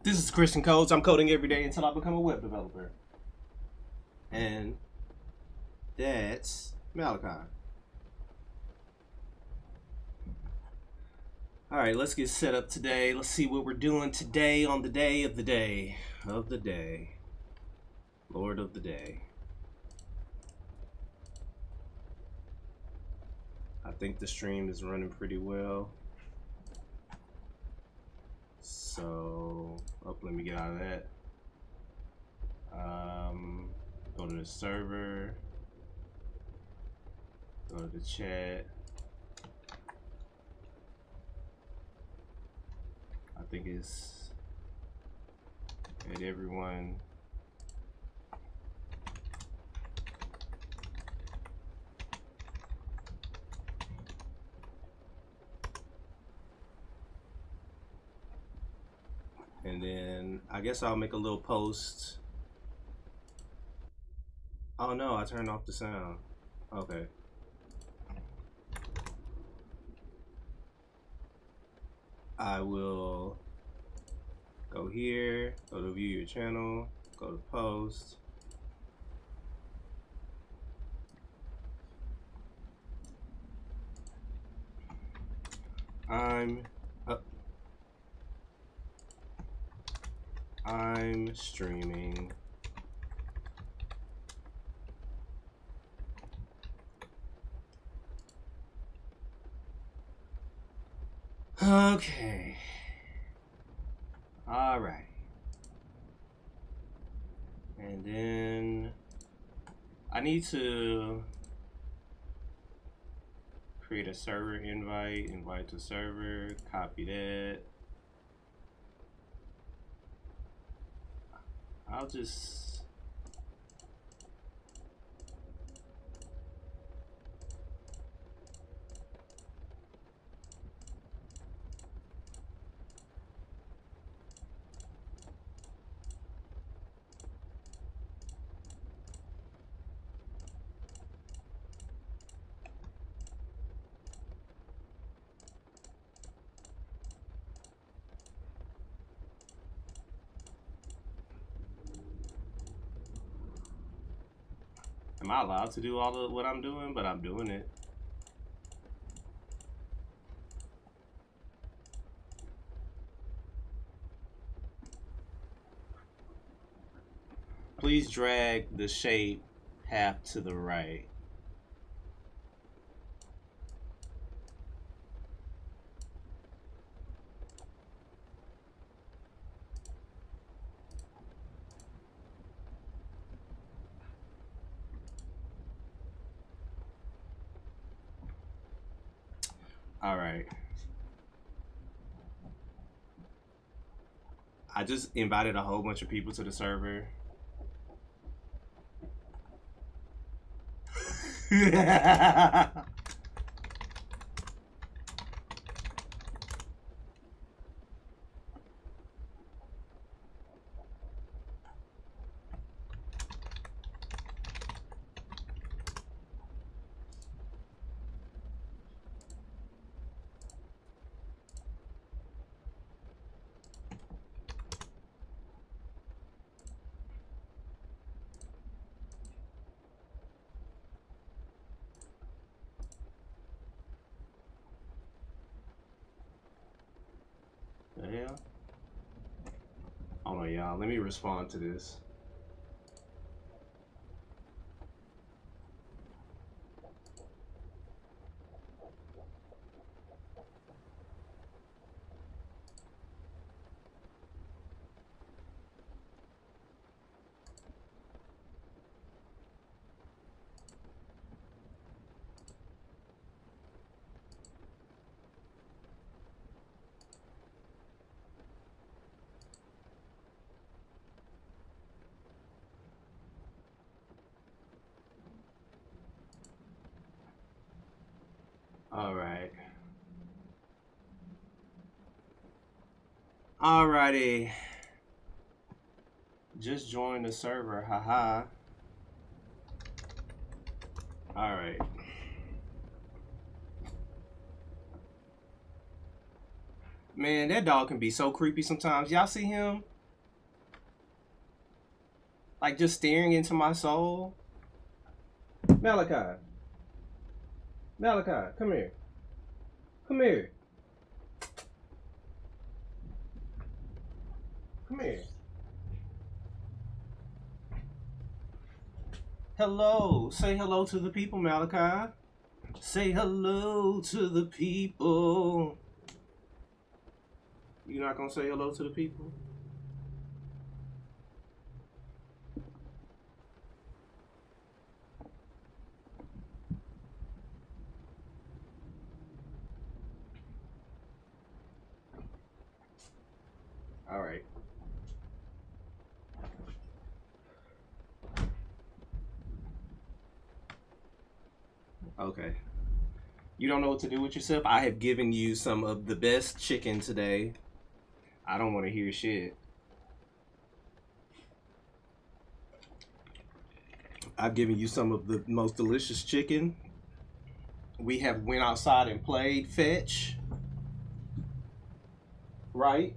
This is Christian Codes. I'm coding every day until I become a web developer. And that's Malachi. Alright, let's get set up today. Let's see what we're doing today on the day of the day. Of the day. Lord of the day. I think the stream is running pretty well. So, let me get out of that. Go to the server. Go to the chat. I think it's at everyone. And then I guess I'll make a little post. Oh no, I turned off the sound. Okay. I will go here, go to view your channel, go to post. I'm streaming. Okay. All right. And then I need to create a server invite to server, copy that. I'll just am I allowed to do all of what I'm doing? But I'm doing it. Please drag the shape half to the right. All right. I just invited a whole bunch of people to the server. The hell? Hold on, y'all. Let me respond to this. All right. Alrighty. Just join the server, haha. Alright. Man, that dog can be so creepy sometimes. Y'all see him? Like just staring into my soul. Malachi. Malachi, come here. Come here. Come here. Hello. Say hello to the people, Malachi. Say hello to the people. You not gonna say hello to the people? All right. Okay. You don't know what to do with yourself? I have given you some of the best chicken today. I don't want to hear shit. I've given you some of the most delicious chicken. We have went outside and played fetch. Right?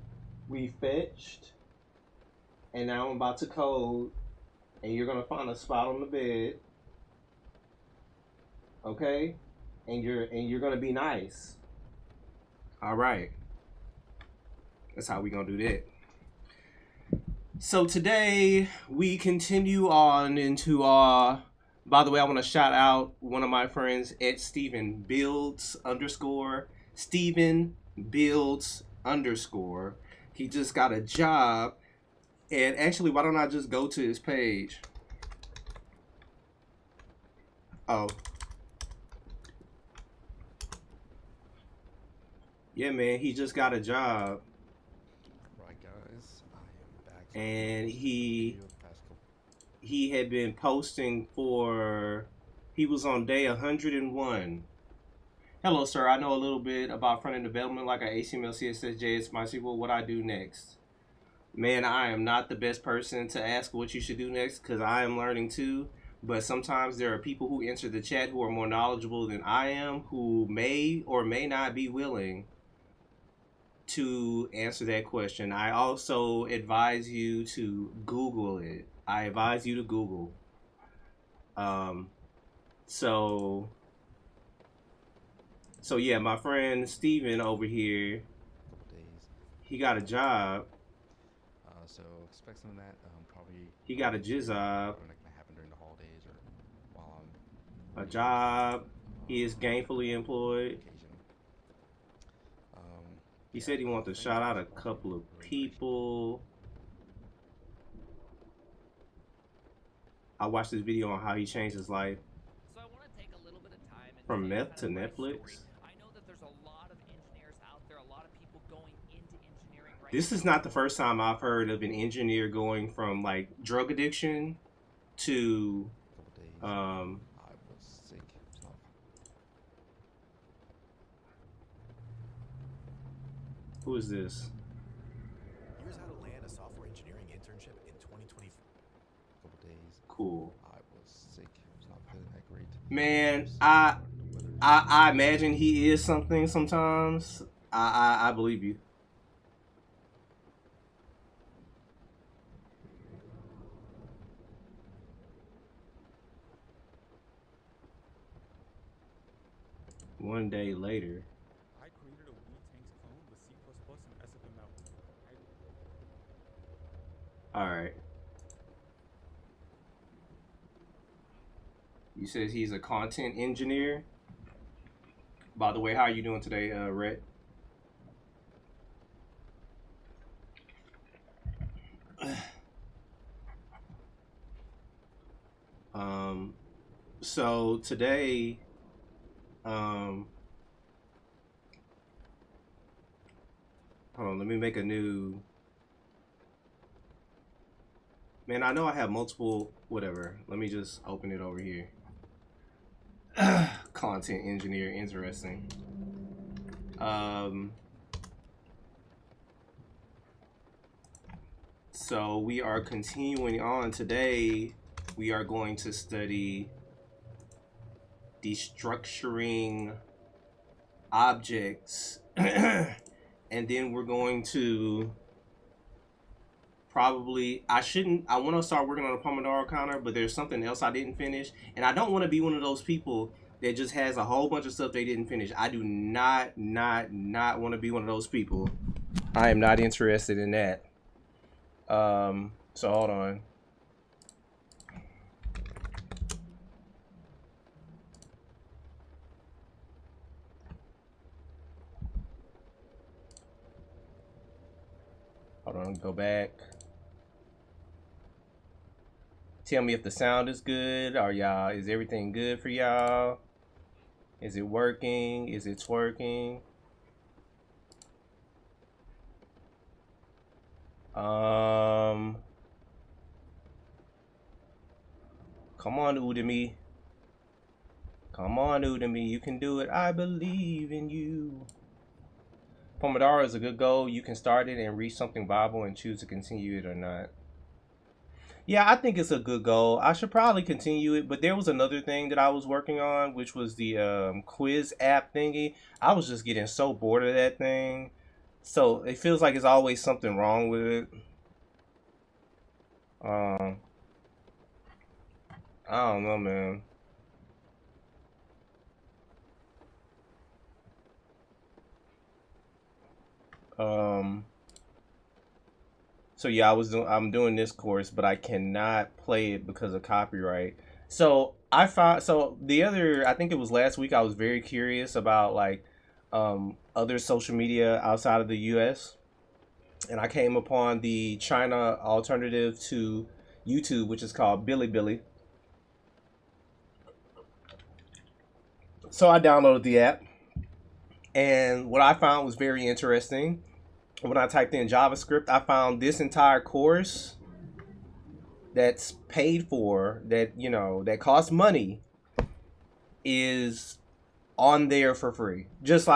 We fetched. And now I'm about to code. And you're going to find a spot on the bed. Okay? And you're going to be nice. All right. That's how we going to do that. So today we continue on into by the way, I want to shout out one of my friends at Steven Builds _ Steven Builds _ he just got a job. And actually, why don't I just go to his page? Oh. Yeah, man, he just got a job. Right, guys, I am back. And he had been posting for, he was on day 101. Hello, sir. I know a little bit about front-end development, like HTML, CSS, JS, MySQL. What I do next? Man, I am not the best person to ask what you should do next because I am learning too. But sometimes there are people who enter the chat who are more knowledgeable than I am, who may or may not be willing to answer that question. I also advise you to Google it. I advise you to Google. So yeah, my friend Steven over here, he got a job. So expect some of that. Probably. He got a job. Not gonna happen during the holidays or while I'm. A job. He is gainfully employed. He said he wanted to shout out a couple of people. I watched this video on how he changed his life. So I want to take a little bit of time and from meth to Netflix. I know that there's a lot of engineers out there, a lot of people going into engineering right This is not the first time I've heard of an engineer going from like drug addiction to I was sick. Who is this? Here's how to land a software engineering internship in 2024. Couple days. Cool. I was sick. It's not feeling that great. Man, I imagine he is something sometimes. I believe you. One day later. I created a Wu-Tang's clone with C++ and SFML. Alright. You said he's a content engineer. By the way, how are you doing today, Rhett? So today, hold on, let me make a new. Man, I know I have multiple, whatever. Let me just open it over here. Content engineer, interesting. So we are continuing on today. We are going to study destructuring objects and then we're going to probably I shouldn't. I want to start working on a Pomodoro counter, but there's something else I didn't finish, and I don't want to be one of those people that just has a whole bunch of stuff they didn't finish. I do not want to be one of those people. I am not interested in that. So hold on. Hold on, go back. Tell me if the sound is good. Is everything good for y'all? Is it working? Is it twerking? Come on, Udemy. Come on, Udemy. You can do it. I believe in you. Pomodoro is a good goal. You can start it and reach something viable and choose to continue it or not. Yeah, I think it's a good goal. I should probably continue it, but there was another thing that I was working on, which was the quiz app thingy. I was just getting so bored of that thing. So it feels like there's always something wrong with it. I don't know, man. So yeah, I'm doing this course, but I cannot play it because of copyright. So I think it was last week, I was very curious about like other social media outside of the US, and I came upon the China alternative to YouTube, which is called Bilibili. So I downloaded the app, and what I found was very interesting. When I typed in JavaScript, I found this entire course that's paid for, that costs money, is on there for free. Just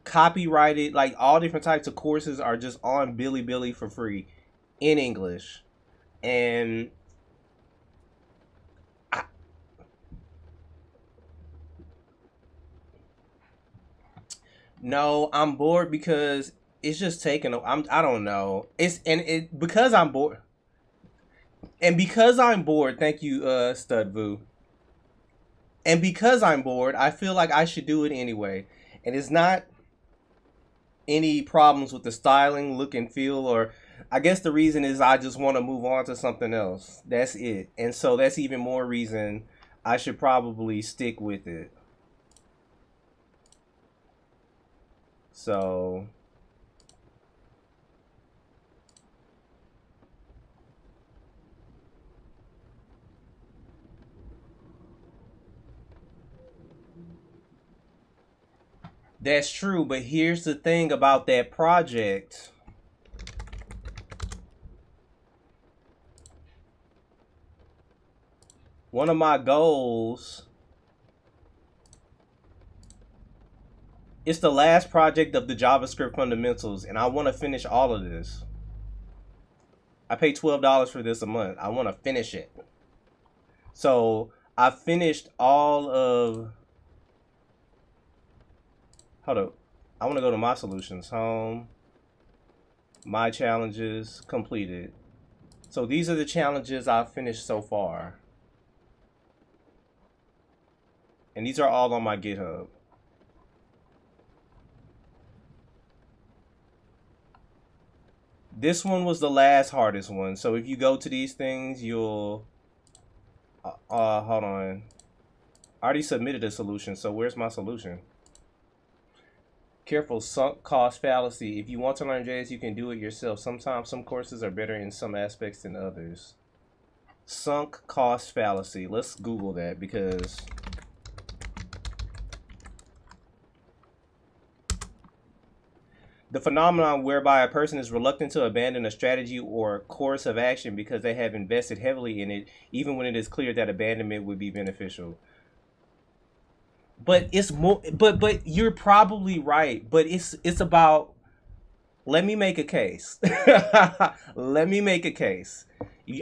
copyrighted, like all different types of courses are just on Bilibili for free in English. And no, I'm bored because it's just taking. I don't know. Because I'm bored. And because I'm bored, thank you, Studvu. And because I'm bored, I feel like I should do it anyway. And it's not any problems with the styling, look, and feel, or I guess the reason is I just want to move on to something else. That's it. And so that's even more reason I should probably stick with it. So that's true, but here's the thing about that project. One of my goals is the last project of the JavaScript fundamentals, and I want to finish all of this. I pay $12 for this a month. I want to finish it. So I finished all of... Hold up. I want to go to my solutions. Home. My challenges completed. So these are the challenges I've finished so far. And these are all on my GitHub. This one was the last hardest one. So if you go to these things, you'll... hold on. I already submitted a solution, so where's my solution? Careful, sunk cost fallacy. If you want to learn JS, you can do it yourself. Sometimes some courses are better in some aspects than others. Sunk cost fallacy. Let's Google that because... the phenomenon whereby a person is reluctant to abandon a strategy or course of action because they have invested heavily in it, even when it is clear that abandonment would be beneficial. But it's more. But you're probably right. But it's about. Let me make a case. Let me make a case.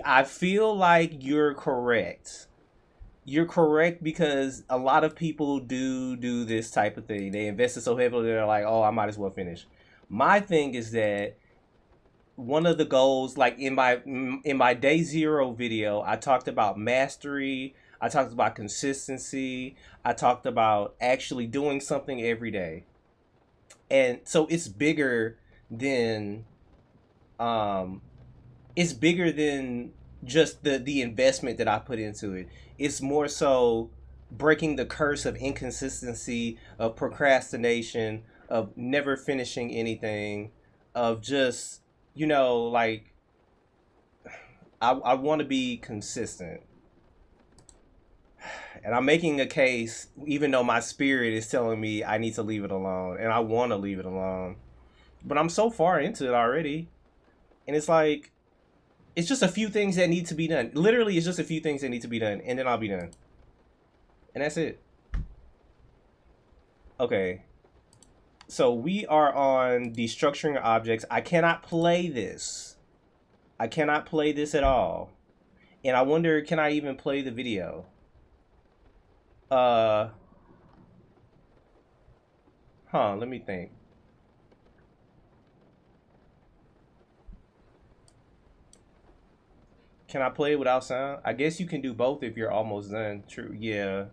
I feel like you're correct. You're correct because a lot of people do this type of thing. They invested so heavily, they're like, oh, I might as well finish. My thing is that one of the goals, like in my day zero video, I talked about mastery, I talked about consistency, I talked about actually doing something every day. And so than um it's bigger than just the investment that I put into it. It's more so breaking the curse of inconsistency, of procrastination, of never finishing anything, of just, like, I want to be consistent. And I'm making a case, even though my spirit is telling me I need to leave it alone, and I want to leave it alone. But I'm so far into it already. And it's like, it's just a few things that need to be done. Literally, it's just a few things that need to be done, and then I'll be done. And that's it. Okay. So we are on destructuring objects. I cannot play this. I cannot play this at all. And I wonder, can I even play the video? Let me think. Can I play it without sound? I guess you can do both if you're almost done. True. Yeah.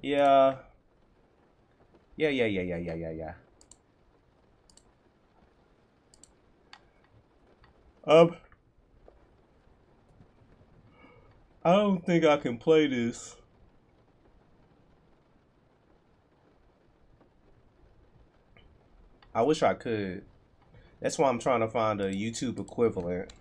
Yeah. Yeah. I don't think I can play this. I wish I could. That's why I'm trying to find a YouTube equivalent.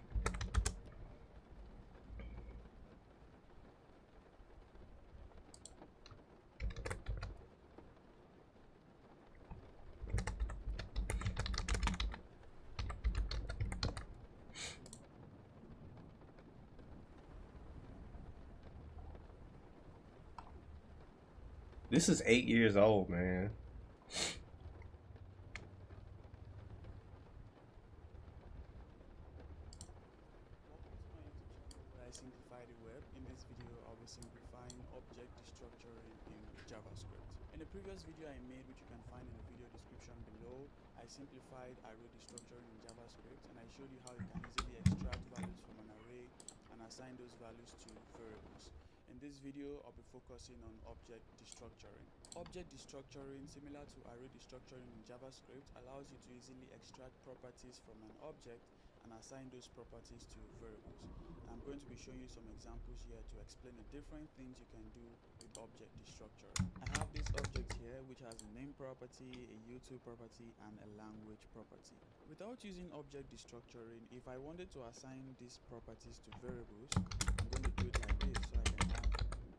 This is 8 years old, man. I simplify the web. In this video, I'll be simplifying object destructuring in JavaScript. In the previous video I made, which you can find in the video description below, I simplified array destructuring in JavaScript, and I showed you how you can easily extract values from an array and assign those values to variables. In this video, I'll be focusing on object destructuring. Object destructuring, similar to array destructuring in JavaScript, allows you to easily extract properties from an object and assign those properties to variables. I'm going to be showing you some examples here to explain the different things you can do with object destructuring. I have this object here which has a name property, a YouTube property, and a language property. Without using object destructuring, if I wanted to assign these properties to variables, I'm going to do it like this. So I can have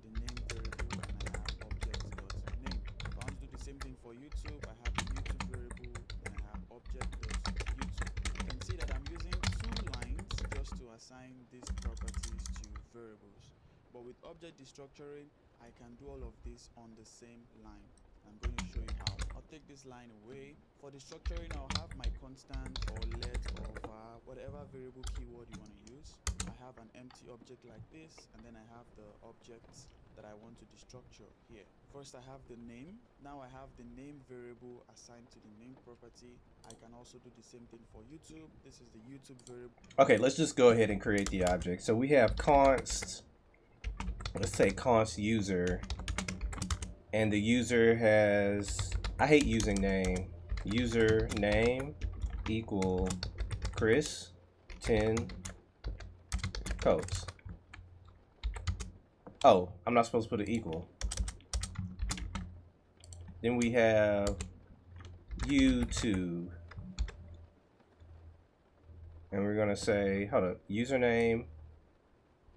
the name variable and I have object.name. If I want to do the same thing for YouTube, I have the YouTube variable and I have object.YouTube. You can see that I'm using two lines just to assign these properties to variables. But with object destructuring, I can do all of this on the same line. I'm going to show you how. I'll take this line away. For destructuring, I'll have my constant or let or var, whatever variable keyword you want to use. I have an empty object like this, and then I have the objects that I want to destructure here. First, I have the name. Now I have the name variable assigned to the name property. I can also do the same thing for YouTube. This is the YouTube variable. Okay, let's just go ahead and create the object. So we have const, let's say const user, and the user has, I hate using name, user name equal Chris 10 codes. Oh, I'm not supposed to put an equal. Then we have YouTube, and we're gonna say, hold up, username,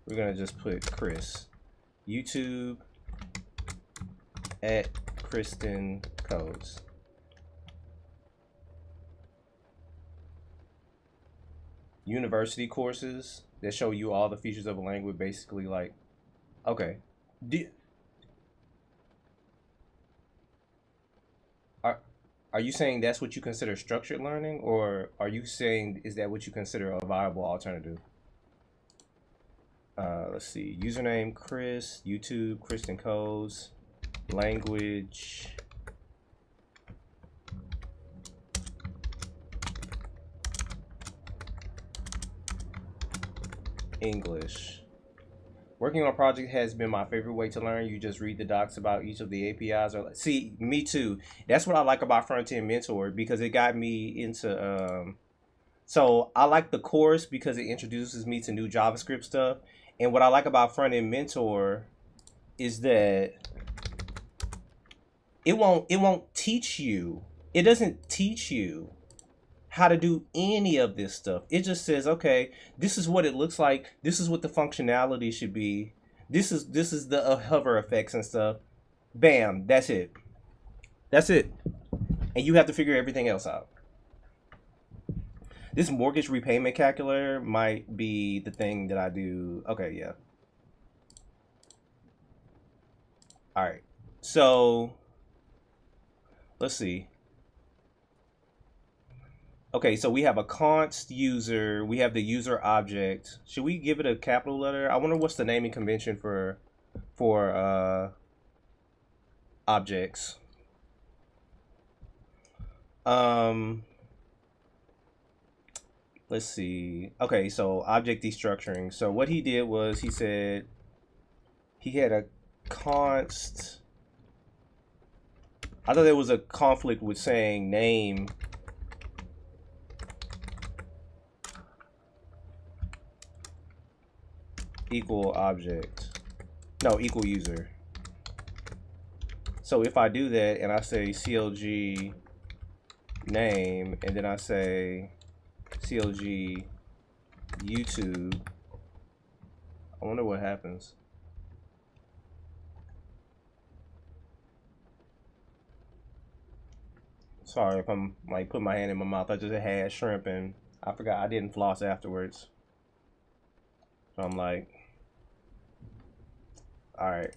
we're gonna just put Chris, YouTube at Kristen Codes. University courses that show you all the features of a language, basically, like, okay. Are you saying that's what you consider structured learning, or are you saying is that what you consider a viable alternative? Let's see, username Chris, YouTube Kristen Codes, language English. Working on a project has been my favorite way to learn. You just read the docs about each of the APIs. Or see, me too. That's what I like about Front End Mentor because it got me into. So I like the course because it introduces me to new JavaScript stuff. And what I like about Front End Mentor is that it won't teach you. It doesn't teach you how to do any of this stuff. It just says, okay, this is what it looks like. This is what the functionality should be. This is the hover effects and stuff. Bam, that's it. That's it. And you have to figure everything else out. This mortgage repayment calculator might be the thing that I do. Okay, yeah. All right. So let's see. Okay, so we have a const user. We have the user object. Should we give it a capital letter? I wonder what's the naming convention for objects. Let's see. Okay, so object destructuring. So what he did was he said he had a const. I thought there was a conflict with saying name equal object. No, equal user. So if I do that and I say CLG name and then I say CLG YouTube, I wonder what happens. Sorry if I'm like putting my hand in my mouth. I just had shrimp and I forgot I didn't floss afterwards. So I'm like, all right.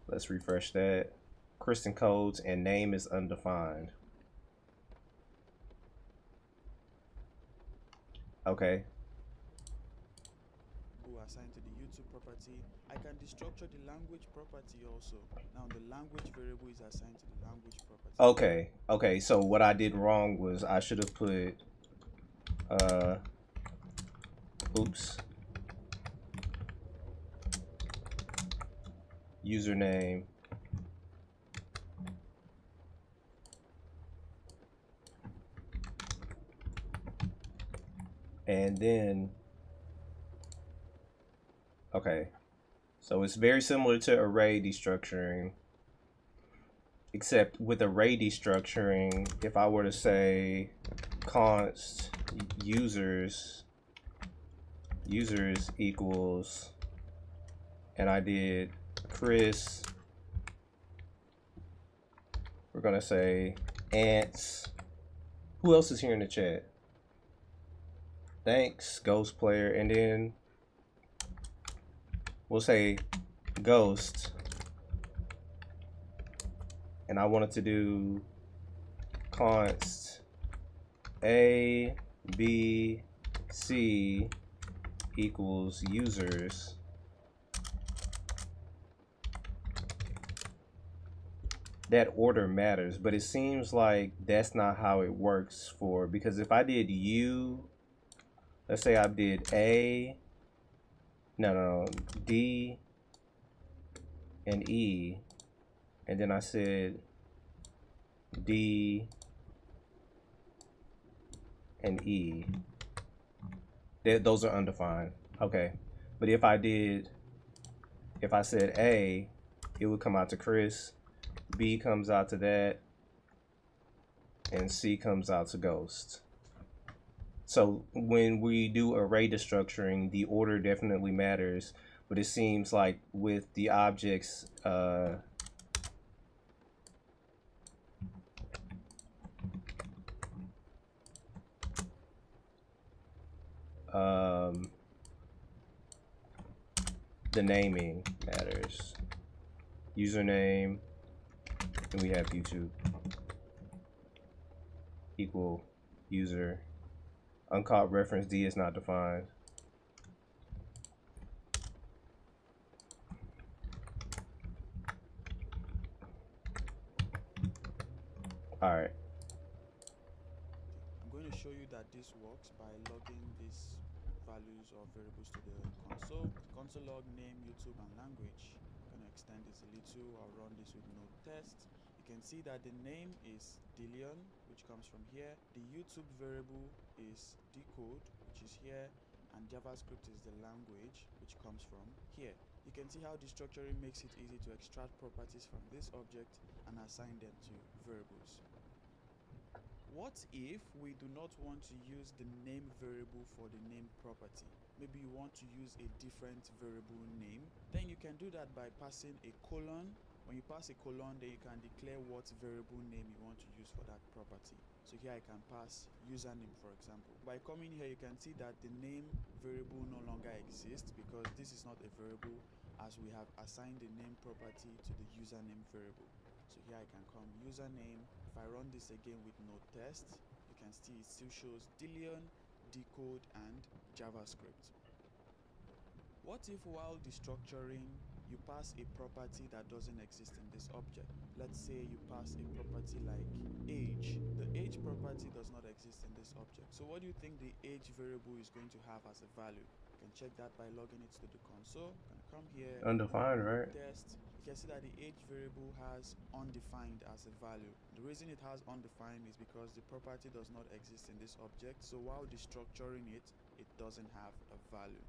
Let's refresh that. Kristen codes and name is undefined. Okay. Who assigned to the YouTube property. I can destructure the language property also. Now the language variable is assigned to the language property. Okay. Okay. So what I did wrong was I should have put oops. Username. And then, okay. So it's very similar to array destructuring, except with array destructuring, if I were to say const users equals, and I did Chris, we're gonna say ants. Who else is here in the chat? Thanks, Ghost Player, and then we'll say Ghost, and I wanted to do const A, B, C equals users. That order matters, but it seems like that's not how it works for, because if I did U, let's say I did A, no, D and E, and then I said D and E, those are undefined. Okay, but if I said A, it would come out to Chris, B comes out to that, and C comes out to Ghost. So when we do array destructuring, the order definitely matters, but it seems like with the objects, the naming matters. Username, and we have YouTube equal user. Uncaught reference D is not defined. All right. I'm going to show show you that this works by logging these values or variables to the console. Console log name, YouTube, and language. I'm gonna extend this a little. I'll run this with node test. You can see that the name is Dillion, which comes from here. The YouTube variable is decode, which is here, and JavaScript is the language, which comes from here. You can see how the structuring makes it easy to extract properties from this object and assign them to variables. What if we do not want to use the name variable for the name property? Maybe you want to use a different variable name. Then you can do that by passing a colon. When you pass a colon, then you can declare what variable name you want to use for that property. So here I can pass username, for example. By coming here, you can see that the name variable no longer exists because this is not a variable, as we have assigned the name property to the username variable. So here I can come username. If I run this again with node test, you can see it still shows Dillion, decode, and JavaScript. What if while destructuring you pass a property that doesn't exist in this object? Let's say you pass a property like age. The age property does not exist in this object. So what do you think the age variable is going to have as a value? You can check that by logging it to the console. You can come here, Undefined, right? test. You can see that the age variable has undefined as a value. The reason it has undefined is because the property does not exist in this object. So while destructuring it, it doesn't have a value.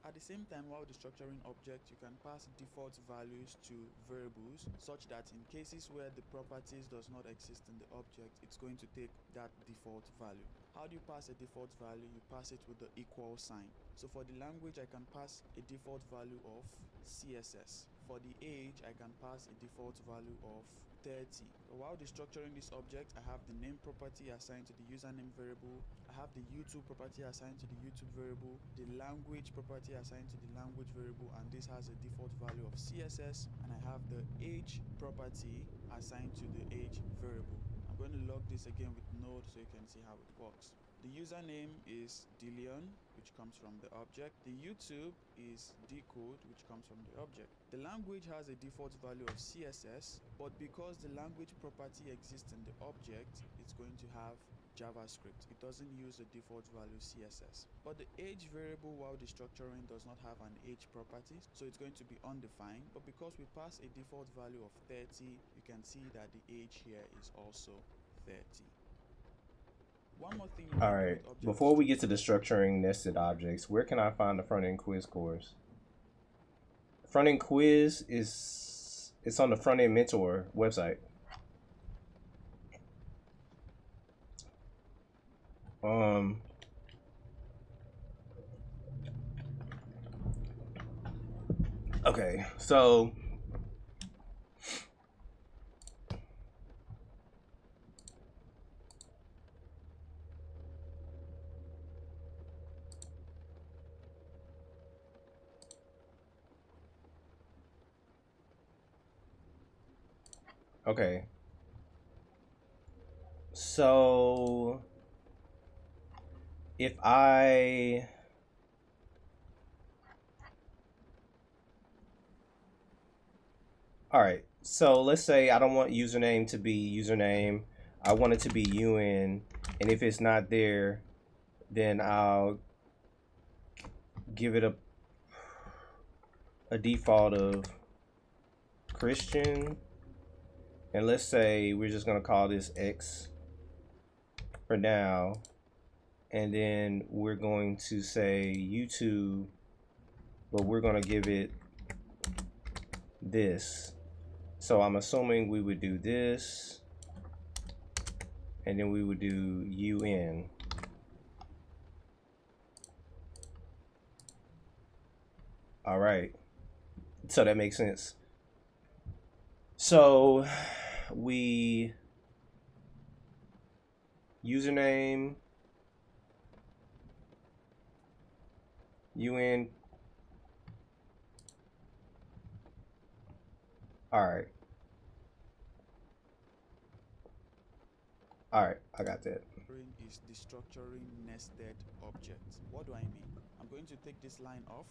At the same time, while destructuring objects, you can pass default values to variables such that in cases where the properties does not exist in the object, it's going to take that default value. How do you pass a default value? You pass it with the equal sign. So for the language, I can pass a default value of CSS. For the age, I can pass a default value of 30. While destructuring this object, I have the name property assigned to the username variable. I have the YouTube property assigned to the YouTube variable, the language property assigned to the language variable, and this has a default value of CSS. And I have the age property assigned to the age variable. I'm going to log this again with node so you can see how it works. The username is Dillion, which comes from the object. The YouTube is decode, which comes from the object. The language has a default value of CSS, but because the language property exists in the object, it's going to have JavaScript. It doesn't use the default value CSS. But the age variable, while destructuring, does not have an age property, so it's going to be undefined. But because we pass a default value of 30, you can see that the age here is also 30. One more thing. All right. Before we get to the structuring nested objects, where can I find the front end quiz course? Front end quiz it's on the front end mentor website. Okay, so okay. So if I all right, so let's say I don't want username to be username. I want it to be UN, and if it's not there, then I'll give it a default of Christian. And let's say we're just gonna call this X for now. And then we're going to say YouTube, but we're gonna give it this. So I'm assuming we would do this, and then we would do UN. All right, so that makes sense. So we username UN. All right. All right, I got that. Is destructuring nested objects. What do I mean? I'm going to take this line off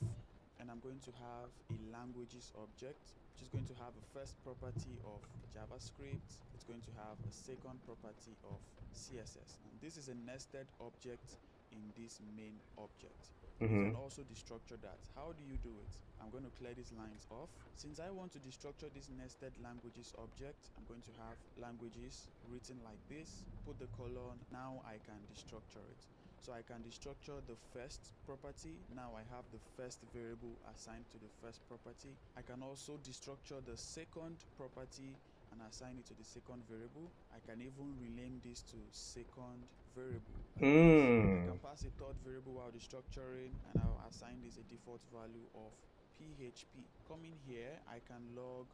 and I'm going to have a languages object, which is going to have a first property of JavaScript. It's going to have a second property of CSS. And this is a nested object in this main object. You can also destructure that. How do you do it? I'm going to clear these lines off. Since I want to destructure this nested languages object, I'm going to have languages written like this, put the colon. Now I can destructure it. So I can destructure the first property. Now I have the first variable assigned to the first property. I can also destructure the second property and assign it to the second variable. I can even rename this to second variable. Like I can pass a third variable while destructuring, and I'll assign this a default value of PHP. Coming here, I can log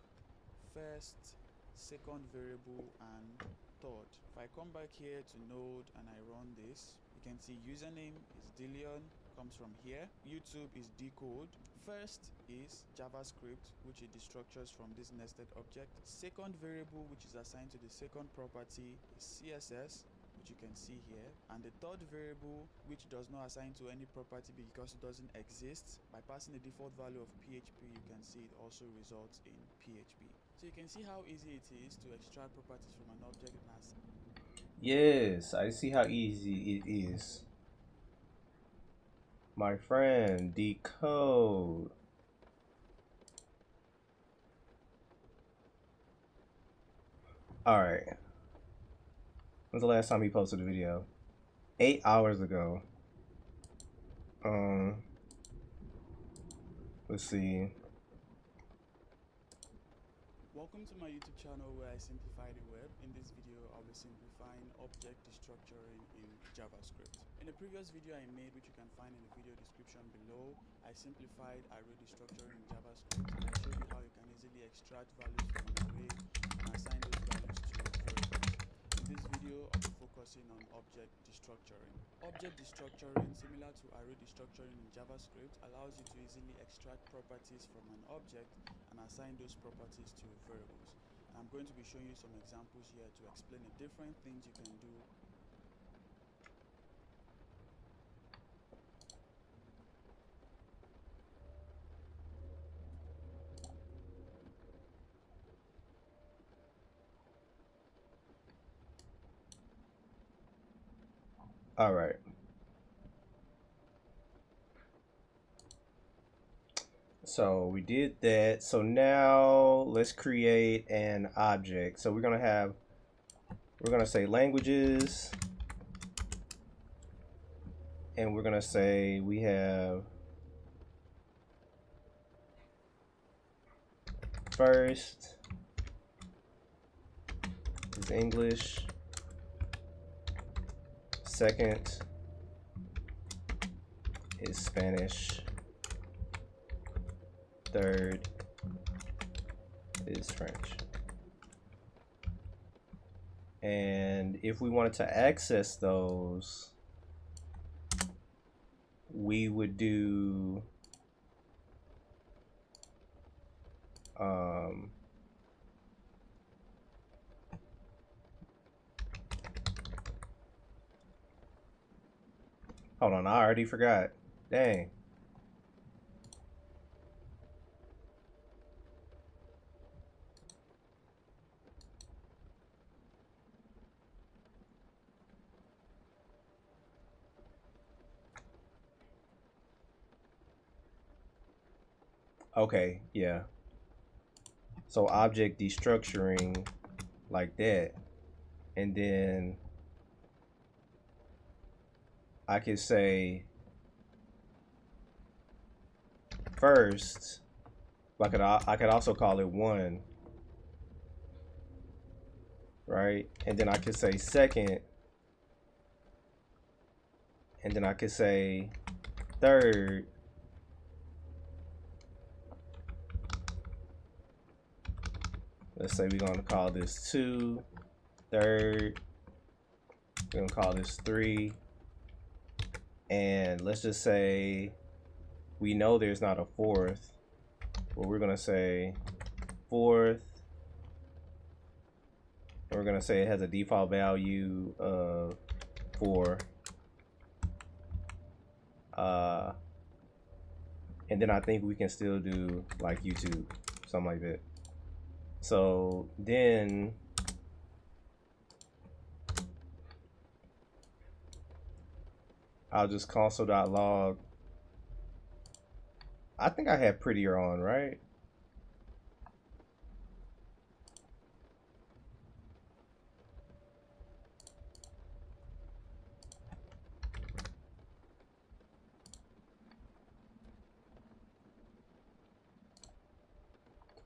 first, second variable, and third. If I come back here to Node and I run this, you can see username is Dillion, comes from here. YouTube is decode. First is JavaScript, which it destructures from this nested object. Second variable, which is assigned to the second property, is CSS, which you can see here. And the third variable, which does not assign to any property because it doesn't exist, by passing the default value of PHP, you can see it also results in PHP. So you can see how easy it is to extract properties from an object and Yes, I see how easy it is. My friend, decode. Alright. When's the last time he posted a video? 8 hours ago. Let's see. Welcome to my YouTube channel where I simplify the web. In this video, I'll be simplifying object destructuring in JavaScript. In the previous video I made, which you can find in the video description below, I simplified array destructuring in JavaScript, and I showed you how you can easily extract values from an array and assign those values to variables. In this video, I'll be focusing on object destructuring. Object destructuring, similar to array destructuring in JavaScript, allows you to easily extract properties from an object and assign those properties to variables. I'm going to be showing you some examples here to explain the different things you can do. All right. So we did that. So now let's create an object. So we're gonna say languages, and we're gonna say we have first is English, second is Spanish, third is French. And if we wanted to access those, we would do hold on, I already forgot. Dang. Okay, yeah. So object destructuring like that, and then I could say first, I could also call it 1, right? And then I could say second, and then I could say third, let's say we're gonna call this 2, third, we're gonna call this 3, and let's just say we know there's not a fourth, but we're gonna say fourth, and we're gonna say it has a default value of 4. And then I think we can still do like YouTube, something like that. So then I'll just console.log. I think I had prettier on, right?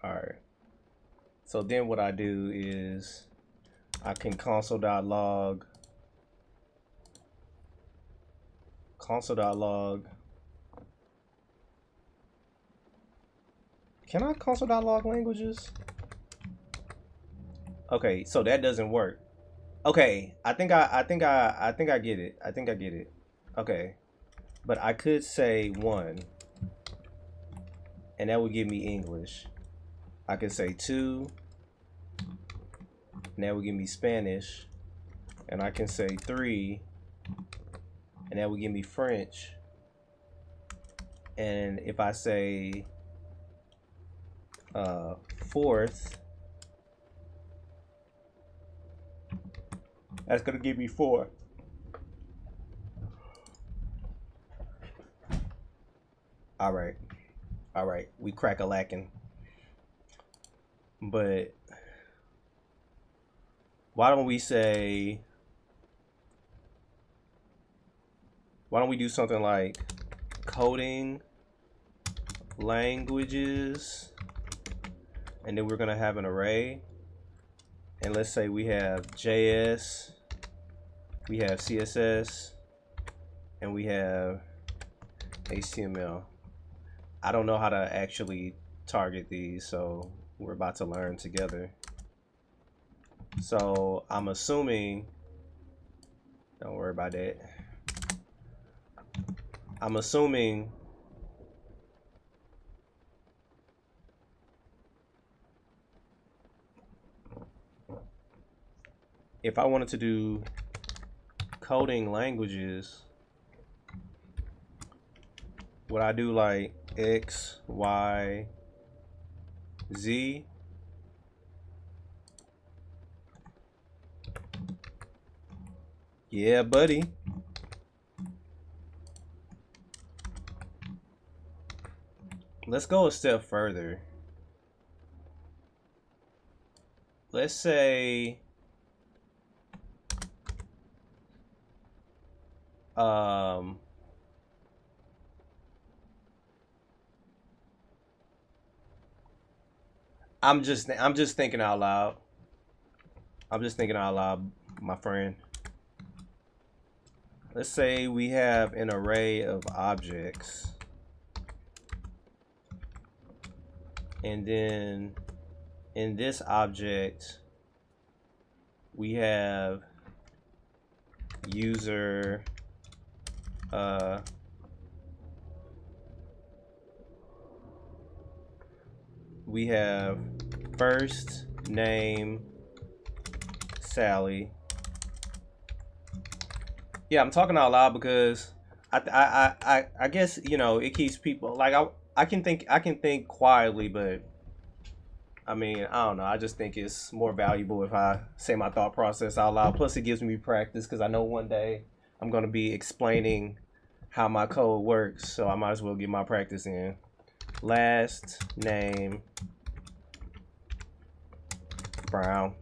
All right. So then what I do is I can console.log. Can I console.log languages? Okay, so that doesn't work. Okay, I think I get it. I think I get it. Okay. But I could say 1 and that would give me English. I could say 2 and that would give me Spanish. And I can say 3 and that would give me French. And if I say 4th, that's gonna give me 4. All right, we crack-a-lacking. But why don't we do something like coding languages, and then we're gonna have an array, and let's say we have JS, we have CSS, and we have HTML. I don't know how to actually target these, so we're about to learn together. So I'm assuming, don't worry about that. I'm assuming if I wanted to do coding languages, would I do like X, Y, Z? Yeah, buddy. Let's go a step further. Let's say I'm just thinking out loud. I'm just thinking out loud, my friend. Let's say we have an array of objects, and then in this object we have user we have first name Sally. Yeah, I'm talking out loud because I guess, you know, it keeps people like I can think quietly, but I mean, I don't know. I just think it's more valuable if I say my thought process out loud. Plus, it gives me practice because I know one day I'm going to be explaining how my code works, so I might as well get my practice in. Last name Brown.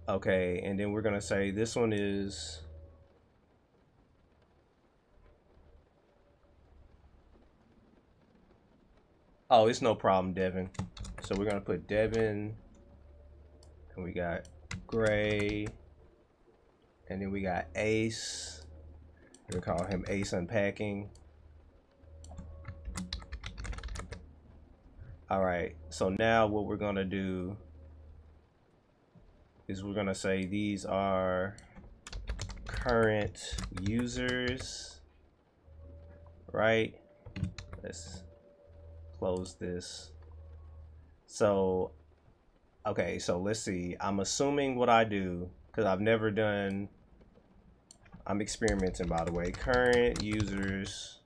Okay, and then we're gonna say this one is oh, it's no problem, Devin. So we're gonna put Devin, and we got Gray, and then we got Ace. We call him Ace Unpacking. All right, so now what we're gonna do is we're gonna say these are current users, right? Let's close this. So Okay, so let's see. I'm assuming what I do, because I've never done, I'm experimenting, by the way. Current users,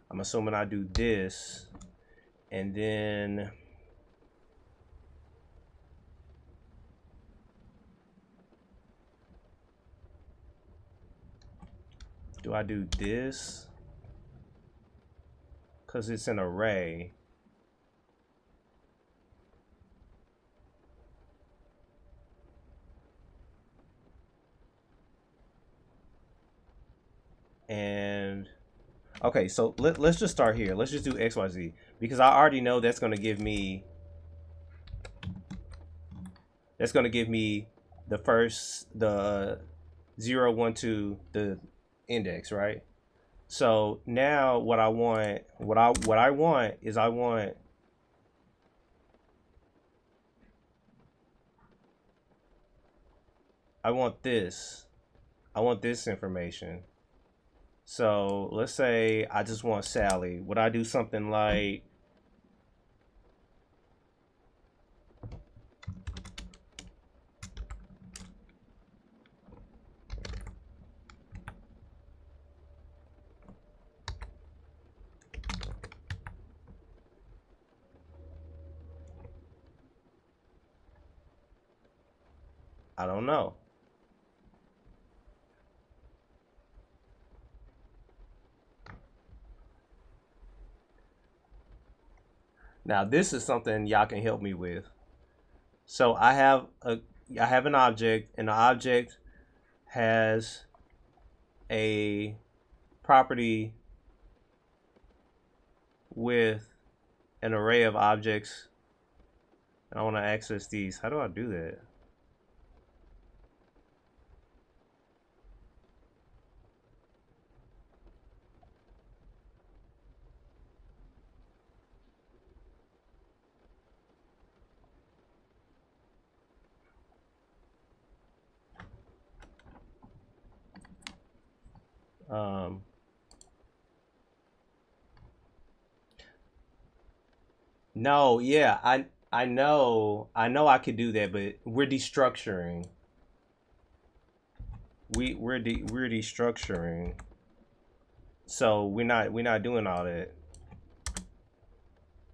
I'm assuming I do this, and then do I do this? Because it's an array. And okay, so let's just start here. Let's just do XYZ, because I already know that's going to give me the 0, 1, 2, the index, right? So now what I want is I want this information. So let's say I just want Sally. Would I do something like, I don't know. Now this is something y'all can help me with. So I have an object, and the object has a property with an array of objects, and I want to access these. How do I do that? No, yeah, I know I could do that, but we're destructuring. We're destructuring. So we're not doing all that.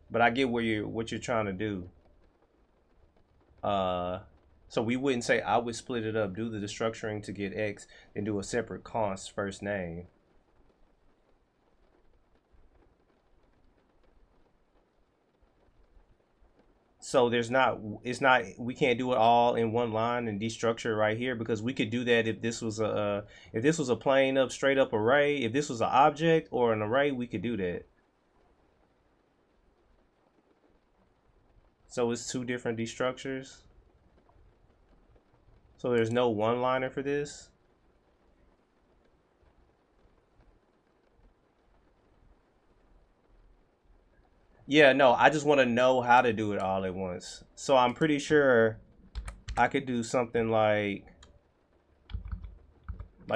But I get what you're trying to do. So we wouldn't say I would split it up, do the destructuring to get X, and do a separate const first name. So we can't do it all in one line and destructure right here, because we could do that if this was a plain up straight up array. If this was an object or an array, we could do that. So it's two different destructures. So there's no one liner for this. Yeah, no, I just want to know how to do it all at once. So I'm pretty sure I could do something like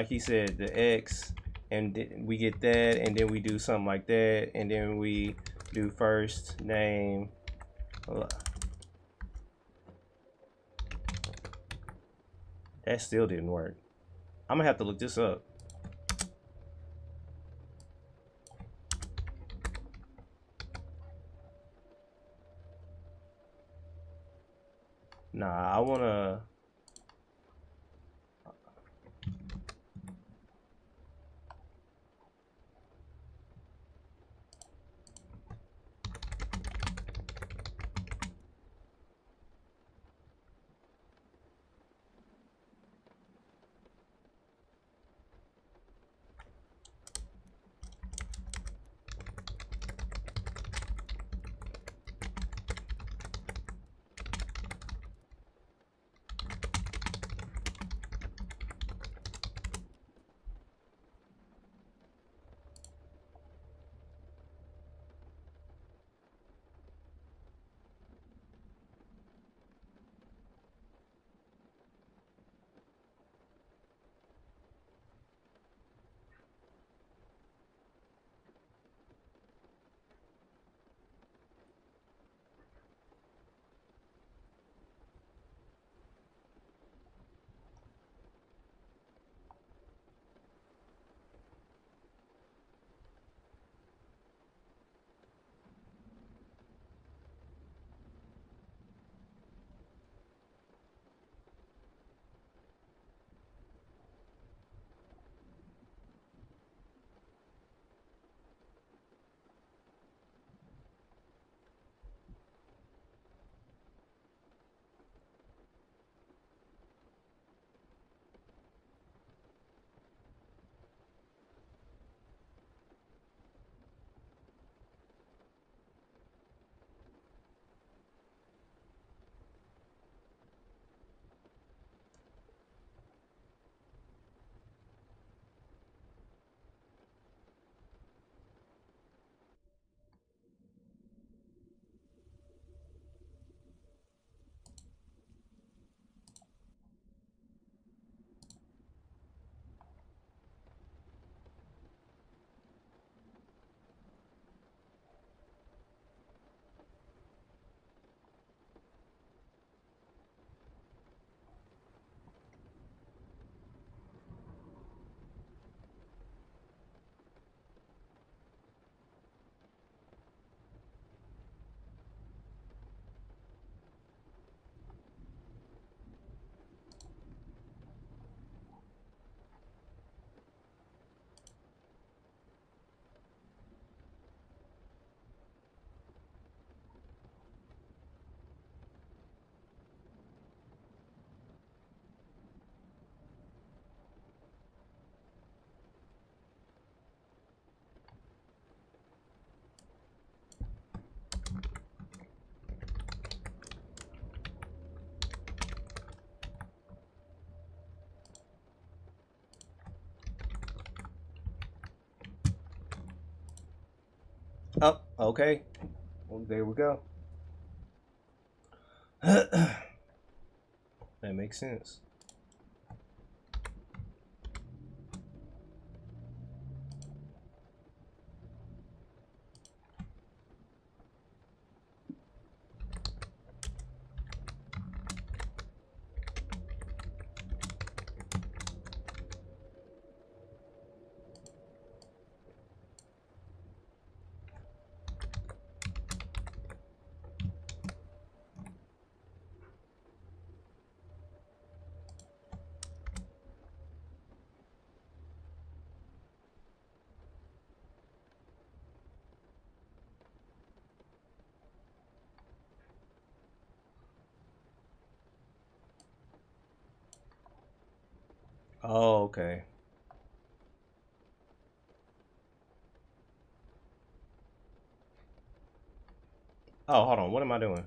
he said, the X, and we get that, and then we do something like that, and then we do first name. That still didn't work. I'm gonna have to look this up. Nah, I wanna. Okay. Well, there we go. That makes sense. Oh, okay. Oh, hold on. What am I doing?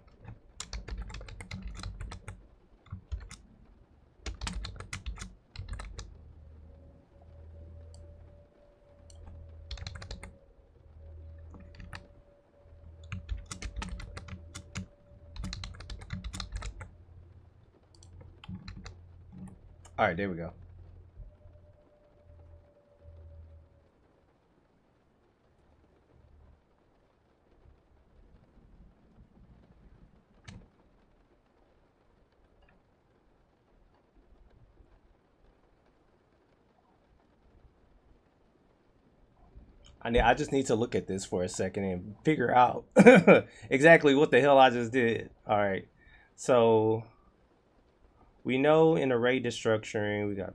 All right, there we go. I just need to look at this for a second and figure out exactly what the hell I just did. All right. So we know in array destructuring, we got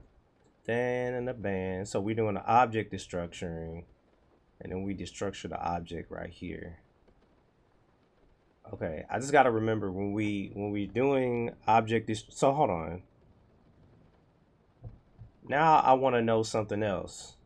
then and the band. So we're doing the object destructuring, and then we destructure the object right here. Okay, I just got to remember when we doing object so hold on. Now I want to know something else.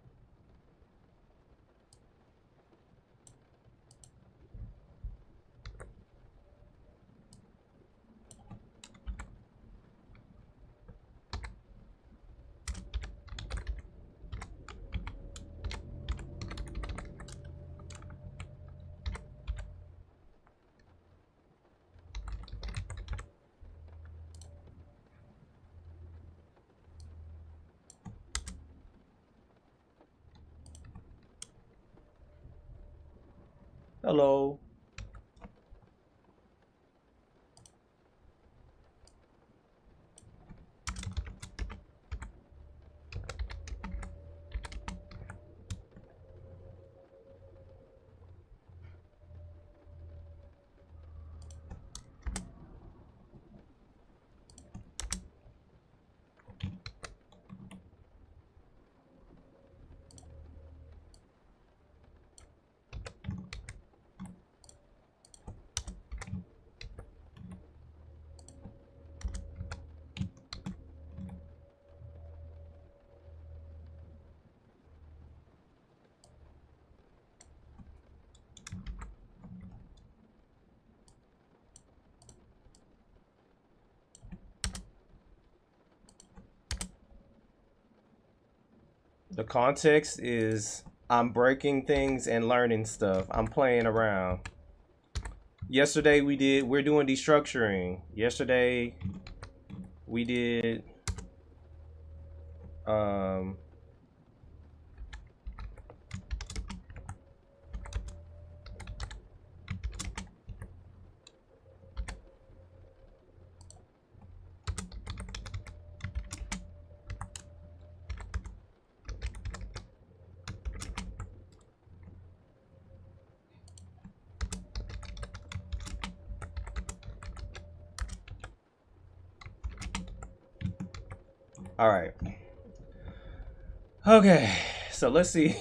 Hello. The context is I'm breaking things and learning stuff. I'm playing around. Yesterday we're doing destructuring. Yesterday we did um all right. Okay. So let's see.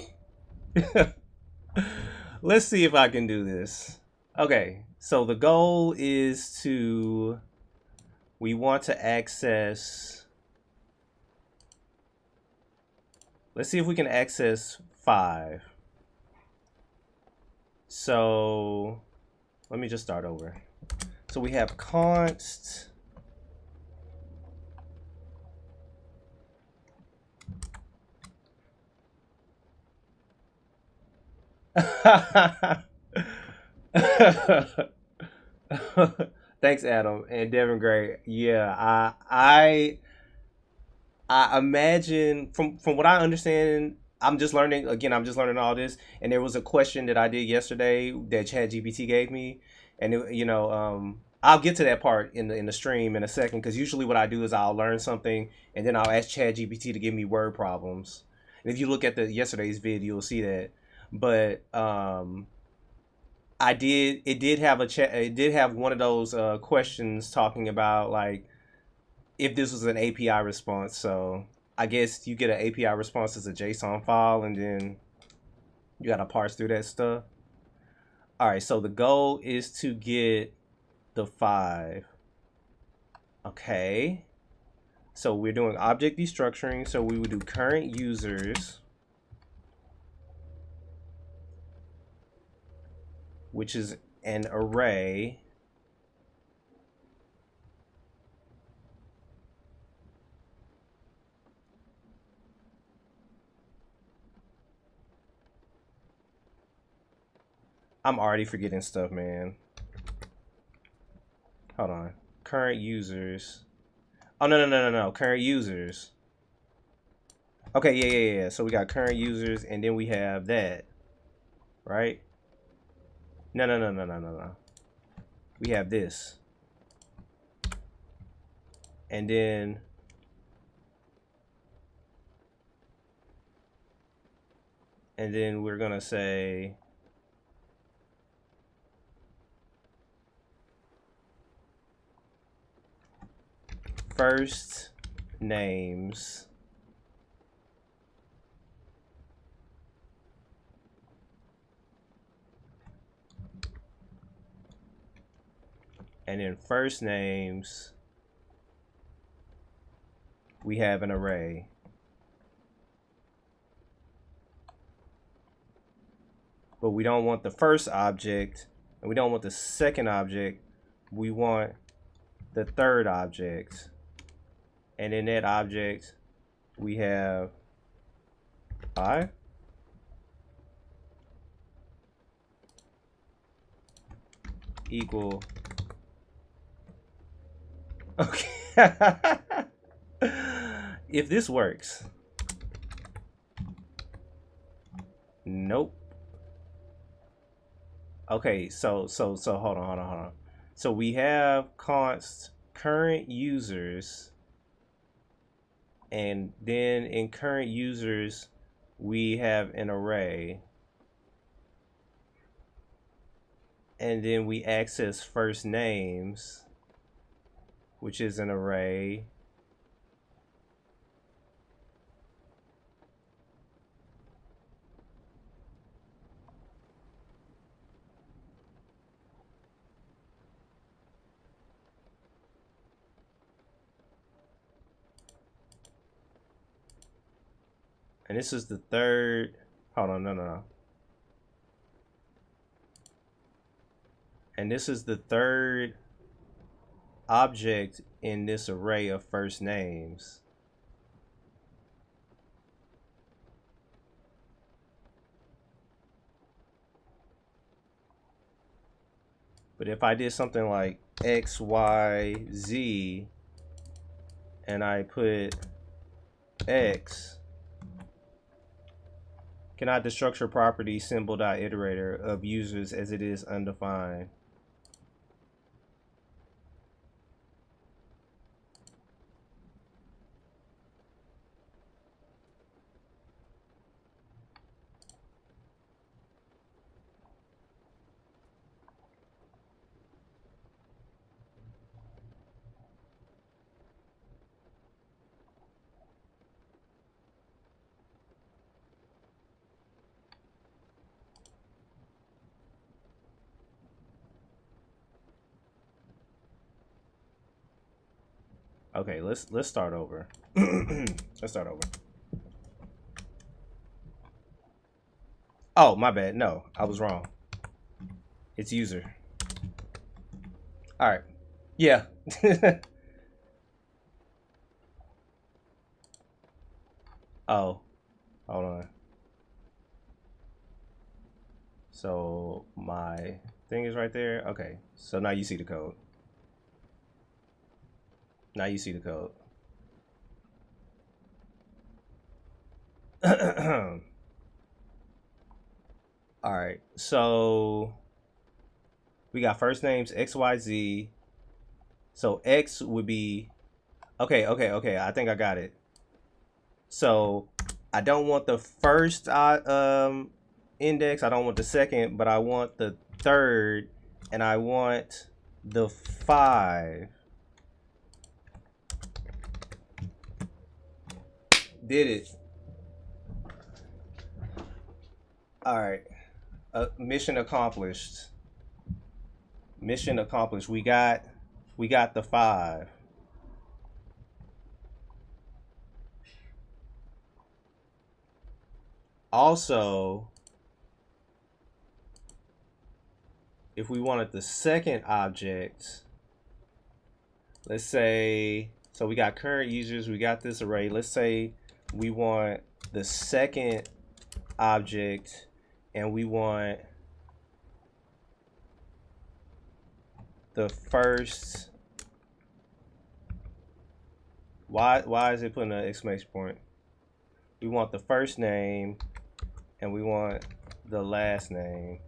Let's see if I can do this. Okay. So the goal is we want to access, let's see if we can access 5. So let me just start over. So we have const Thanks, Adam and Devin Gray. Yeah, I imagine from what I understand, I'm just learning again. I'm just learning all this, and there was a question that I did yesterday that ChatGPT gave me, and I'll get to that part in the stream in a second because usually what I do is I'll learn something and then I'll ask ChatGPT to give me word problems. And if you look at the yesterday's vid, you'll see that. But I did. It did have a chat. It did have one of those questions talking about like if this was an API response. So I guess you get an API response as a JSON file, and then you gotta parse through that stuff. All right. So the goal is to get the 5. Okay. So we're doing object destructuring. So we would do current users, which is an array. I'm already forgetting stuff, man. Hold on. Current users. Oh, no. Current users. Okay, yeah. So we got current users, and then we have that, right? No. We have this. And then we're gonna say first names and in first names we have an array. But we don't want the first object and we don't want the second object. We want the third object. And in that object we have 5 equal. Okay. If this works. Nope. Okay, so hold on. So we have const current users, and then in current users we have an array, and then we access first names, which is an array. And this is the third. Hold on, no. And this is the third object in this array of first names. But if I did something like X, Y, Z, and I put X, cannot destructure property symbol.iterator of users as it is undefined. Okay, let's start over. Let's start over. Oh, my bad. No, I was wrong. It's user. All right. Yeah. Oh, hold on. So my thing is right there. Okay, so now you see the code. Now you see the code. All right, so we got first names XYZ. So X would be okay. I think I got it. So I don't want the first index. I don't want the second, but I want the third, and I want the 5. Did it. All right. Mission accomplished. Mission accomplished. We got the 5. Also, if we wanted the second object, let's say, so we got current users, we got this array. Let's say we want the second object and we want the first. Why is it putting an exclamation point? We want the first name and we want the last name.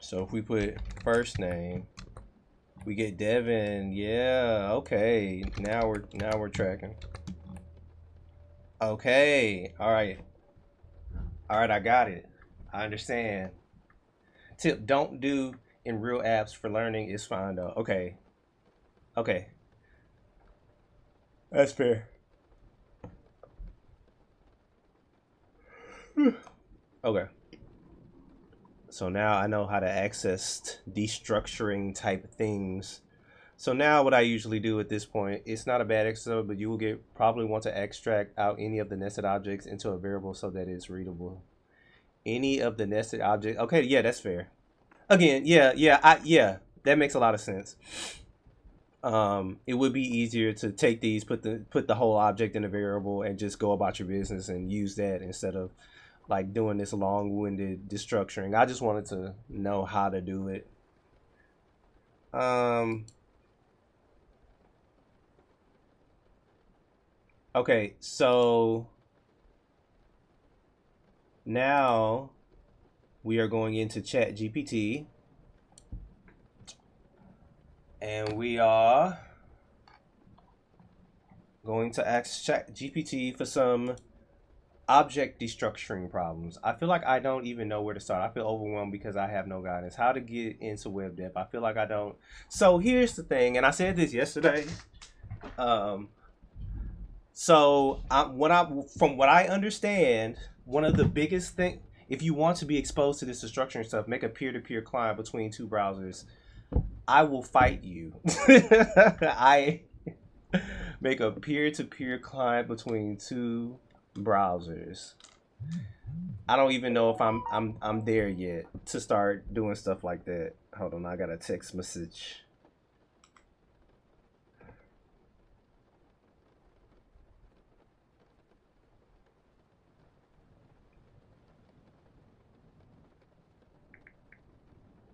So if we put first name, we get Devin. Yeah, okay. Now we're tracking. Okay. All right, I got it. I understand. Tip: don't do in real apps for learning is fine though. Okay. That's fair. Okay. So now I know how to access destructuring type things. So now what I usually do at this point, it's not a bad exercise, but you will probably want to extract out any of the nested objects into a variable so that it's readable. Any of the nested objects. Okay, yeah, that's fair. Again, yeah, that makes a lot of sense. It would be easier to take these, put the whole object in a variable and just go about your business and use that instead of like doing this long-winded destructuring. I just wanted to know how to do it. Okay, so now we are going into ChatGPT and we are going to ask ChatGPT for some object destructuring problems. I feel like I don't even know where to start. I feel overwhelmed because I have no guidance. How to get into web dev. I feel like I don't. So here's the thing, and I said this yesterday. From what I understand, one of the biggest thing, if you want to be exposed to this destructuring stuff, make a peer-to-peer client between two browsers. I will fight you. I make a peer-to-peer client between two browsers. I don't even know if I'm there yet to start doing stuff like that. Hold on, I got a text message.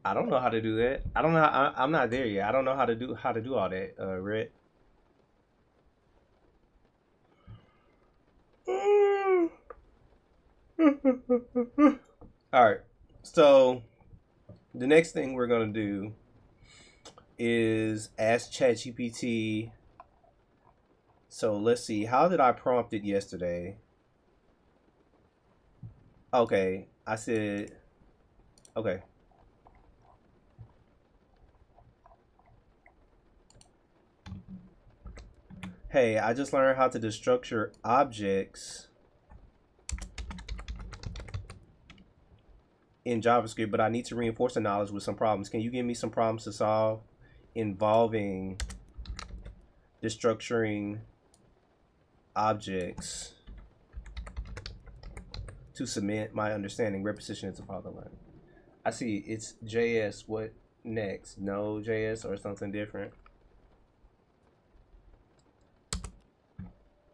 I don't know how to do that. I don't know. I'm not there yet. I don't know how to do all that. Red. All right. So the next thing we're gonna do is ask ChatGPT. So let's see. How did I prompt it yesterday? Okay, I said. Okay. Hey, I just learned how to destructure objects in JavaScript, but I need to reinforce the knowledge with some problems. Can you give me some problems to solve involving destructuring objects to cement my understanding? Repetition is a fatherland. I see it's JS. What next? Node.js or something different?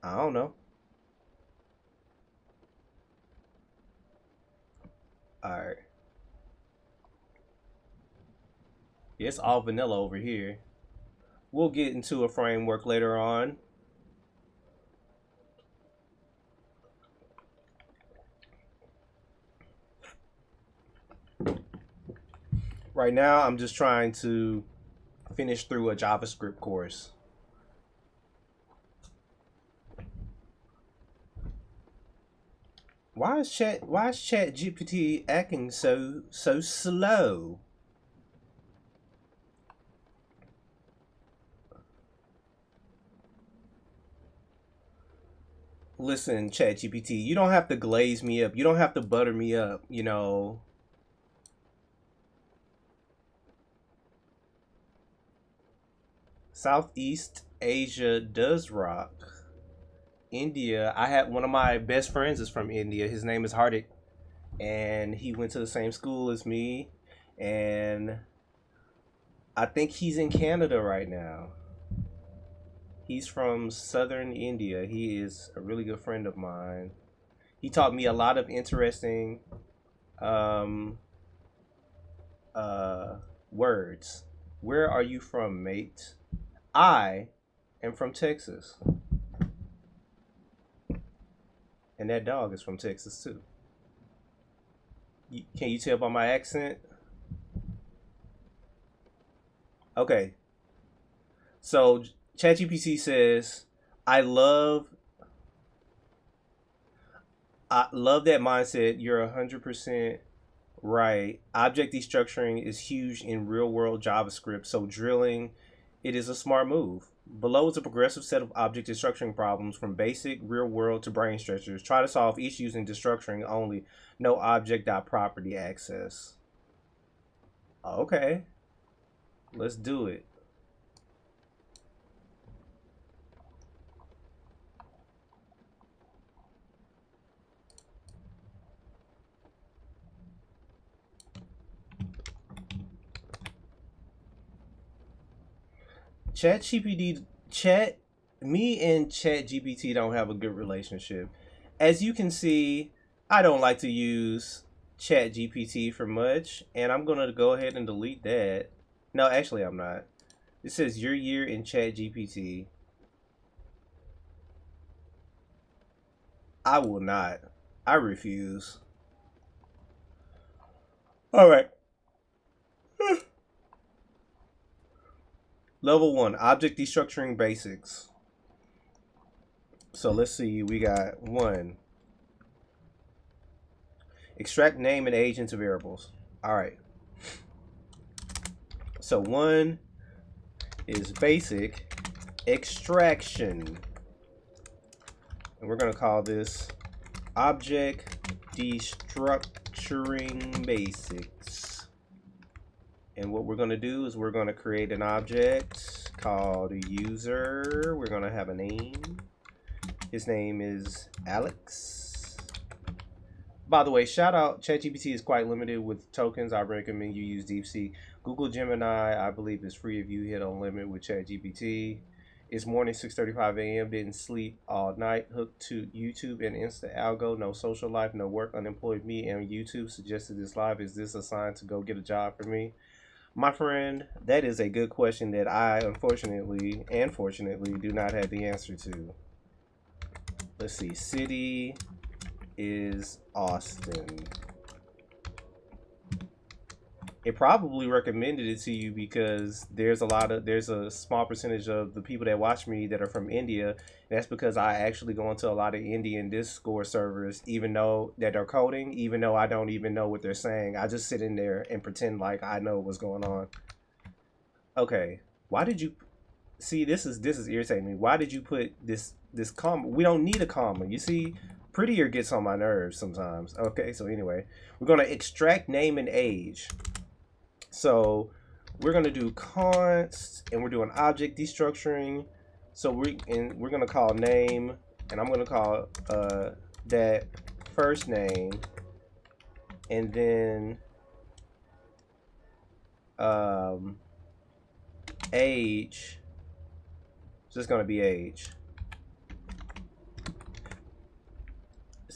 I don't know. All right. It's all vanilla over here. We'll get into a framework later on. Right now, I'm just trying to finish through a JavaScript course. Why is ChatGPT acting so slow? Listen, ChatGPT, you don't have to glaze me up. You don't have to butter me up, you know. Southeast Asia does rock. India, I had one of my best friends is from India. His name is Hardik, and he went to the same school as me, and I think he's in Canada right now. He's from southern India. He is a really good friend of mine. He taught me a lot of interesting words. Where are you from, mate? I am from Texas. And that dog is from Texas too. Can you tell by my accent? Okay. So ChatGPT says, I love that mindset. You're 100% right. Object destructuring is huge in real world JavaScript, so drilling it is a smart move. Below is a progressive set of object destructuring problems from basic real world to brain stretchers. Try to solve each using destructuring only, no object.property access. Okay, let's do it. Me and ChatGPT don't have a good relationship. As you can see, I don't like to use ChatGPT for much, and I'm gonna go ahead and delete that. No, actually I'm not. It says your year in ChatGPT. I will not. I refuse. All right. Level 1, object destructuring basics. So let's see, we got 1. Extract name and age into variables. All right. So 1 is basic extraction. And we're going to call this object destructuring basics. And what we're going to do is we're going to create an object called user. We're going to have a name. His name is Alex. By the way, shout out, ChatGPT is quite limited with tokens. I recommend you use DeepSeek. Google Gemini, I believe, is free if you hit unlimited with ChatGPT. It's morning, 6:35 a.m. Didn't sleep all night. Hooked to YouTube and Insta Algo. No social life, no work. Unemployed me and YouTube suggested this live. Is this a sign to go get a job for me? My friend, that is a good question that I unfortunately and fortunately do not have the answer to. Let's see. City is Austin. It probably recommended it to you because there's a small percentage of the people that watch me that are from India. And that's because I actually go into a lot of Indian Discord servers, even though that they're coding, even though I don't even know what they're saying. I just sit in there and pretend like I know what's going on. Okay, why did you see this is irritating me. Why did you put this comma? We don't need a comma. You see, prettier gets on my nerves sometimes. Okay, so anyway, we're gonna extract name and age. So we're gonna do const, and we're doing object destructuring. So we're gonna call name, and I'm gonna call that first name, and then age. So it's gonna be age.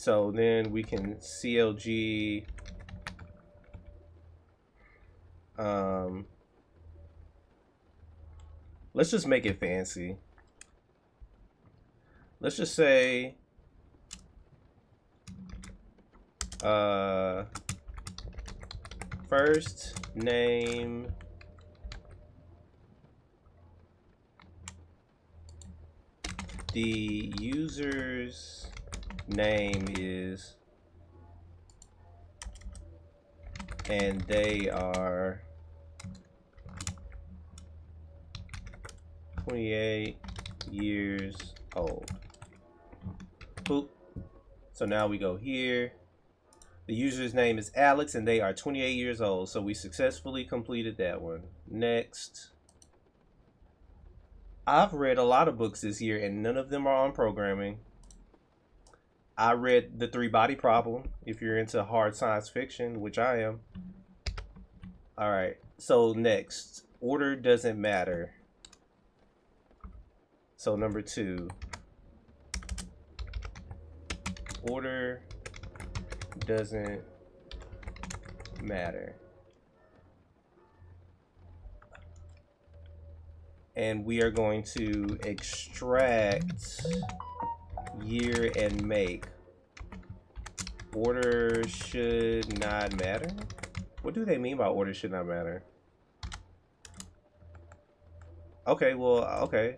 So then we can CLG let's just make it fancy. Let's just say first name the user's name is, and they are 28 years old. Boop. So now we go here. The user's name is Alex and they are 28 years old. So we successfully completed that one. Next. I've read a lot of books this year and none of them are on programming. I read The Three-Body Problem, if you're into hard science fiction, which I am. All right, so next, order doesn't matter. So number 2, order doesn't matter. And we are going to extract year and make. Order should not matter? What do they mean by order should not matter? Okay, well, okay.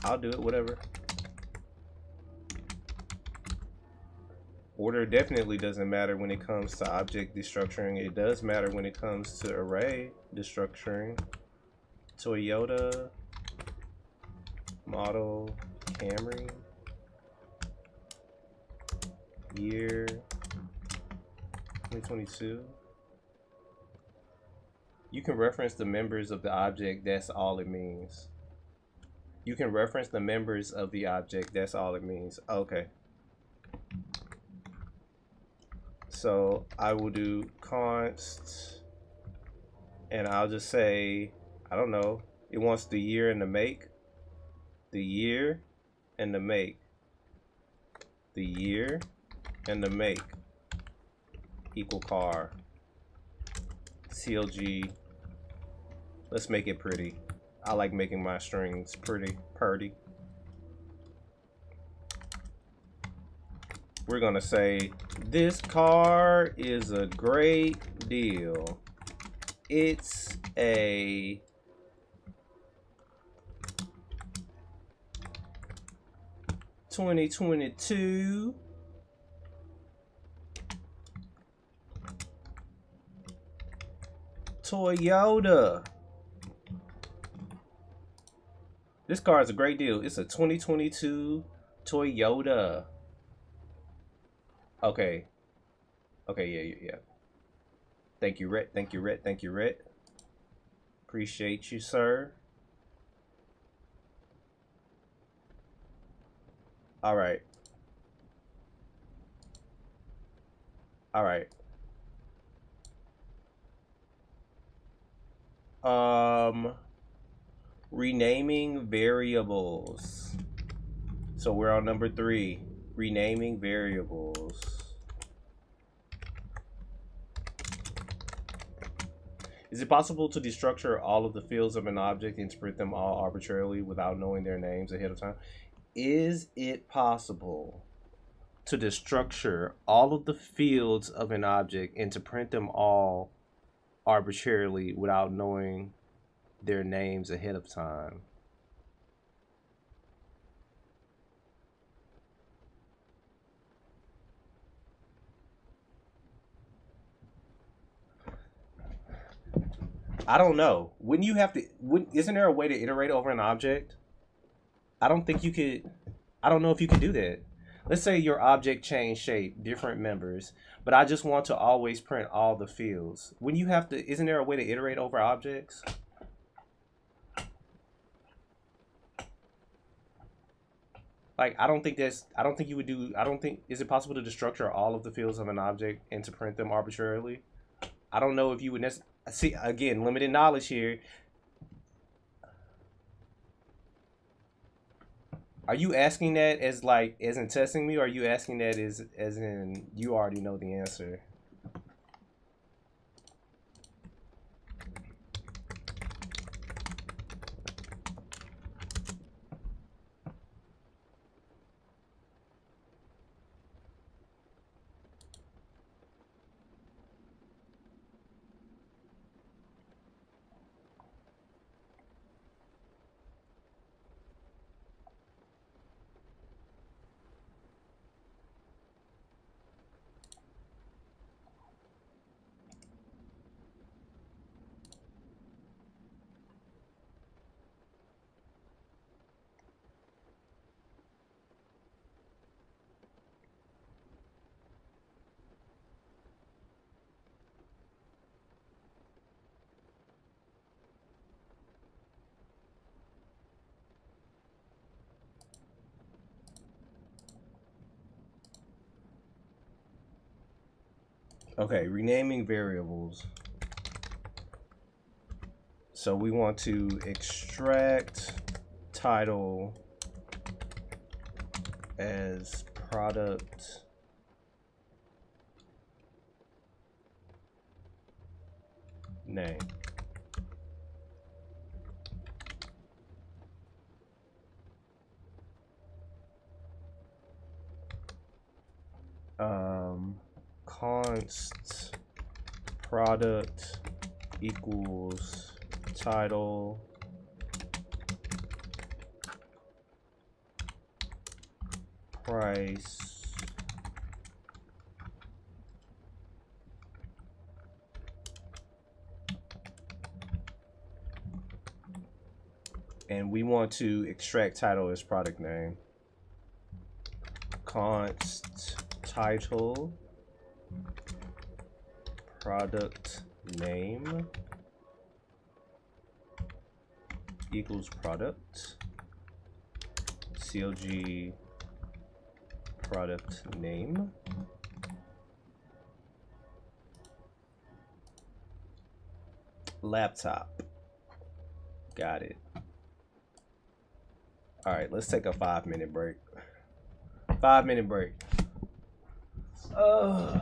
I'll do it, whatever. Order definitely doesn't matter when it comes to object destructuring. It does matter when it comes to array destructuring. Toyota, model, Camry, year 2022. You can reference the members of the object, that's all it means. You can reference the members of the object, that's all it means. Okay. So I will do const, and I'll just say, I don't know, it wants the year and the make. The year and the make. The year and the make equal car. CLG. Let's make it pretty. I like making my strings pretty. We're gonna say this car is a great deal. It's a (2022) Toyota. This car is a great deal. It's a 2022 Toyota. Okay. Okay, yeah. Thank you, Rhett. Thank you, Rhett. Appreciate you, sir. All right. Renaming variables. So we're on number 3, renaming variables. Is it possible to destructure all of the fields of an object and print them all arbitrarily without knowing their names ahead of time? Is it possible to destructure all of the fields of an object and to print them all arbitrarily without knowing their names ahead of time? I don't know. Wouldn't you have to, isn't there a way to iterate over an object? I don't think you could. I don't know if you could do that. Let's say your object changed shape, different members, but I just want to always print all the fields. When you have to, isn't there a way to iterate over objects? Like, I don't think you would do, is it possible to destructure all of the fields of an object and to print them arbitrarily? I don't know if you would see, again, limited knowledge here. Are you asking that as like as in testing me, or are you asking that as in you already know the answer? Okay, renaming variables. So we want to extract title as product name. Const product equals title price and we want to extract title as product name. Const title product name equals product CLG product name. Laptop. Got it. All right, let's take a 5-minute break. 5-minute break. Hmm.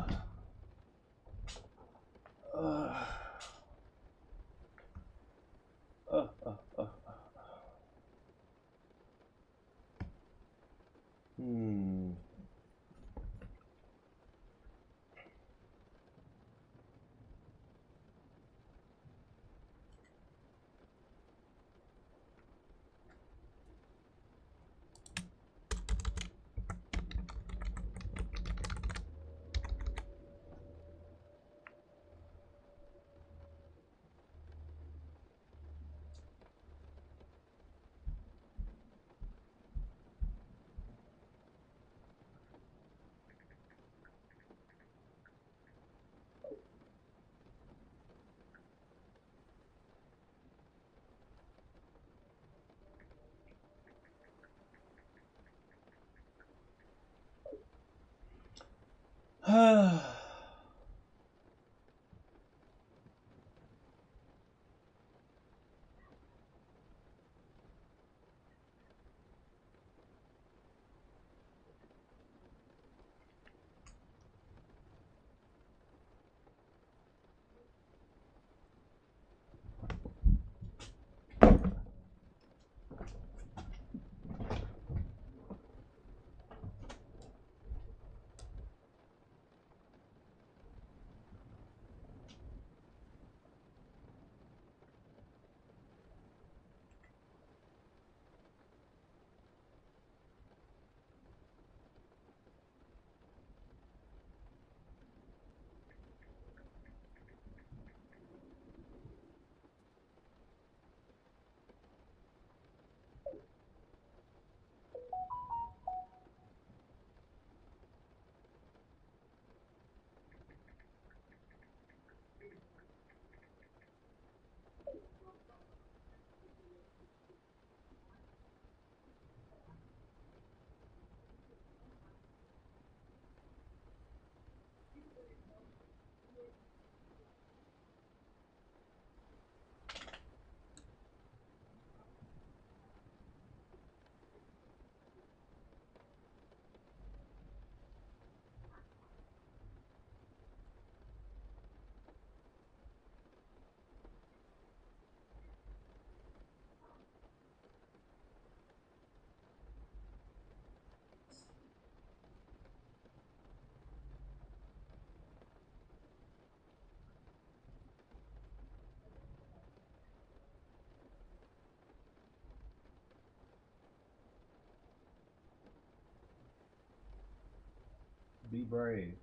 Be brave.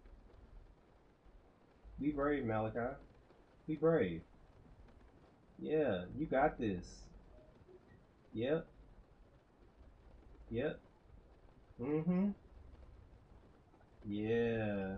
Be brave, Malachi. Be brave. Yeah, you got this. Yep. Yep. Mm-hmm. Yeah.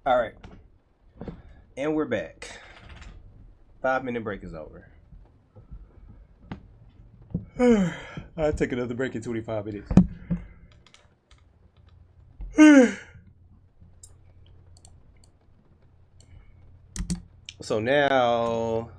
All right. And we're back. 5-minute break is over. I'll take another break in 25 minutes. So now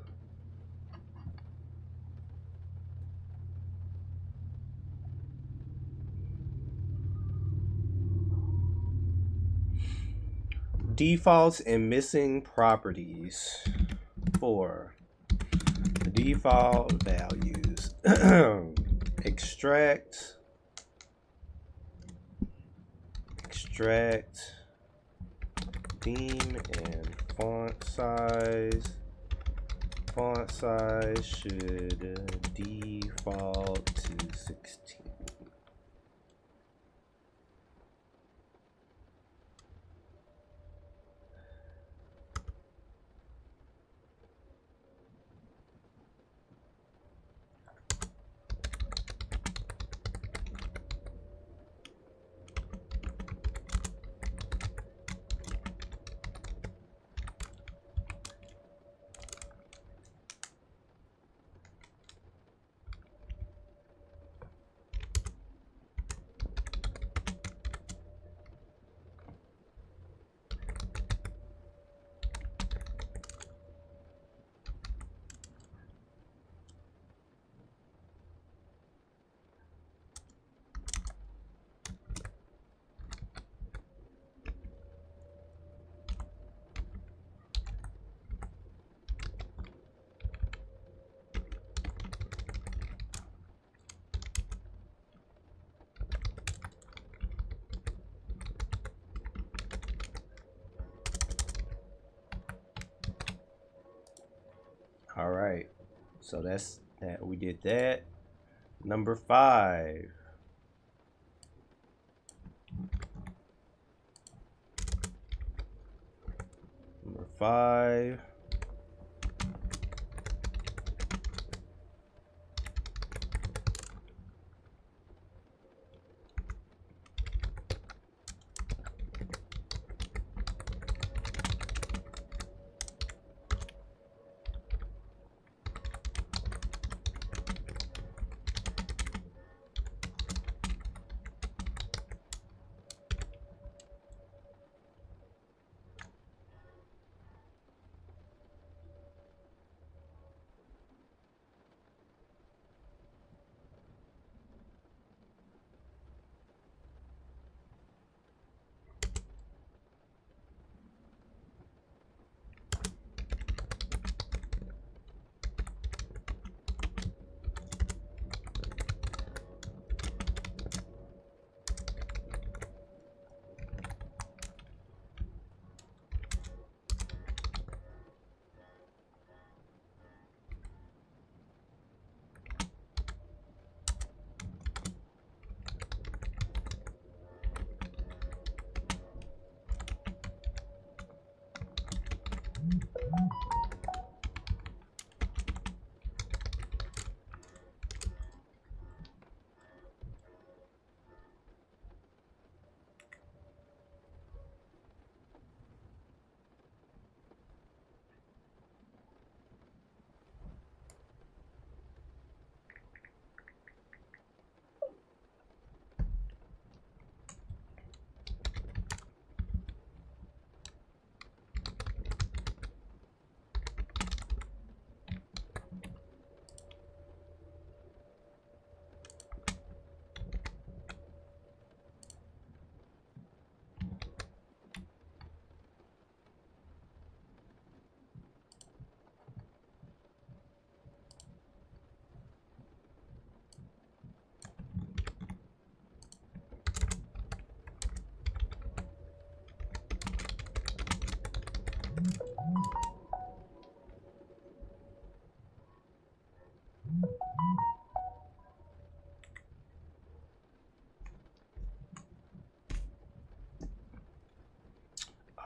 defaults and missing properties for default values. extract theme and font size. Font size should default to 16. All right, so that's that. We did that. Number 5. Number 5.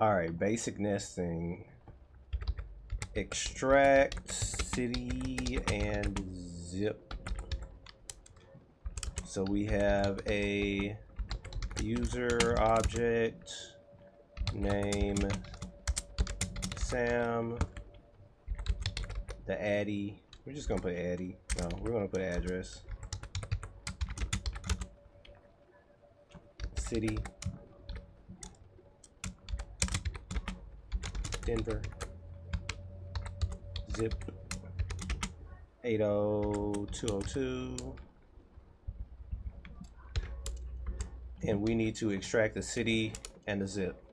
All right, basic nesting. Extract city and zip. So we have a user object name Sam. The Addy. We're just gonna put Addy. No, we're gonna put address. City. Denver. Zip 80202. And we need to extract the city and the zip.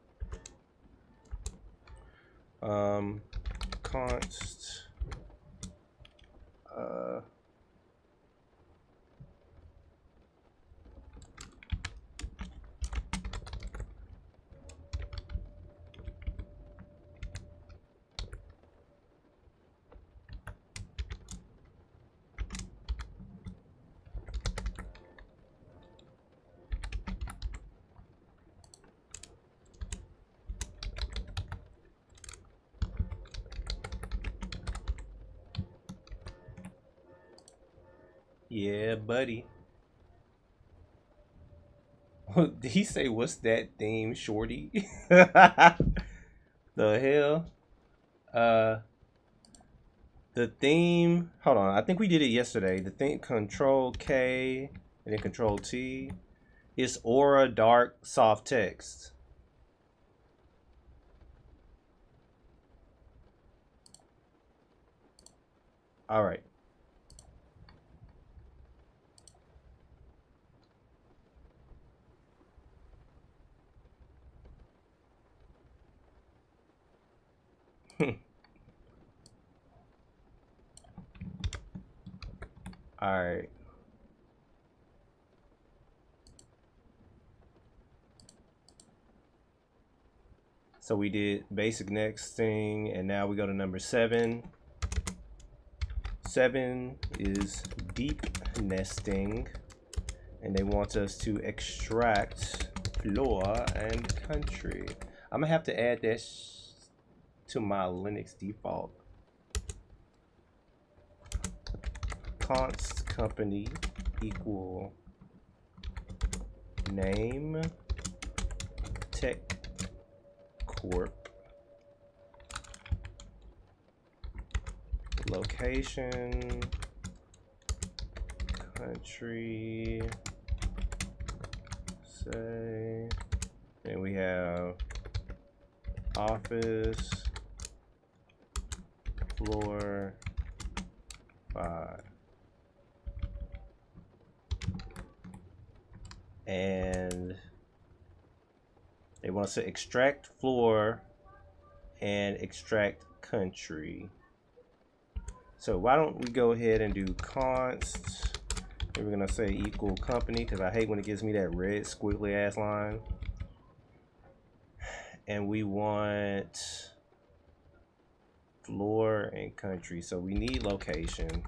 Const yeah, buddy. Did he say what's that theme, shorty? The hell? The theme, hold on, I think we did it yesterday. The theme, Control K and then Control T. It's Aura Dark Soft Text. All right. All right. So we did basic nesting, and now we go to number 7. 7 is deep nesting, and they want us to extract floor and country. I'm gonna have to add this to my Linux default. Const company equal name tech corp location country say, and we have office floor 5. And they want us to extract floor and extract country. So why don't we go ahead and do const, and we're gonna say equal company, because I hate when it gives me that red squiggly ass line. And we want floor and country, so we need location.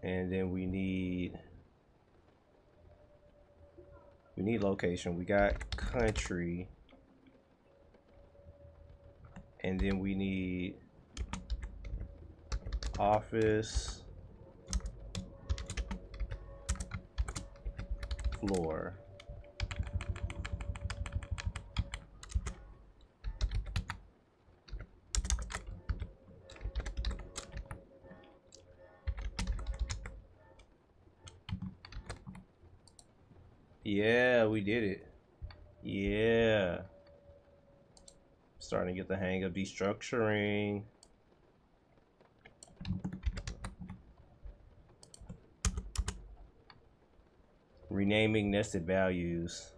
And then we need location. We got country, and then we need office floor. Yeah, we did it. Yeah. Starting to get the hang of destructuring. Renaming nested values.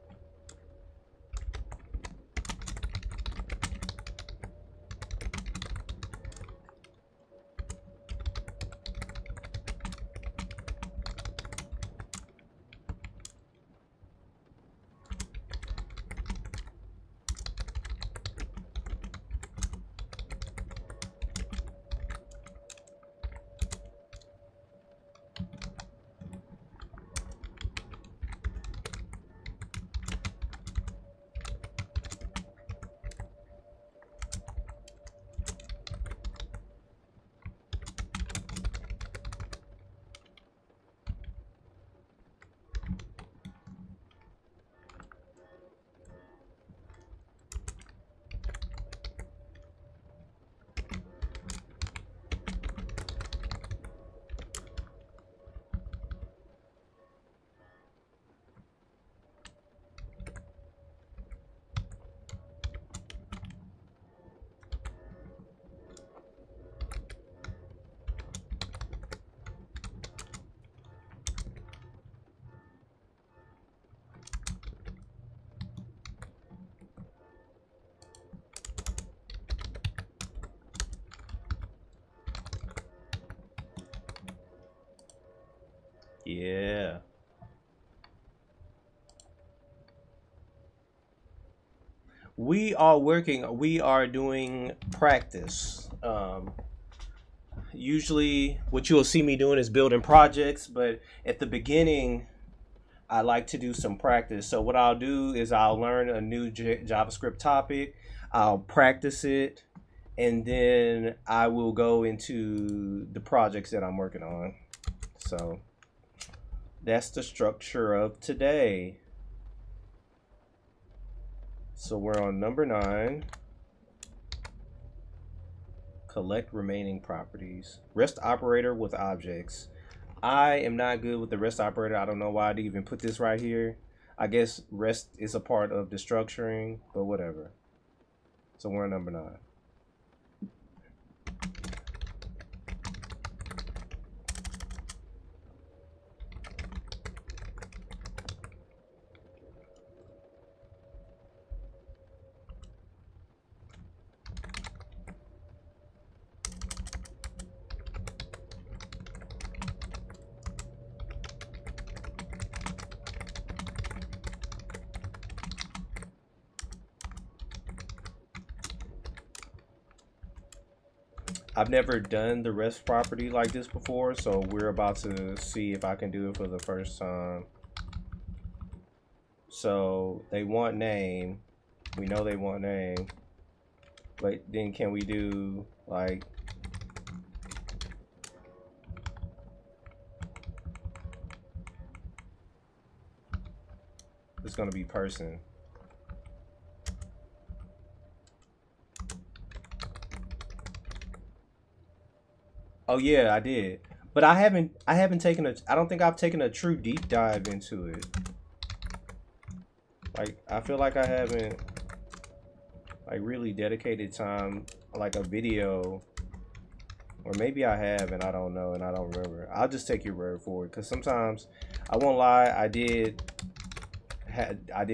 Yeah. We are doing practice. Usually what you'll see me doing is building projects, but at the beginning, I like to do some practice. So what I'll do is I'll learn a new JavaScript topic, I'll practice it, and then I will go into the projects that I'm working on. So that's the structure of today. So we're on number 9. Collect remaining properties. REST operator with objects. I am not good with the REST operator. I don't know why I didn't even put this right here. I guess REST is a part of the structuring, but whatever. So we're on number 9. I've never done the REST property like this before, so we're about to see if I can do it for the first time. So they want name. We know they want name. But then can we do like it's gonna be person. Oh yeah, I did. But I haven't taken a I don't think I've taken a true deep dive into it. Like I feel like I haven't like really dedicated time like a video, or maybe I have and I don't know and I don't remember. I'll just take your word for it, because sometimes I won't lie, I did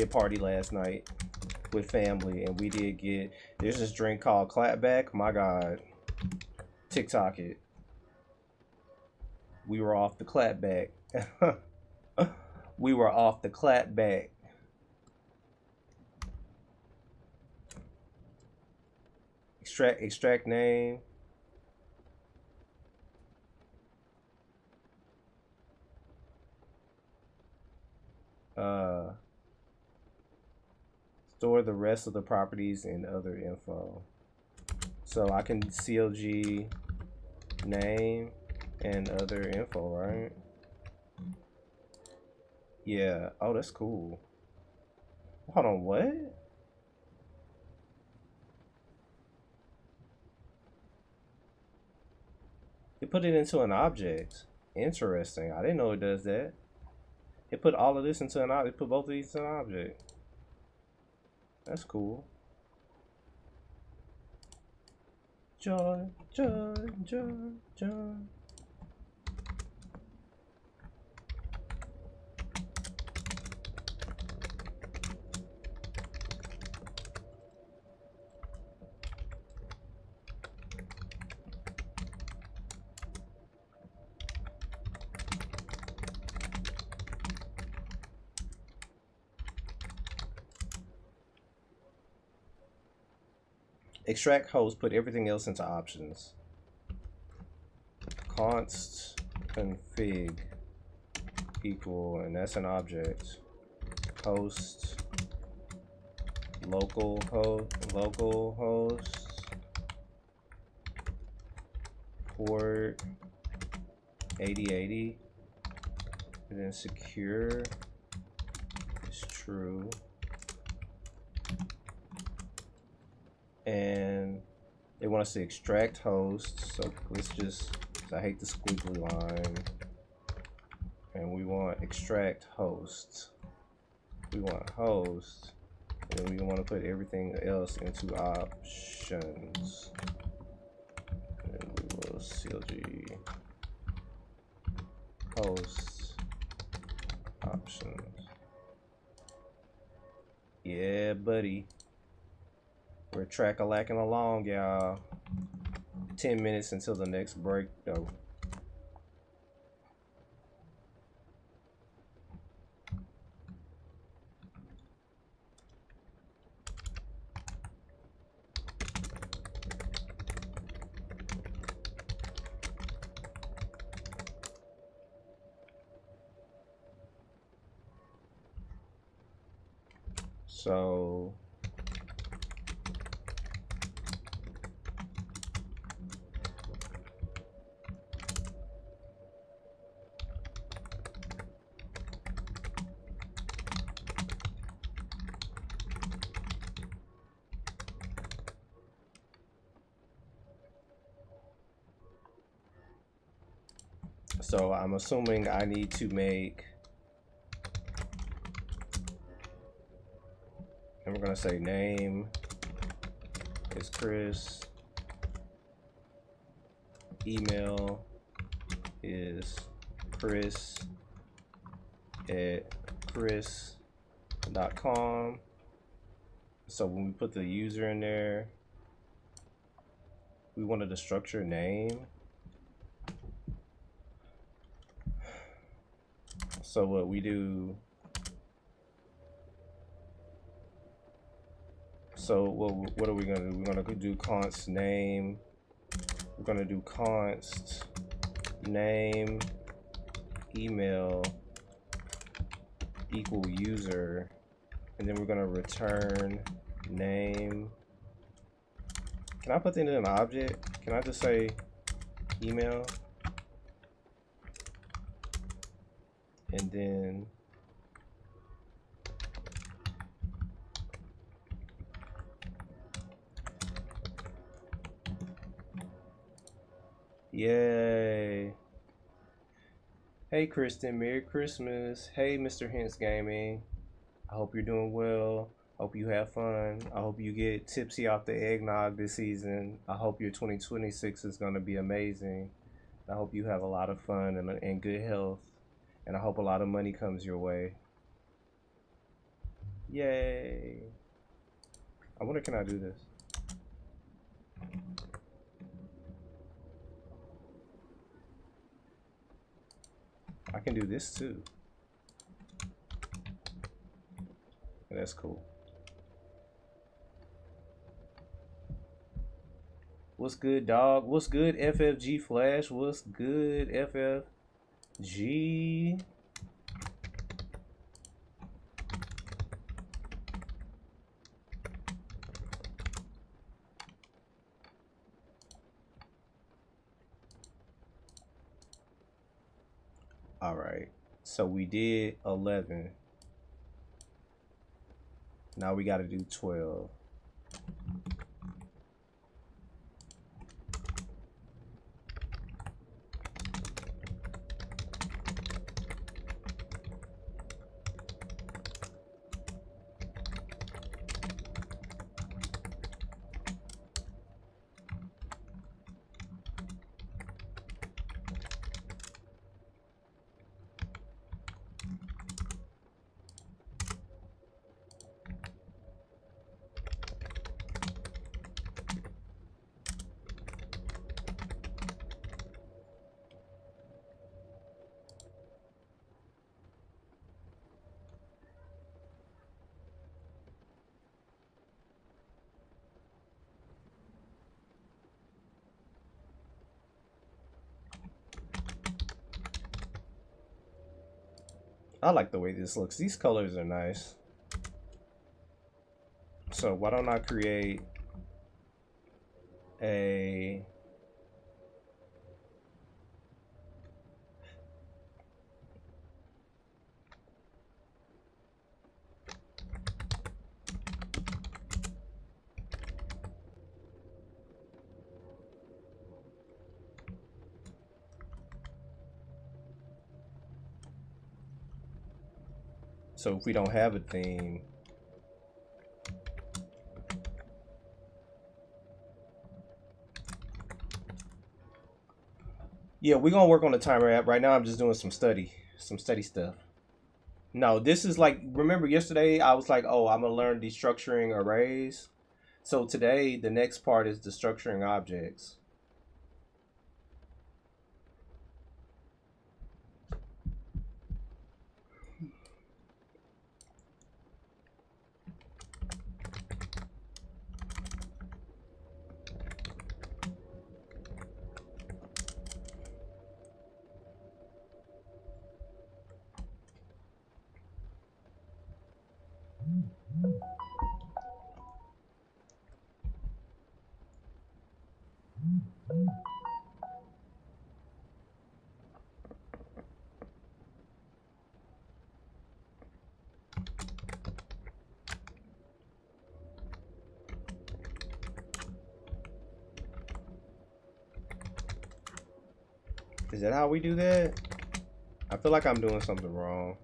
party last night with family, and we did get, there's this drink called Clapback. My God, TikTok it. We were off the Clapback. We were off the Clapback. Extract name. Store the rest of the properties and other info. So I can CLG name and other info, right? Yeah. Oh, that's cool. Hold on, what? It put it into an object. Interesting. I didn't know it does that. It put all of this into an object. It put both of these into an object. That's cool. Joy, joy, joy, joy. Extract host, put everything else into options. Const config equal, and that's an object. Host local host port 8080, and then secure is true. And they want us to extract host, so let's just, I hate the squiggly line, and we want extract host. We want host, and then we want to put everything else into options, and we will CLG host options. Yeah, buddy. We're track-a-lacking along, y'all. 10 minutes until the next break, though. So I'm assuming I need to make, and we're gonna say name is Chris, email is Chris at chris.com. So when we put the user in there, we wanted to structure name. So what we do, so what are we gonna do? We're gonna do const name. We're gonna do const name email equal user, and then we're gonna return name. Can I put that in an object? Can I just say email? And then yay. Hey Kristen, Merry Christmas. Hey Mr. Hintz Gaming. I hope you're doing well. Hope you have fun. I hope you get tipsy off the eggnog this season. I hope your 2026 is going to be amazing. I hope you have a lot of fun and good health. And I hope a lot of money comes your way. Yay. I wonder, can I do this? I can do this too. That's cool. What's good, dog? What's good, FFG Flash? What's good, FFG? All right, so we did 11. Now we got to do 12. I like the way this looks. These colors are nice. So why don't I create a so if we don't have a theme, yeah, we're gonna work on the timer app. Right now I'm just doing some study stuff. No, this is like, remember yesterday I was like, oh, I'm gonna learn destructuring arrays. So today the next part is destructuring objects. Is that how we do that? I feel like I'm doing something wrong.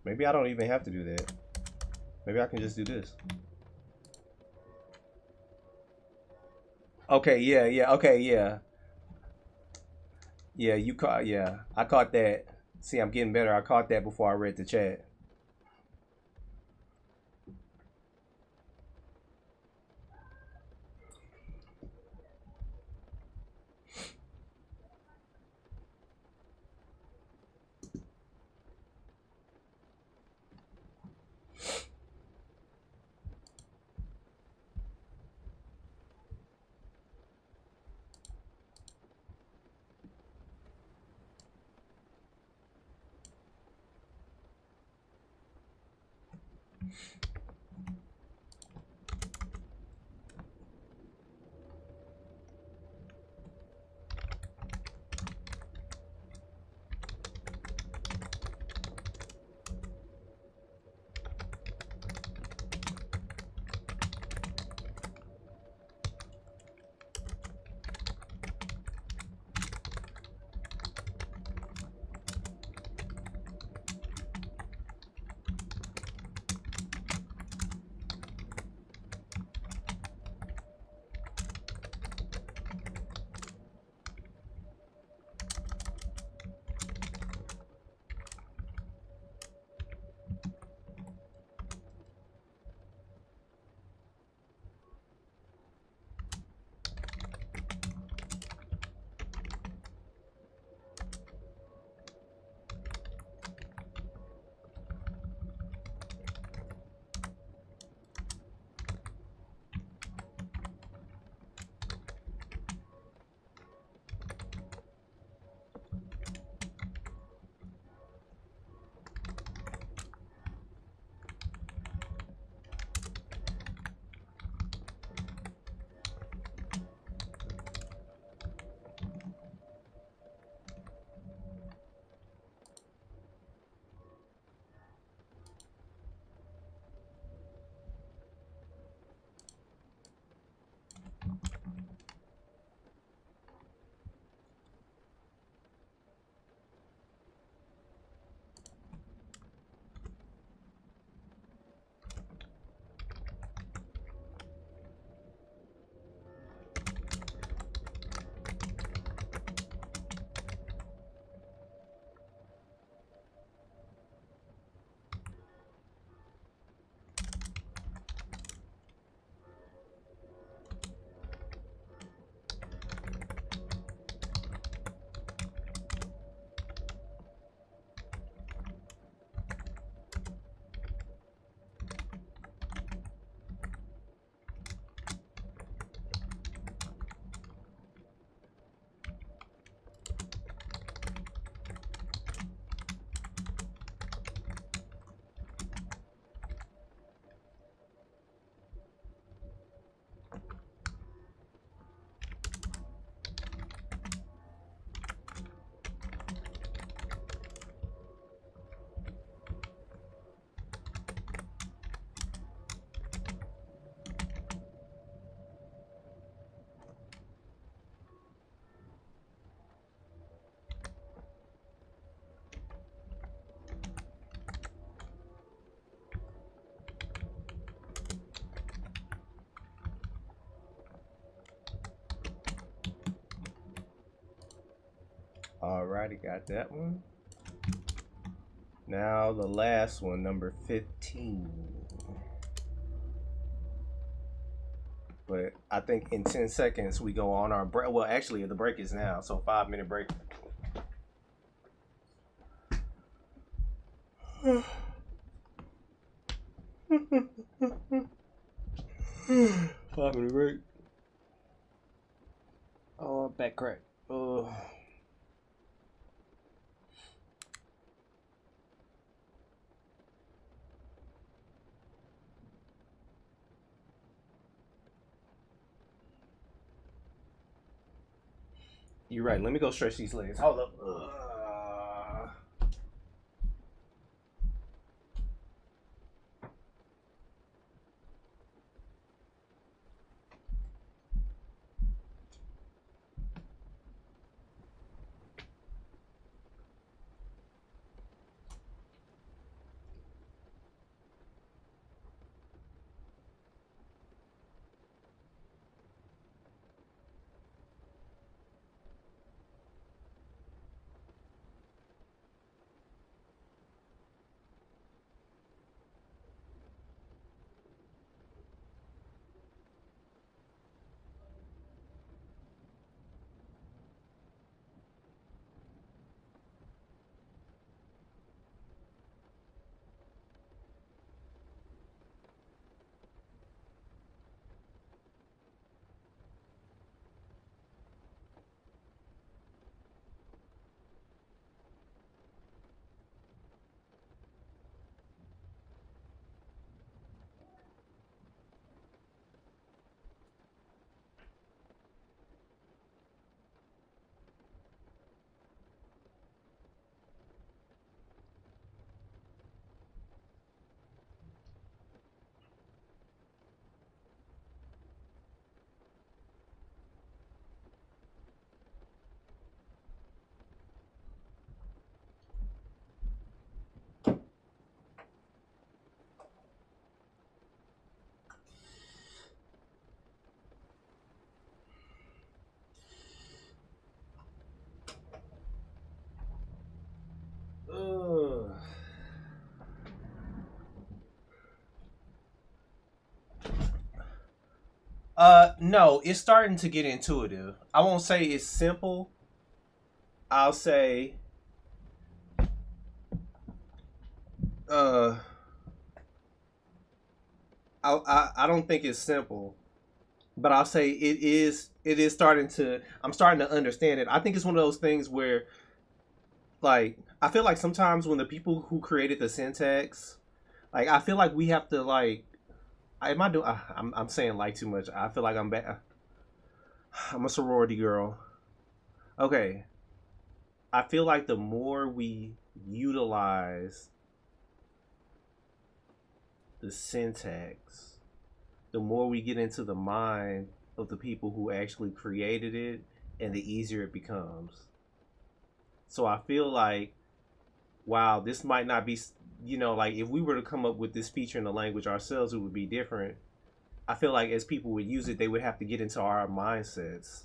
Maybe I don't even have to do that. Maybe I can just do this. Okay, yeah, okay, yeah. Yeah, you caught, yeah. I caught that. See, I'm getting better. I caught that before I read the chat. Alrighty, got that one. Now the last one, number 15. But I think in 10 seconds we go on our break. Well, actually, the break is now, so 5-minute break. 5-minute break. Oh, back crack. You're right. Let me go stretch these legs. Hold up. Ugh. No, it's starting to get intuitive. I won't say it's simple. I'll say, uh, I don't think it's simple, but I'll say it is. It is starting to. I'm starting to understand it. I think it's one of those things where, like, I feel like sometimes when the people who created the syntax, like, I feel like we have to like. Am I doing? I'm saying like too much. I feel like I'm bad. I'm a sorority girl. Okay. I feel like the more we utilize the syntax, the more we get into the mind of the people who actually created it, and the easier it becomes. So I feel like, wow, this might not be, like if we were to come up with this feature in the language ourselves, it would be different. I feel like as people would use it, they would have to get into our mindsets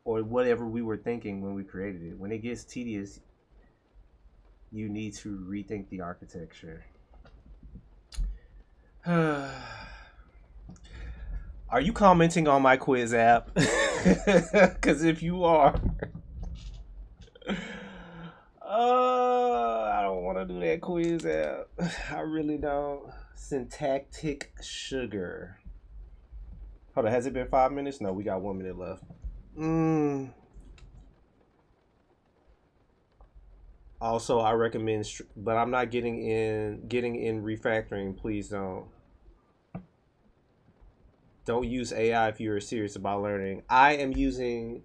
or whatever we were thinking when we created it. When it gets tedious, you need to rethink the architecture. Are you commenting on my quiz app? Because if you are, I don't want to do that quiz app. I really don't. Syntactic sugar. Hold on, has it been 5 minutes? No, we got 1 minute left. Also, I recommend, but I'm not getting in refactoring. Please don't use AI if you're serious about learning. I am using.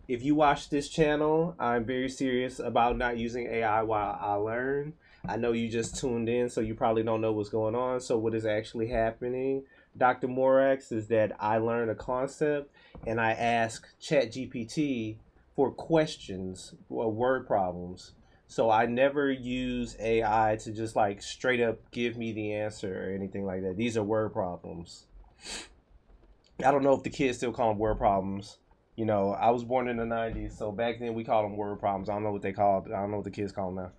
If you watch this channel, I'm very serious about not using AI while I learn. I know you just tuned in, so you probably don't know what's going on. So what is actually happening, Dr. Morax, is that I learn a concept and I ask ChatGPT for questions or word problems. So I never use AI to just like straight up give me the answer or anything like that. These are word problems. I don't know if the kids still call them word problems. I was born in the 90s, so back then we called them word problems. I don't know what they called. I don't know what the kids call them now.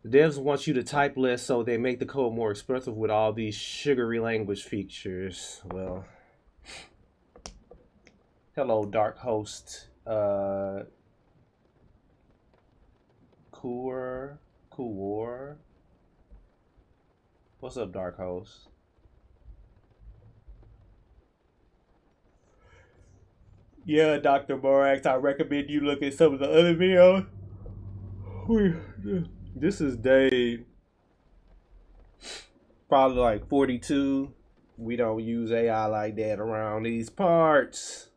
The devs want you to type less, so they make the code more expressive with all these sugary language features. Well, hello, dark host. Coor. What's up, dark host? Yeah, Dr. Morax, I recommend you look at some of the other videos. This is day probably like 42. We don't use AI like that around these parts.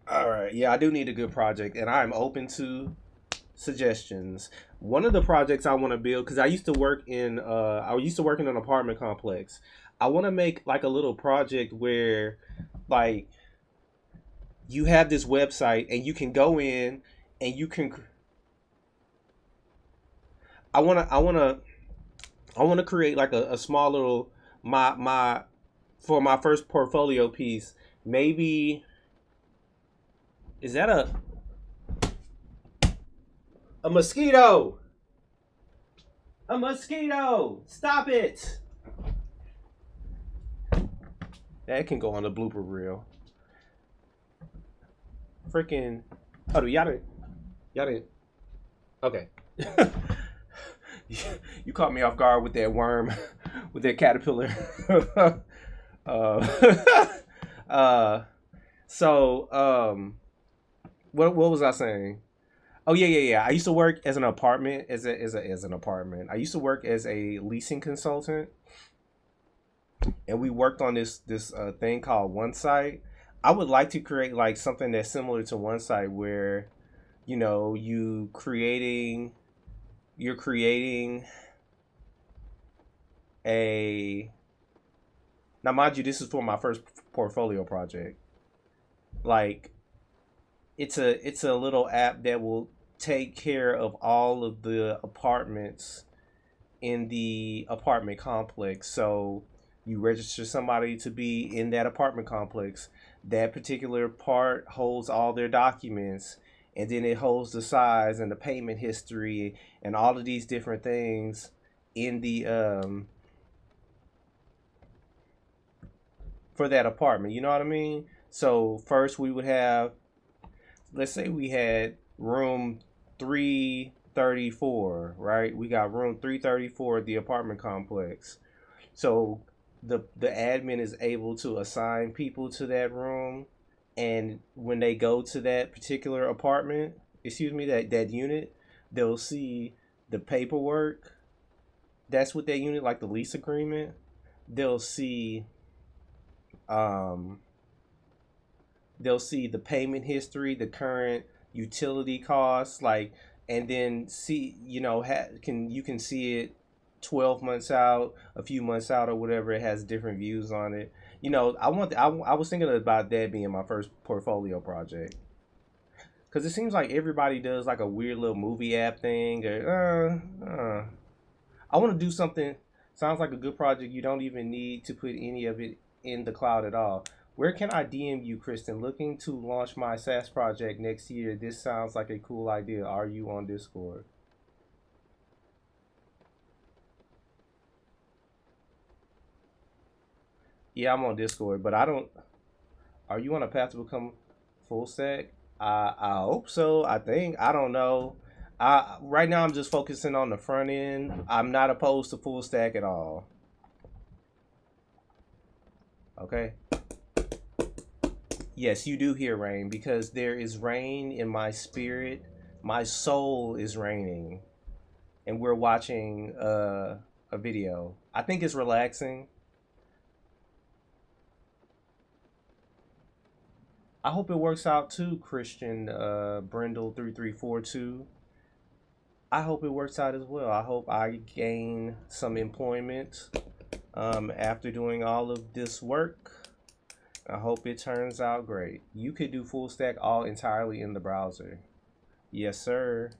All right. Yeah, I do need a good project, and I'm open to suggestions. One of the projects I want to build, because I used to work in an apartment complex. I want to make like a little project where, like, you have this website and you can go in and you can. I want to create like a small little my for my first portfolio piece. Maybe is that a mosquito? A mosquito! Stop it! That can go on the blooper reel. Freaking. Oh, y'all didn't. Okay. You caught me off guard with that worm, with that caterpillar. uh, so, what was I saying? Oh yeah. I used to work as an apartment as an apartment. I used to work as a leasing consultant, and we worked on this thing called One Site. I would like to create like something that's similar to One Site, where you're creating a now, mind you, this is for my first portfolio project. Like, it's a little app that will take care of all of the apartments in the apartment complex. So you register somebody to be in that apartment complex. That particular part holds all their documents, and then it holds the size and the payment history and all of these different things in the for that apartment. You know what I mean? So first we would have, let's say we had room 334, right? We got room 334 at the apartment complex. So the admin is able to assign people to that room, and when they go to that particular apartment, excuse me, that unit, they'll see the paperwork that's with that unit, like the lease agreement. They'll see um they'll see the payment history, the current utility costs, like, and then see, you can see it 12 months out, a few months out, or whatever. It has different views on it. I was thinking about that being my first portfolio project, because it seems like everybody does like a weird little movie app thing, or I want to do something. Sounds like a good project. You don't even need to put any of it in the cloud at all. Where can I DM you, Kristen? Looking to launch my SaaS project next year. This sounds like a cool idea. Are you on Discord? Yeah, I'm on Discord, but I don't. Are you on a path to become full stack? I hope so. I think. I don't know. I Right now I'm just focusing on the front end. I'm not opposed to full stack at all. Okay. Yes, you do hear rain, because there is rain in my spirit. My soul is raining, and we're watching a video. I think it's relaxing. I hope it works out too, Christian Brindle3342. I hope it works out as well. I hope I gain some employment after doing all of this work. I hope it turns out great. You could do full stack all entirely in the browser. Yes, sir.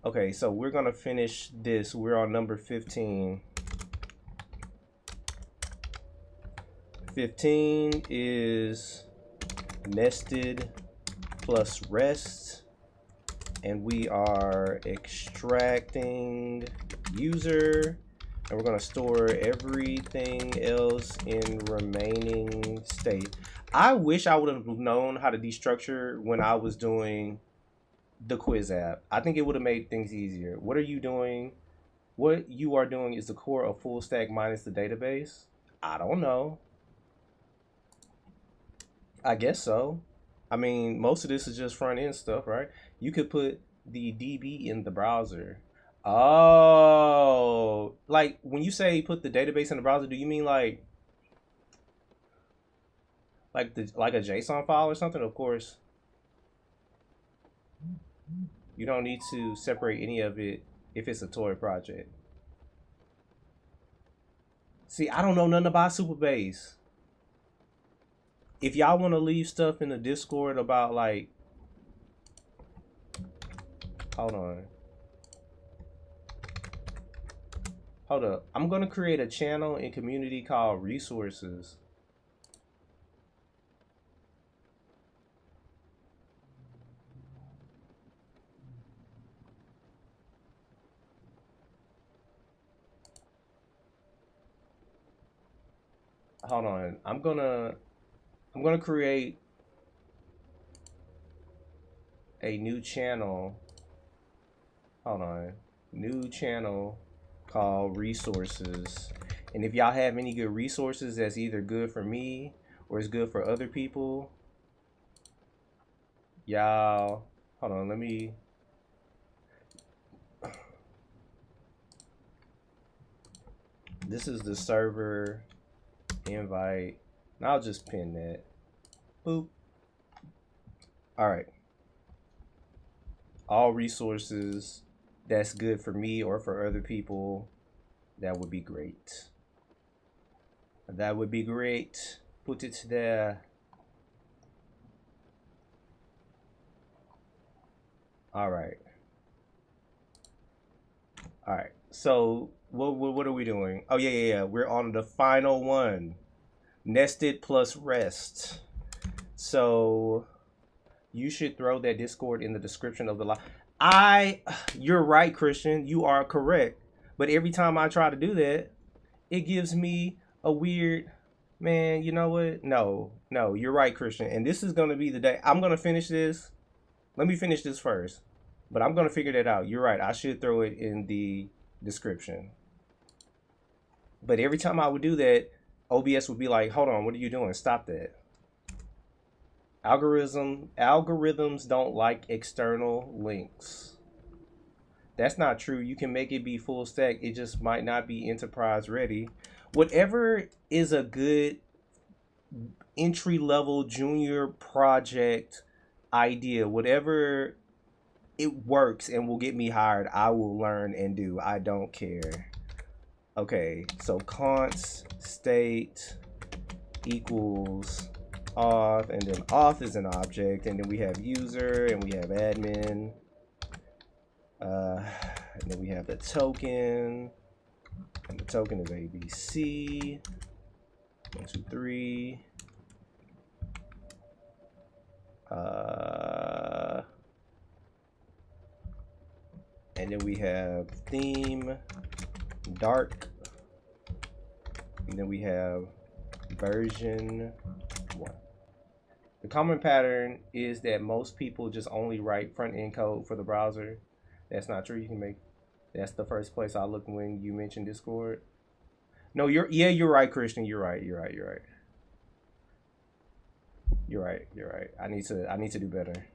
Okay, so we're gonna finish this. We're on number 15. 15 is nested plus rest, and we are extracting user, and we're going to store everything else in remaining state. I wish I would have known how to destructure when I was doing the quiz app. I think it would have made things easier. What are you doing? What you are doing is the core of full stack minus the database? I don't know. I guess so. I mean, most of this is just front end stuff, right? You could put the DB in the browser. Oh, like when you say put the database in the browser, do you mean like like a JSON file or something, of course. You don't need to separate any of it if it's a toy project. See, I don't know nothing about Superbase. If y'all want to leave stuff in the Discord about like, hold on. Hold up. I'm going to create a channel in community called Resources. Hold on. I'm gonna create a new channel. Hold on. New channel called Resources. And if y'all have any good resources that's either good for me or is good for other people, y'all, hold on, let me, this is the server invite, and I'll just pin that. Boop. All right. All resources that's good for me or for other people, that would be great. That would be great. Put it there. All right. All right. So what are we doing? Oh yeah. We're on the final one. Nested plus rest. So you should throw that Discord in the description of the live. You're right, Christian. You are correct. But every time I try to do that, it gives me a weird, man, you know what? No, you're right, Christian. And this is going to be the day. I'm going to finish this. Let me finish this first. But I'm going to figure that out. You're right. I should throw it in the description. But every time I would do that, OBS would be like, hold on, what are you doing? Stop that. Algorithms don't like external links. That's not true. You can make it be full stack. It just might not be enterprise ready. Whatever is a good entry level junior project idea, whatever it works and will get me hired, I will learn and do. I don't care. Okay, so const state equals auth, and then auth is an object, and then we have user, and we have admin, and then we have the token, and the token is ABC. 1, 2, 3. And then we have theme dark, and then we have version 1. The common pattern is that most people just only write front end code for the browser. That's not true. You can make, that's the first place I look when you mention Discord. No, you're right, Christian. You're right. I need to do better.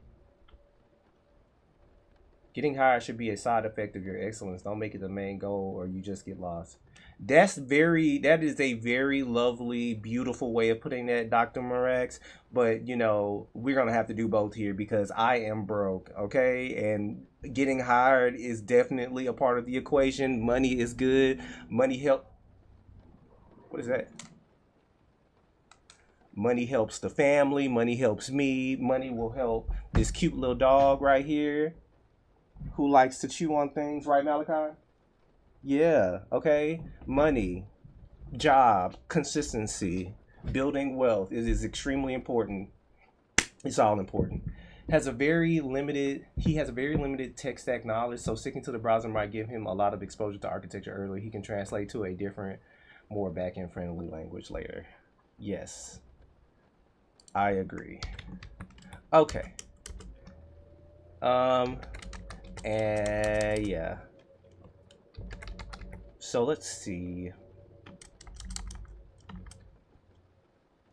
Getting hired should be a side effect of your excellence. Don't make it the main goal or you just get lost. That is a very lovely, beautiful way of putting that, Dr. Marax. But, you know, we're going to have to do both here because I am broke, okay? And getting hired is definitely a part of the equation. Money is good. Money help. What is that? Money helps the family. Money helps me. Money will help this cute little dog right here who likes to chew on things, right, Malachi? Yeah, okay. Money, job, consistency, building wealth is extremely important. It's all important. He has a very limited tech stack knowledge, so sticking to the browser might give him a lot of exposure to architecture early. He can translate to a different, more back-end friendly language later. Yes, I agree. Okay. And yeah. So let's see.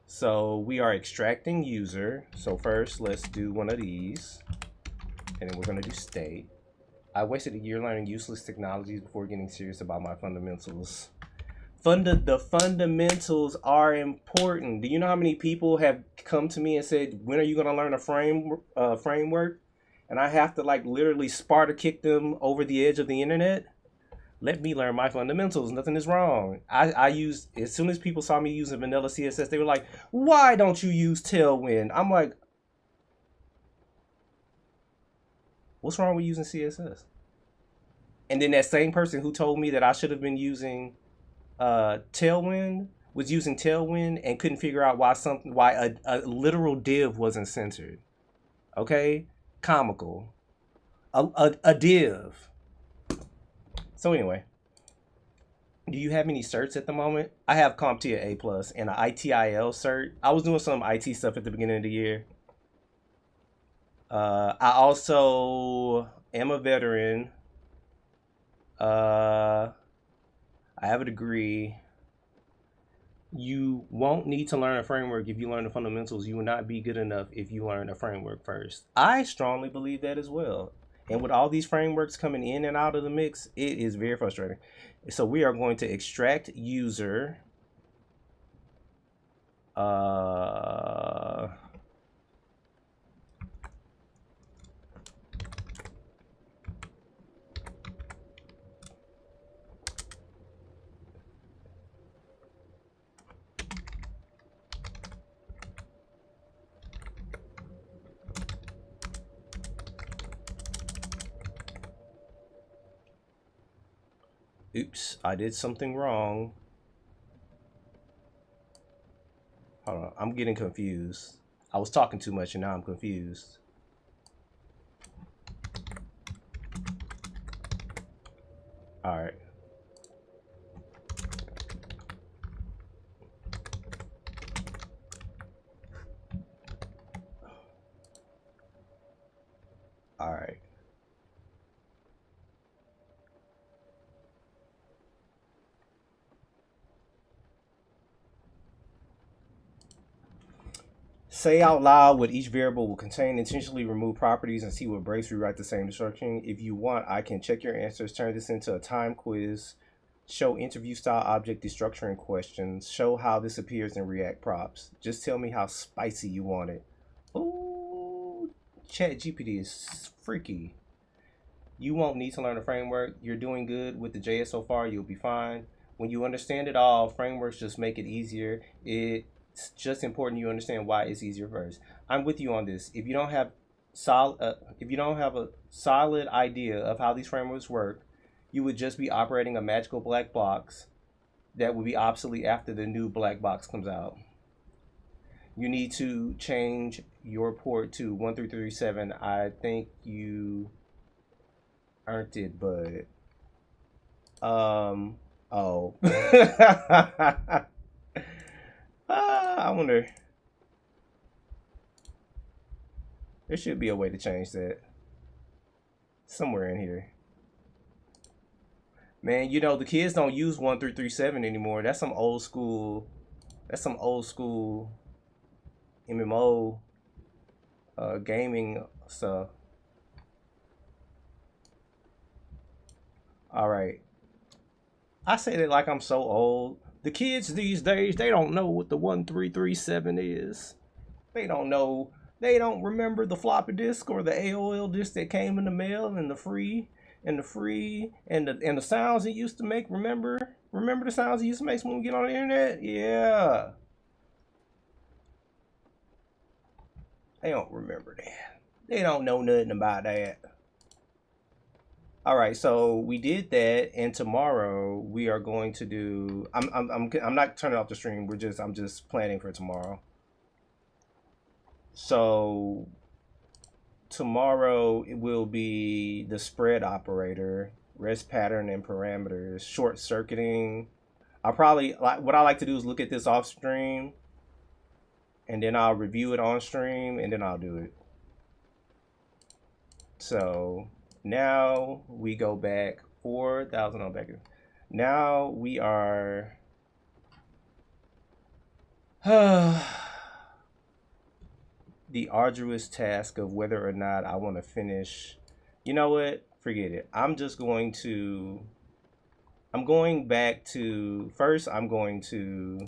So we are extracting user. So first, let's do one of these. And then we're going to do state. I wasted a year learning useless technologies before getting serious about my fundamentals. The fundamentals are important. Do you know how many people have come to me and said, "When are you going to learn a framework?" And I have to like literally Sparta kick them over the edge of the internet. Let me learn my fundamentals. Nothing is wrong. I use, as soon as people saw me using vanilla CSS, they were like, "Why don't you use Tailwind?" I'm like, what's wrong with using CSS? And then that same person who told me that I should have been using Tailwind was using Tailwind and couldn't figure out why a literal div wasn't censored. Okay, comical. A div. So anyway, do you have any certs at the moment? I have CompTIA A+ and an ITIL cert. I was doing some IT stuff at the beginning of the year. I also am a veteran. I have a degree. You won't need to learn a framework if you learn the fundamentals. You will not be good enough if you learn a framework first. I strongly believe that as well. And with all these frameworks coming in and out of the mix, it is very frustrating. So we are going to extract user. Oops, I did something wrong. Hold on, I'm getting confused. I was talking too much and now I'm confused. All right. All right. Say out loud what each variable will contain, intentionally remove properties, and see what breaks. Rewrite the same instruction. If you want, I can check your answers, turn this into a time quiz, show interview style object destructuring questions, show how this appears in React props. Just tell me how spicy you want it. Ooh, ChatGPT is freaky. You won't need to learn a framework. You're doing good with the JS so far. You'll be fine. When you understand it all, frameworks just make it easier. It's just important you understand why it's easier first. I'm with you on this. If you don't have a solid idea of how these frameworks work, you would just be operating a magical black box that will be obsolete after the new black box comes out. You need to change your port to 1337. I think you earned it, but oh. I wonder. There should be a way to change that. Somewhere in here. Man, you know, the kids don't use 1337 anymore. That's some old school MMO gaming stuff. Alright. I say that like I'm so old. The kids these days, they don't know what the 1337 is. They don't know. They don't remember the floppy disk or the AOL disk that came in the mail and the free and the sounds it used to make. Remember the sounds it used to make when we get on the internet? Yeah. They don't remember that. They don't know nothing about that. All right, so we did that, and tomorrow we are going to do. I'm not turning off the stream. I'm just planning for tomorrow. So tomorrow it will be the spread operator, rest pattern and parameters, short circuiting. I'll probably what I like to do is look at this off stream, and then I'll review it on stream, and then I'll do it. So. Now we go back 4,000 on back. Now we are the arduous task of whether or not I want to finish. You know what? Forget it. I'm just going to I'm going back to, first I'm going to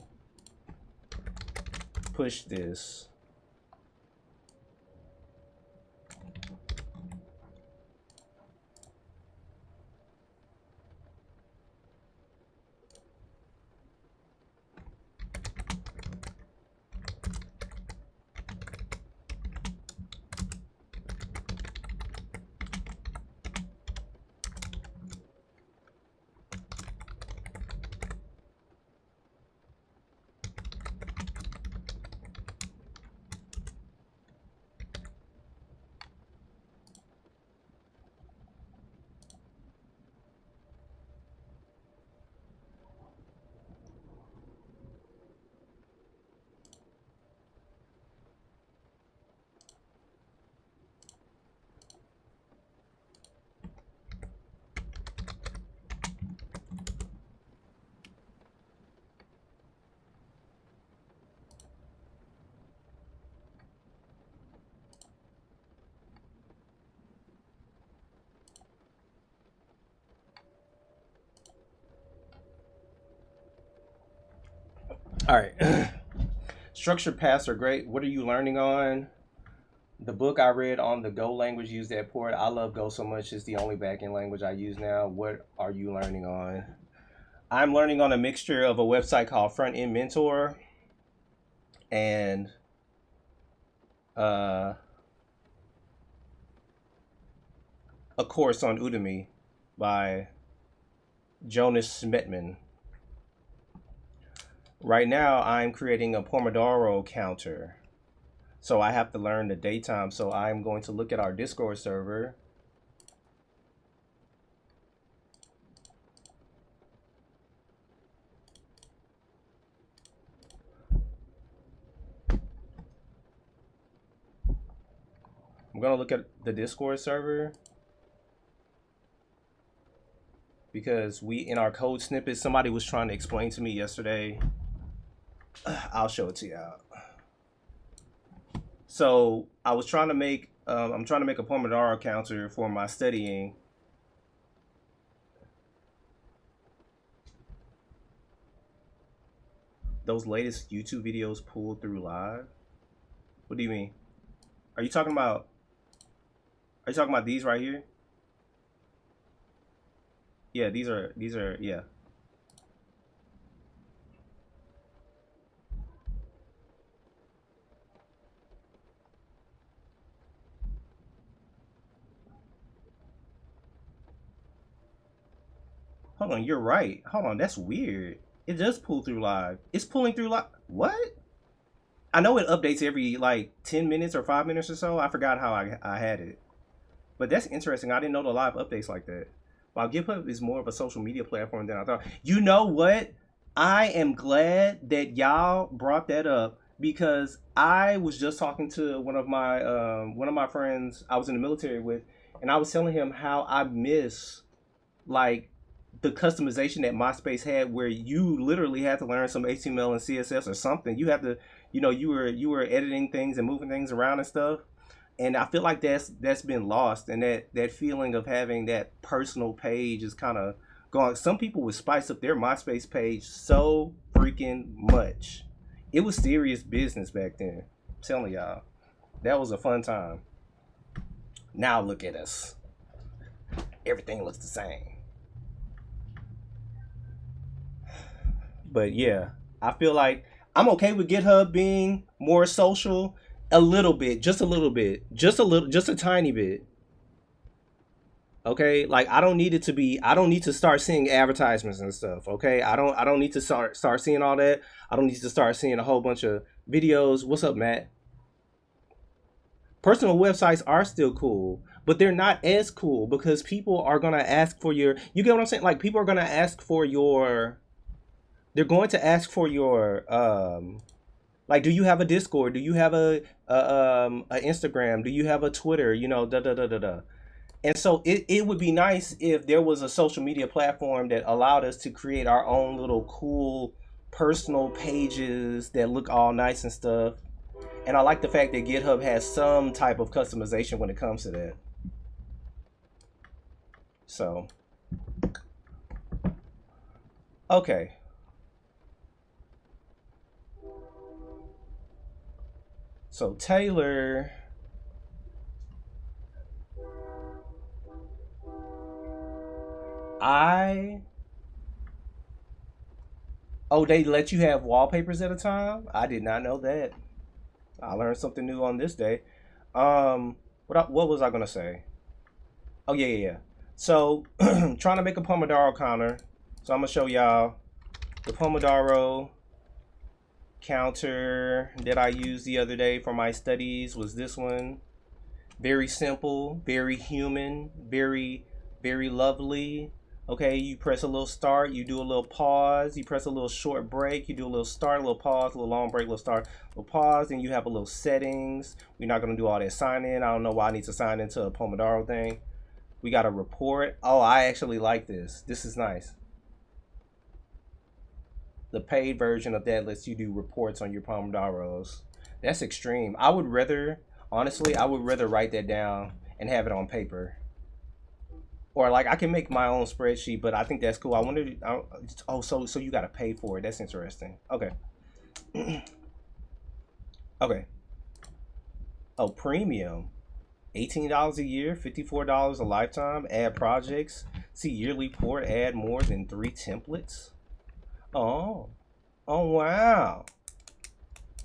push this. All right. Structured paths are great. What are you learning on? The book I read on the Go language used at Port. I love Go so much. It's the only backend language I use now. What are you learning on? I'm learning on a mixture of a website called Front End Mentor and a course on Udemy by Jonas Smetman. Right now, I'm creating a Pomodoro counter. So I have to learn the daytime. So I'm going to look at our Discord server. I'm going to look at the Discord server because in our code snippet, somebody was trying to explain to me yesterday. I'll show it to you out. So I was trying to make, I'm trying to make a Pomodoro counter for my studying. Those latest YouTube videos pulled through live? What do you mean? Are you talking about these right here? Yeah, these are, yeah. Hold on, you're right. Hold on, that's weird. It does pull through live. It's pulling through live. What? I know it updates every like 10 minutes or 5 minutes or so. I forgot how I had it. But that's interesting. I didn't know the live updates like that. While GitHub is more of a social media platform than I thought. You know what? I am glad that y'all brought that up because I was just talking to one of my friends I was in the military with, and I was telling him how I miss like the customization that MySpace had, where you literally had to learn some HTML and CSS or something. You had to, you know, you were editing things and moving things around and stuff. And I feel like that's been lost, and that feeling of having that personal page is kind of gone. Some people would spice up their MySpace page so freaking much. It was serious business back then. I'm telling y'all, that was a fun time. Now look at us. Everything looks the same. But yeah, I feel like I'm okay with GitHub being more social. A little bit, just a little bit, just a tiny bit. Okay, like I don't need to start seeing advertisements and stuff. Okay, I don't need to start seeing all that. I don't need to start seeing a whole bunch of videos. What's up, Matt? Personal websites are still cool, but they're not as cool because people are gonna ask for your. You get what I'm saying? Like people are gonna ask for your. They're going to ask for your. Like, do you have a Discord? Do you have a Instagram? Do you have a Twitter? You know, da da da da da. And so it would be nice if there was a social media platform that allowed us to create our own little cool personal pages that look all nice and stuff. And I like the fact that GitHub has some type of customization when it comes to that. So Okay. So Taylor, I oh, they let you have wallpapers at a time? I did not know that. I learned something new on this day. What was I gonna say? Oh yeah. So trying to make a Pomodoro counter. So I'm gonna show y'all the Pomodoro counter that I used the other day for my studies was this one. Very simple, very human, very lovely. Okay, you press a little start, you do a little pause, you press a little short break, you do a little start, a little pause, a little long break, a little start, a little pause, and you have a little settings. We're not gonna do all that sign in. I don't know why I need to sign into a Pomodoro thing. We got a report. Oh, I actually like this. This is nice. The paid version of that lets you do reports on your Pomodoros. That's extreme. Honestly, I would rather write that down and have it on paper. Or like I can make my own spreadsheet, but I think that's cool. I wonder. Oh, so you got to pay for it. That's interesting. Okay. Okay. Oh, premium. $18 a year, $54 a lifetime. Add projects. See yearly report. Add more than 3 templates. Oh. Oh wow.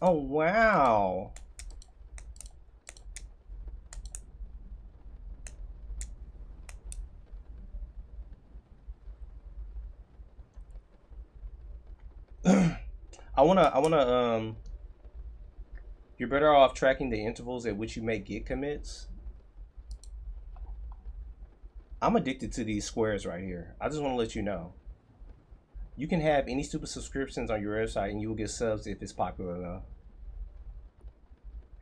Oh wow. I wanna you're better off tracking the intervals at which you make Git commits. I'm addicted to these squares right here. I just want to let you know. You can have any stupid subscriptions on your website and you will get subs if it's popular enough.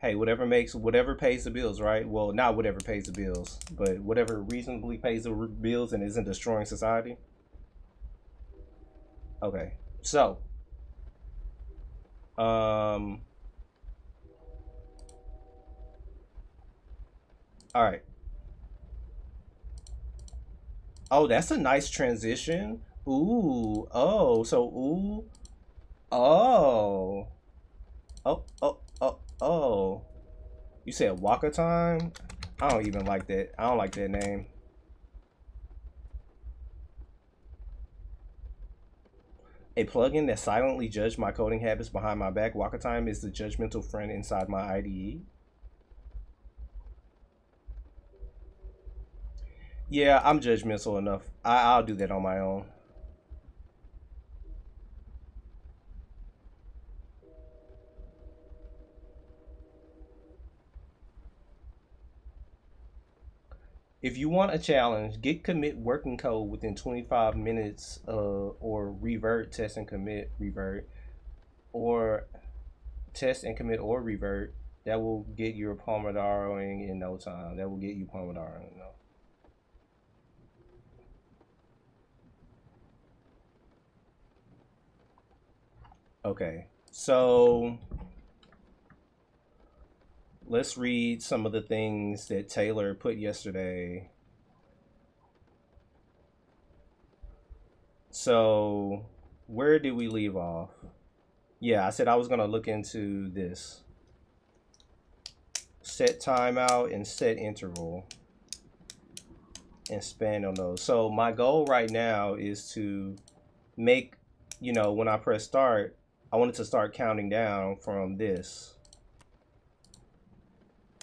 Hey, whatever pays the bills, right? Well, not whatever pays the bills, but whatever reasonably pays the bills and isn't destroying society. Okay, so um, all right. Oh, that's a nice transition. Ooh, oh, so ooh, oh, oh. You said Waka time? I don't even like that. I don't like that name. A plugin that silently judged my coding habits behind my back. Waka time is the judgmental friend inside my IDE. Yeah, I'm judgmental enough. I'll do that on my own. If you want a challenge, git commit working code within 25 minutes or revert, test and commit, revert, or test and commit or revert. That will get your Pomodoring in no time. That will get you Pomodoring. No. Okay, so let's read some of the things that Taylor put yesterday. So, where did we leave off? Yeah, I said I was going to look into this. Set timeout and set interval. And expand on those. So, my goal right now is to make, when I press start, I want it to start counting down from this.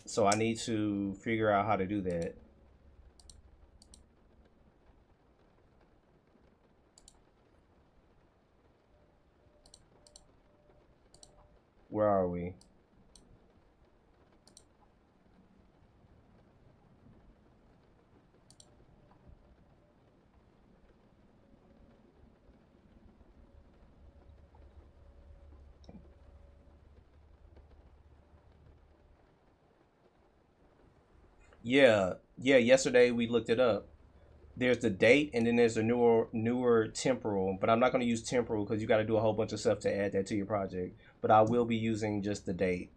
So, I need to figure out how to do that. Where are we? Yeah, yesterday we looked it up. There's the date and then there's the newer temporal, but I'm not going to use temporal because you got to do a whole bunch of stuff to add that to your project. But I will be using just the date.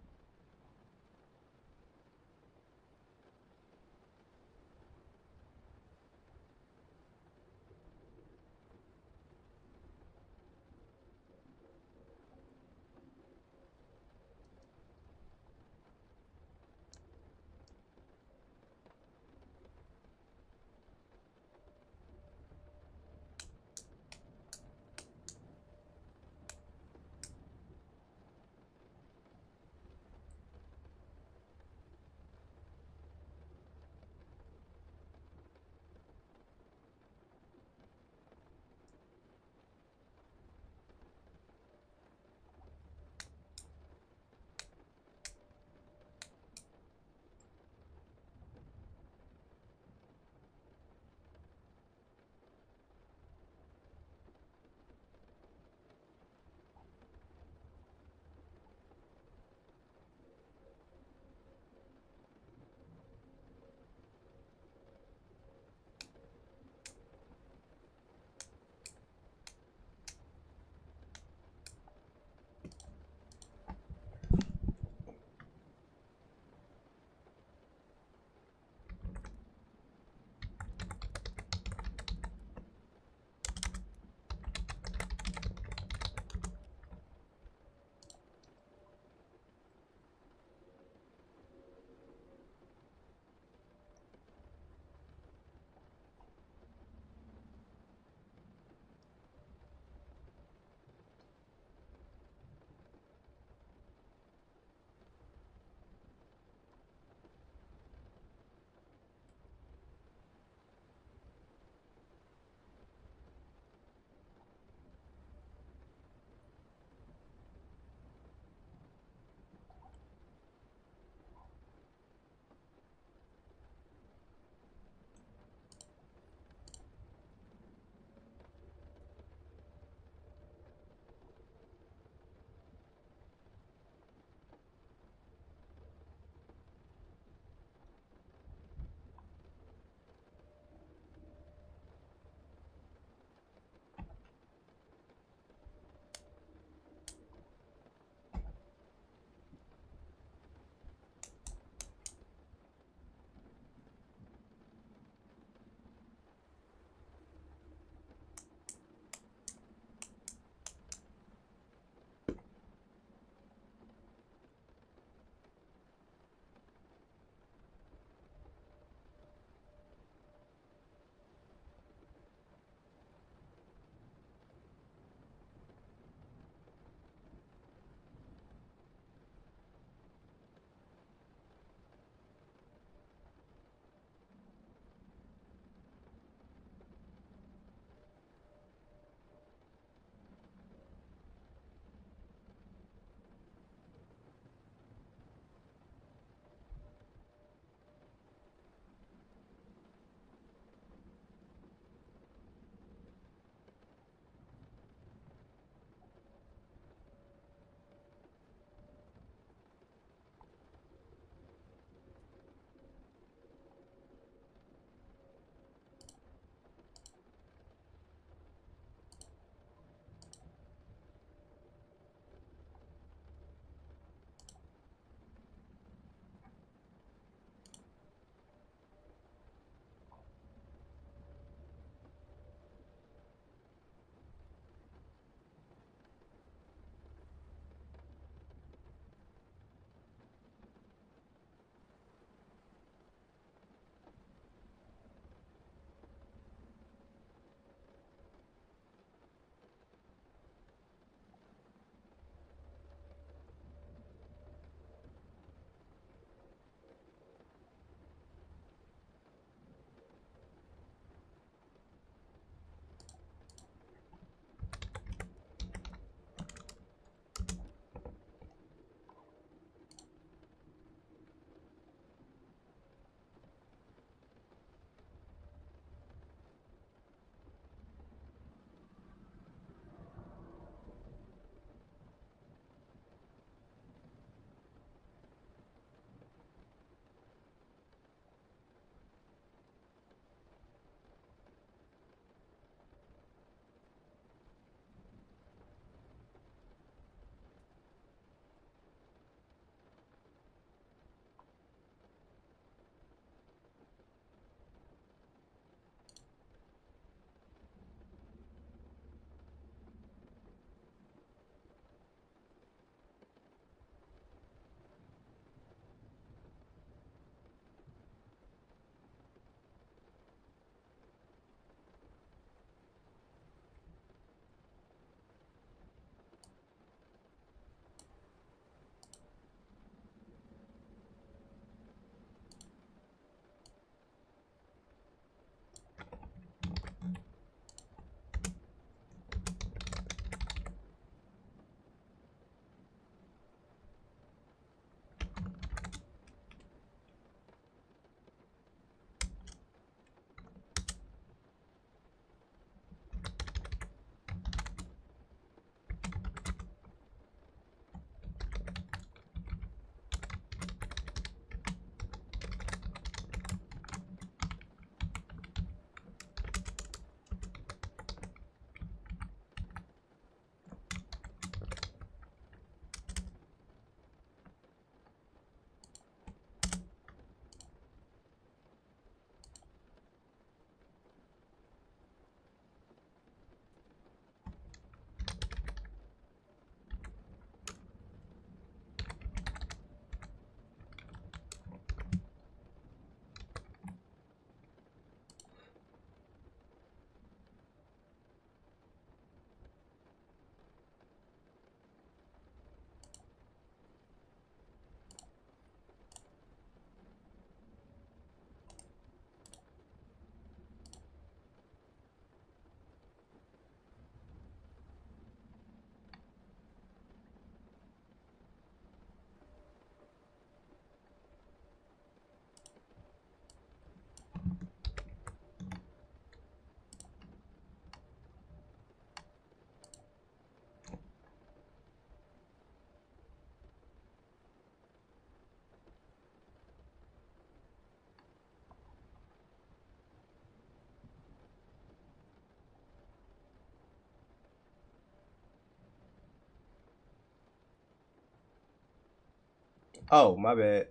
Oh, my bad.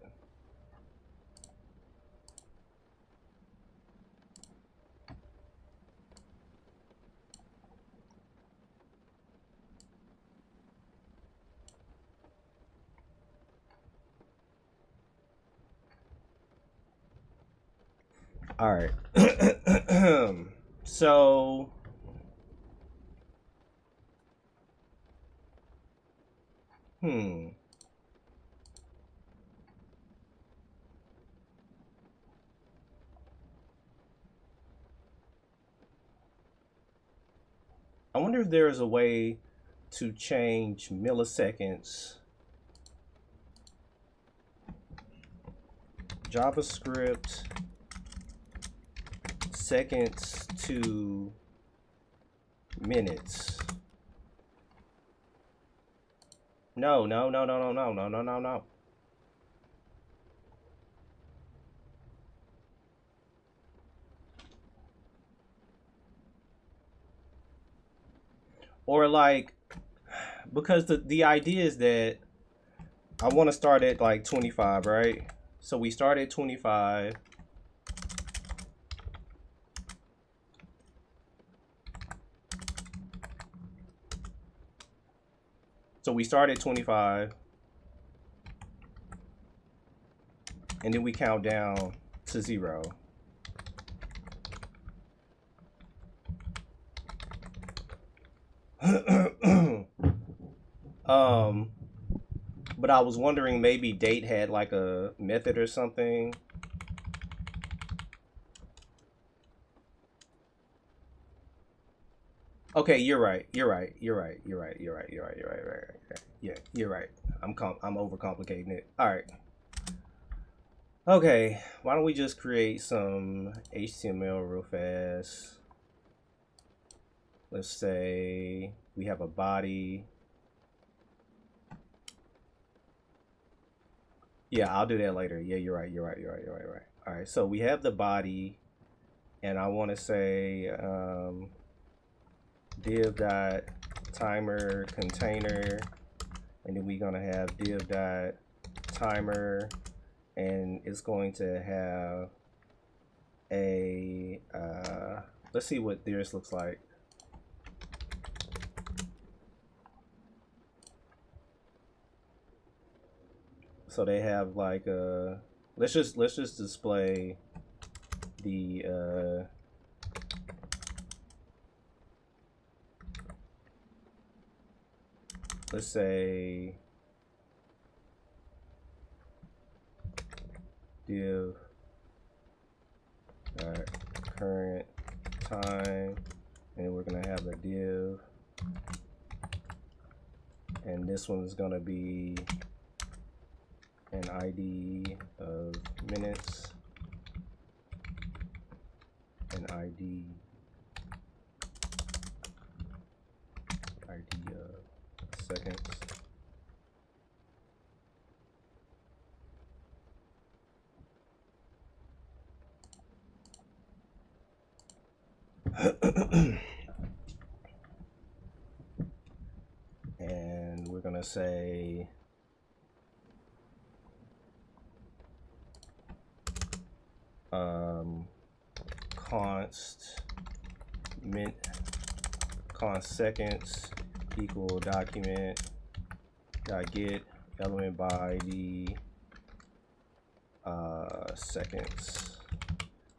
All right. So, hmm. I wonder if there is a way to change milliseconds, JavaScript seconds to minutes. No, no, no, no, no, no, no, no, no, no. Or like, because the idea is that I want to start at like 25, right? So we start at 25. So we start at 25. And then we count down to 0. But I was wondering maybe date had like a method or something. Okay, you're right. You're right. You're right. You're right. You're right. You're right. You're right. You're right. Right. Yeah, you're right. I'm overcomplicating it. All right. Okay, why don't we just create some HTML real fast? Let's say we have a body. Yeah, I'll do that later. Yeah, you're right. You're right. You're right. You're right. You're right. All right. So we have the body, and I want to say div dot timer container, and then we're gonna have div dot timer, and it's going to have a let's see what theirs looks like. So they have like let's just display the let's say div current time, and we're gonna have a div, and this one is gonna be an ID of minutes, an ID of seconds. And we're gonna say const seconds equal document dot get element by the seconds.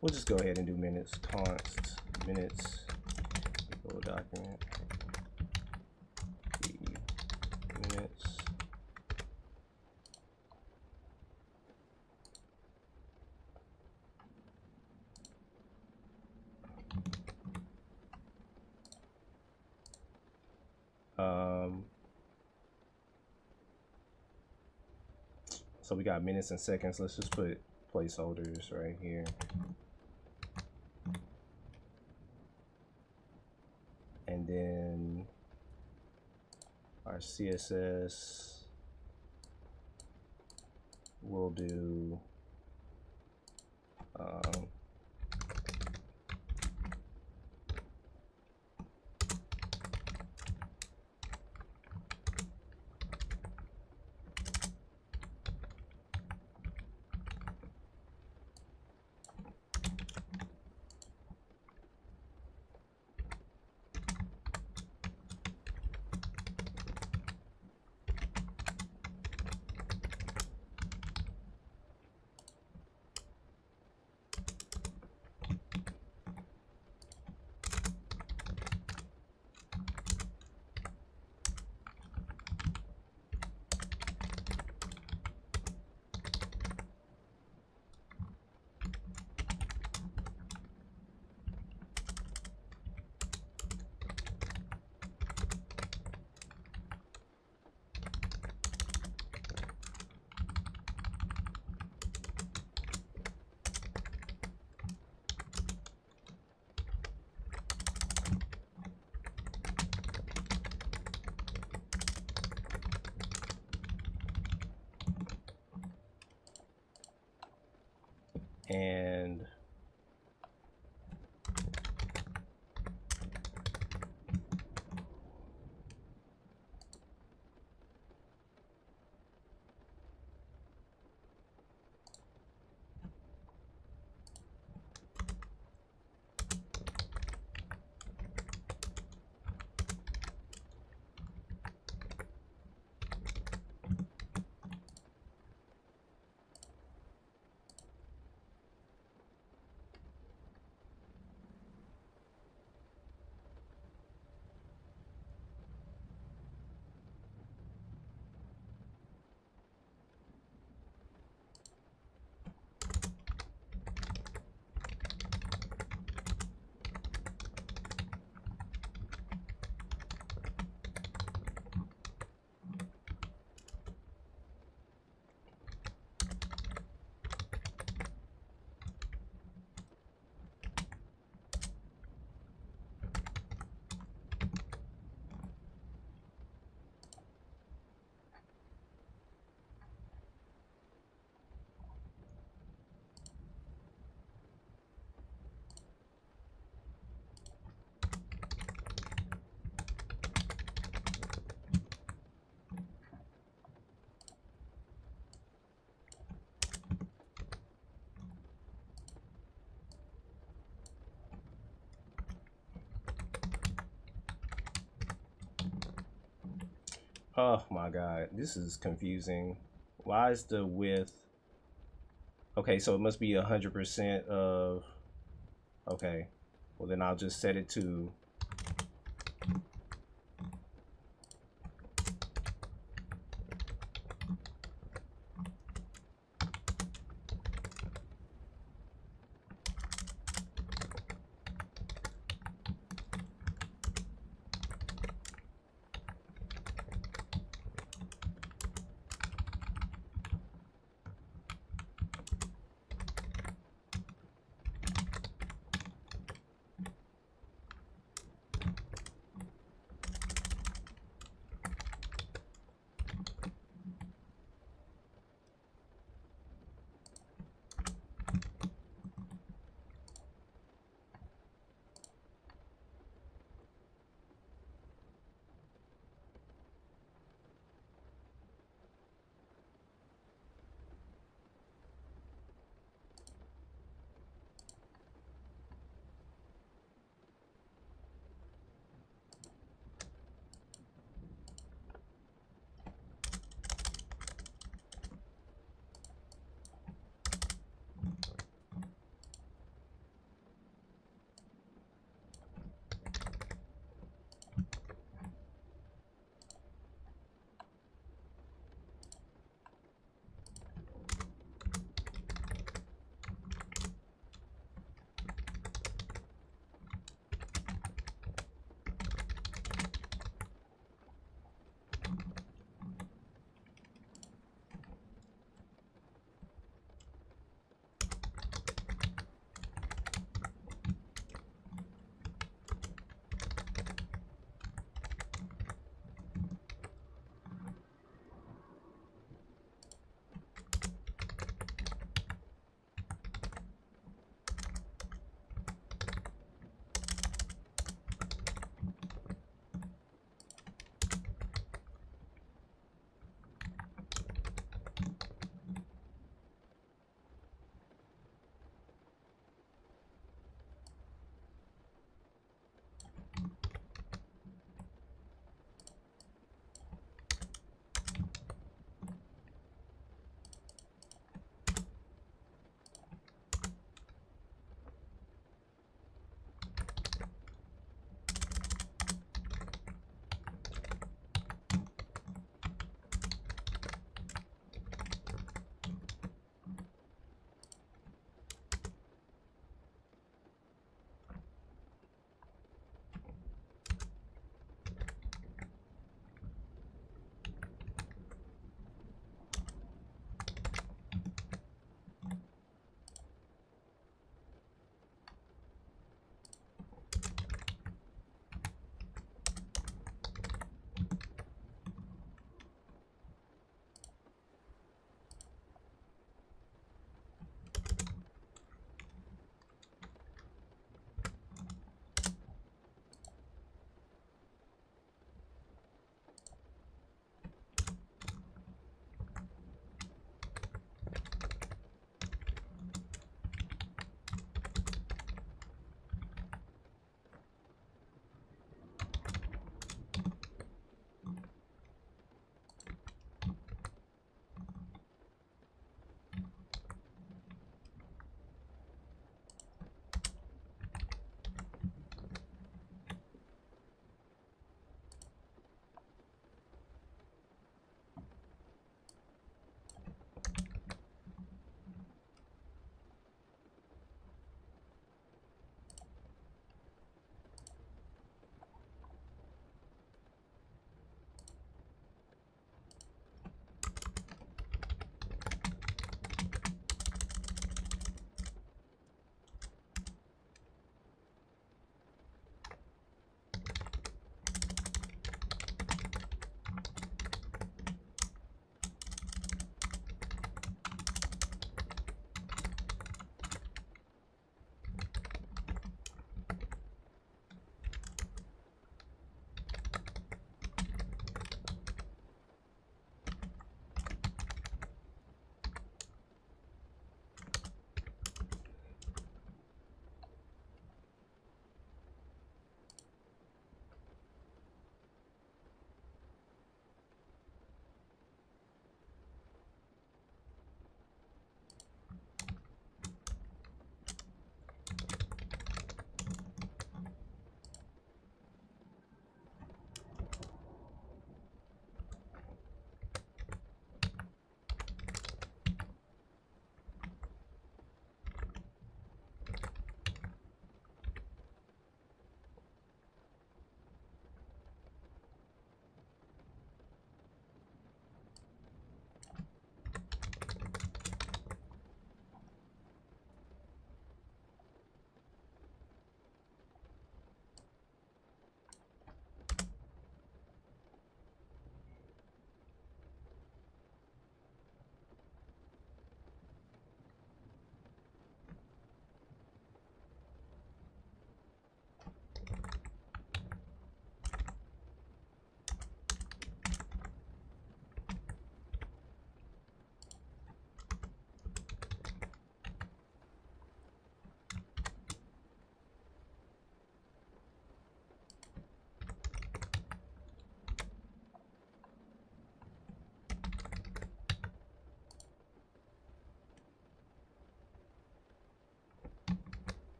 We'll just go ahead and do minutes. Const minutes equal document minutes. So we got minutes and seconds. Let's just put placeholders right here. And then our CSS will do And oh my god, this is confusing. Why is the width? Okay, so it must be 100% of. Okay, well then I'll just set it to.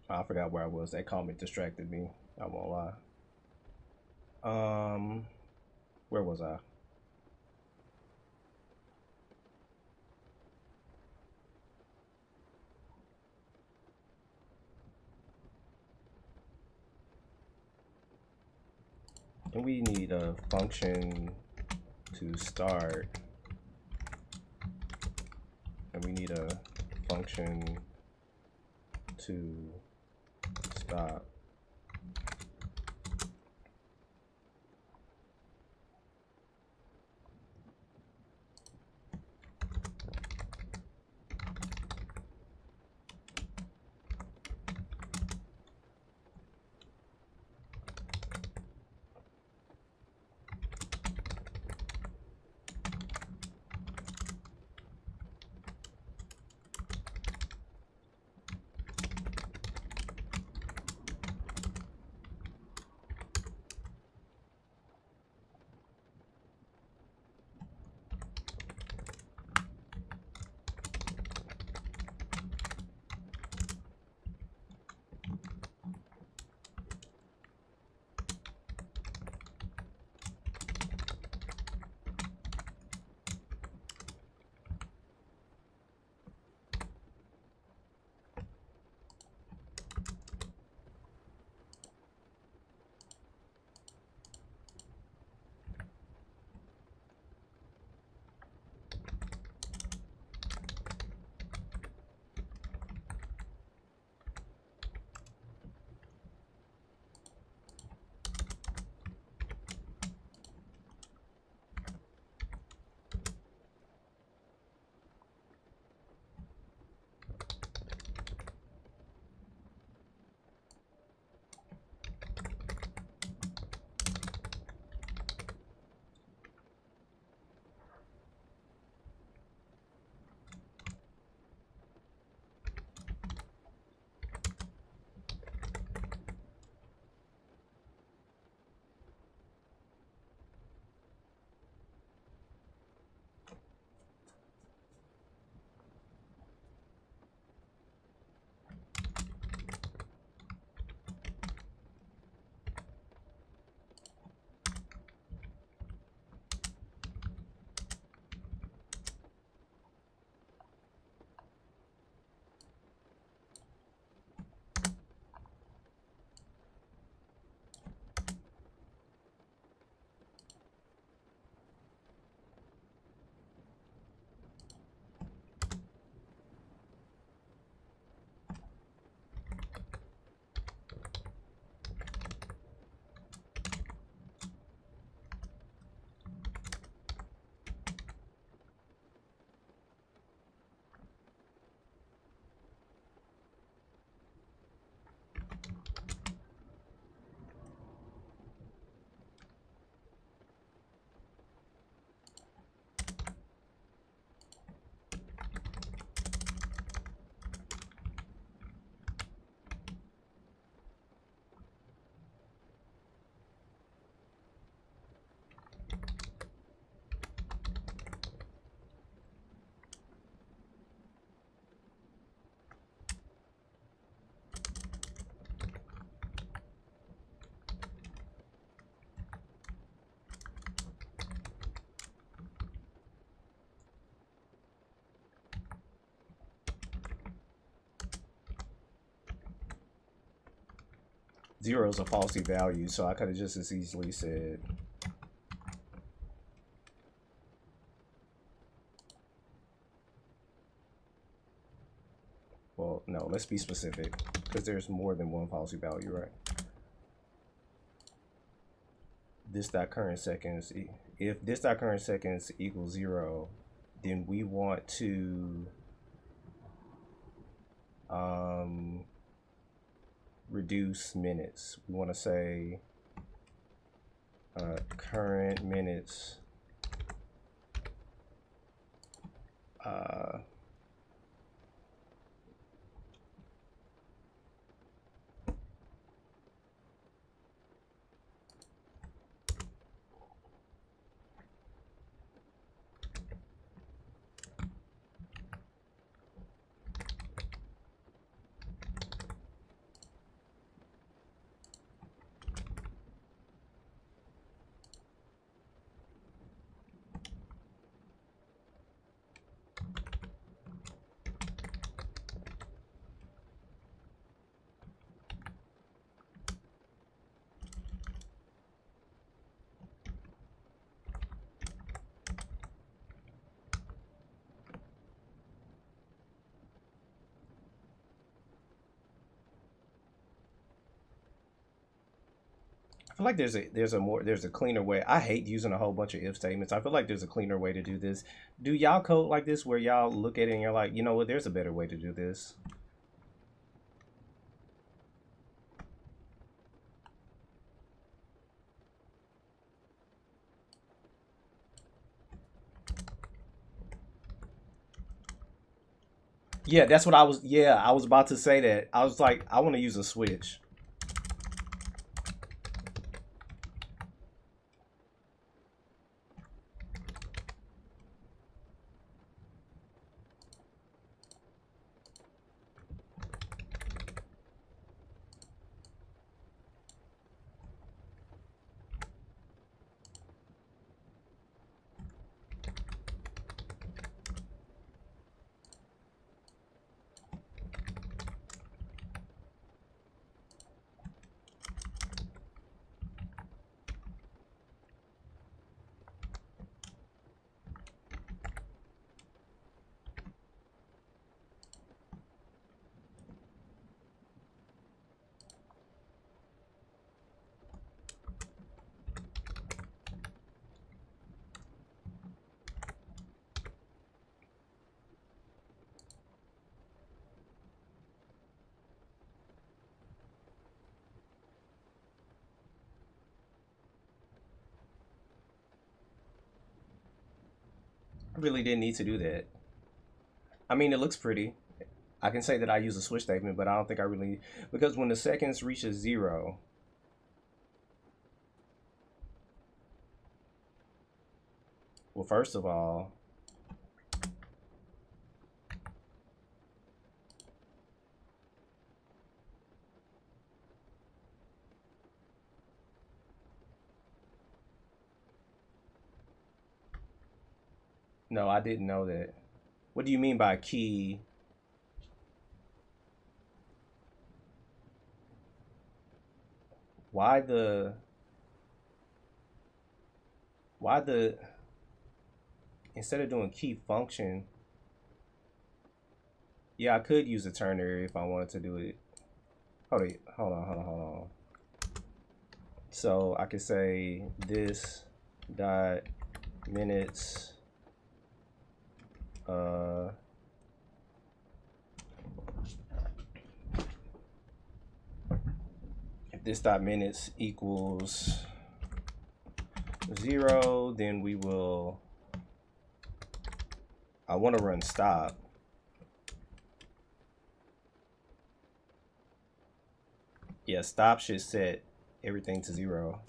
I forgot where I was. That comment distracted me. I won't lie. Where was I? And we need a function to start, and we need a function to stop. Zero is a falsy value, so I could have just as easily said well, no, let's be specific because there's more than one falsy value, right? This dot current seconds, if this dot current seconds equals 0, then we want to reduce minutes. We want to say current minutes feel like there's a cleaner way. I hate using a whole bunch of if statements. I feel like there's a cleaner way to do this. Do y'all code like this where y'all look at it and you're like, you know what, there's a better way to do this? Yeah, that's what I was. Yeah, I was about to say that. I was like, I want to use a switch. I really didn't need to do that. I mean, it looks pretty. I can say that I use a switch statement, but I don't think I really, because when the seconds reaches 0, well, first of all, no, I didn't know that. What do you mean by key? Why the, why the, instead of doing key function, yeah, I could use a ternary if I wanted to do it. Hold on. So I could say this dot minutes if this dot minutes equals 0, then we will, I want to run stop. Yeah, stop should set everything to 0.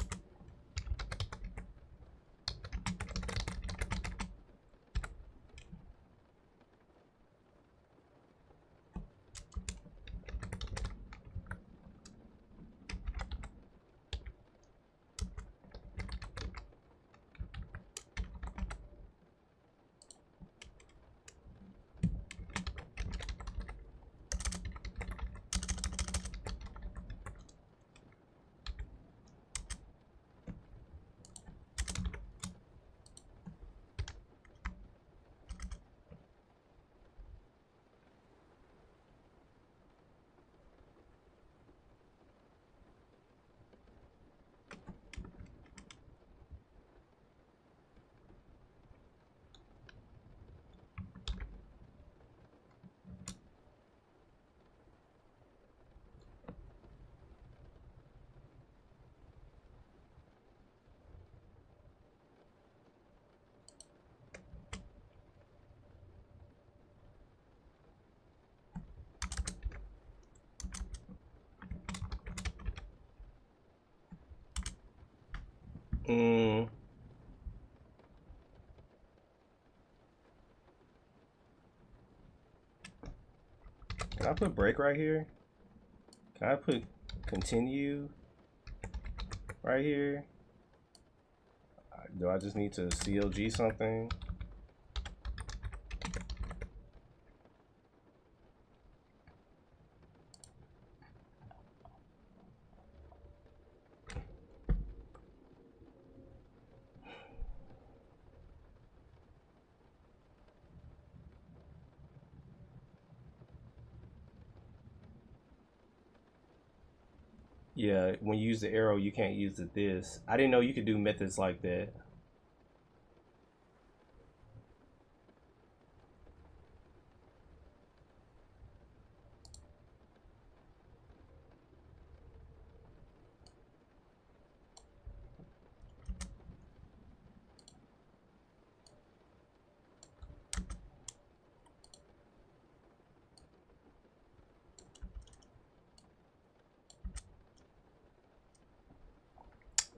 Can I put break right here? Can I put continue right here? Do I just need to CLG something? Yeah, when you use the arrow, you can't use the this. I didn't know you could do methods like that.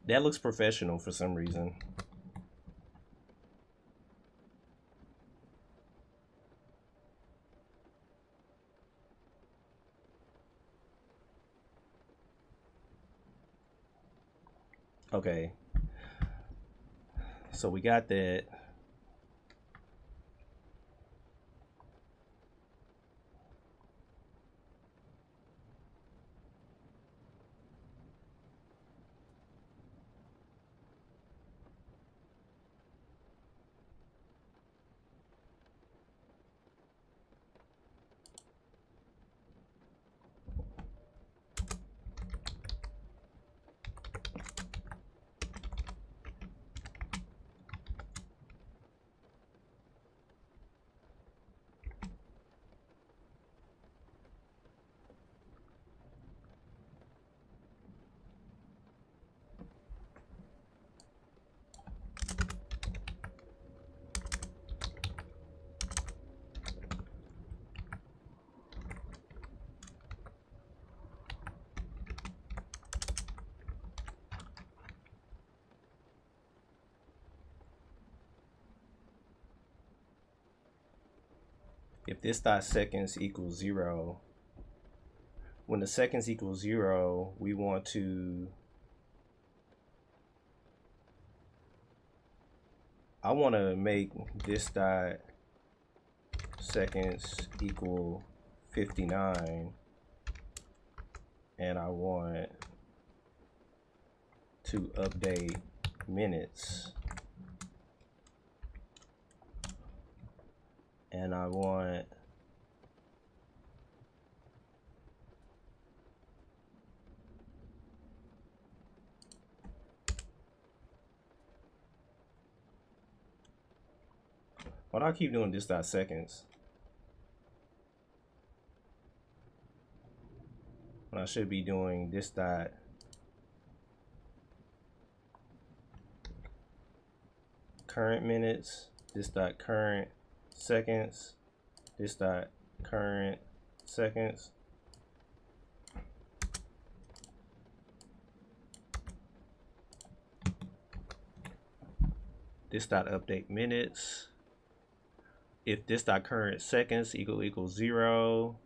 That looks professional for some reason. Okay. So we got that. If this dot seconds equals 0, when the seconds equals 0, we want to, I want to make this dot seconds equal 59, and I want to update minutes, and I want why do I keep doing this dot seconds when I should be doing this dot current minutes, this dot current seconds, this dot current seconds. This dot update minutes. If this dot current seconds equals 0,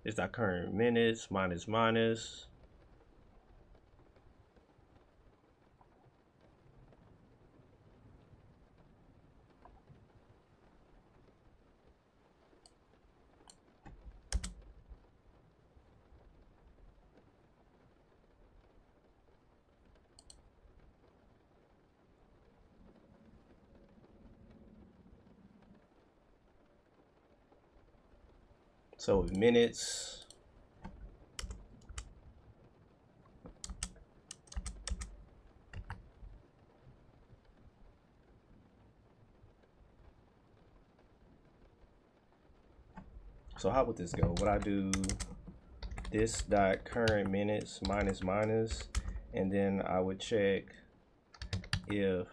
this dot current minutes minus minus. So with minutes, so how would this go? Would I do this dot current minutes minus minus, and then I would check if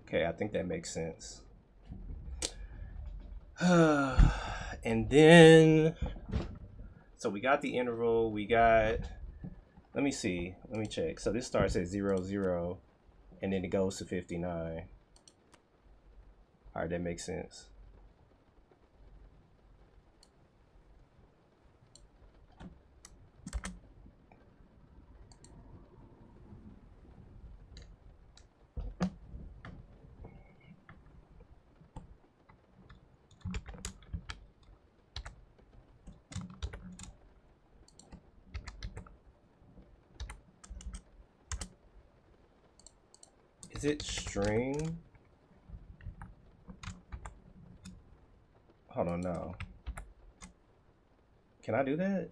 Okay, I think that makes sense. And then, so we got the interval, we got, let me see, let me check. So this starts at 0, 0, and then it goes to 59. All right, that makes sense. Is it string? Hold on, no. Can I do that?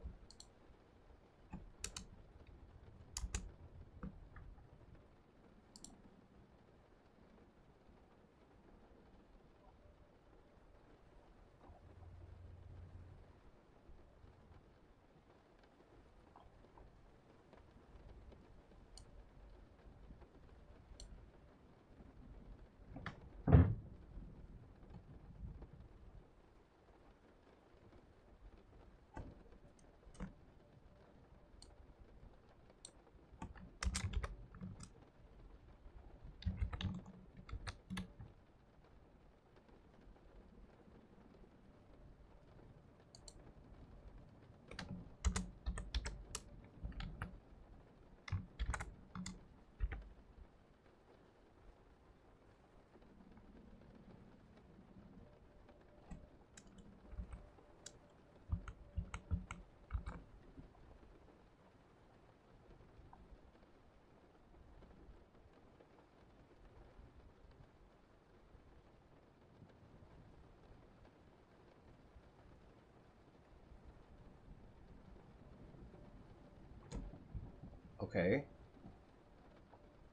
Okay.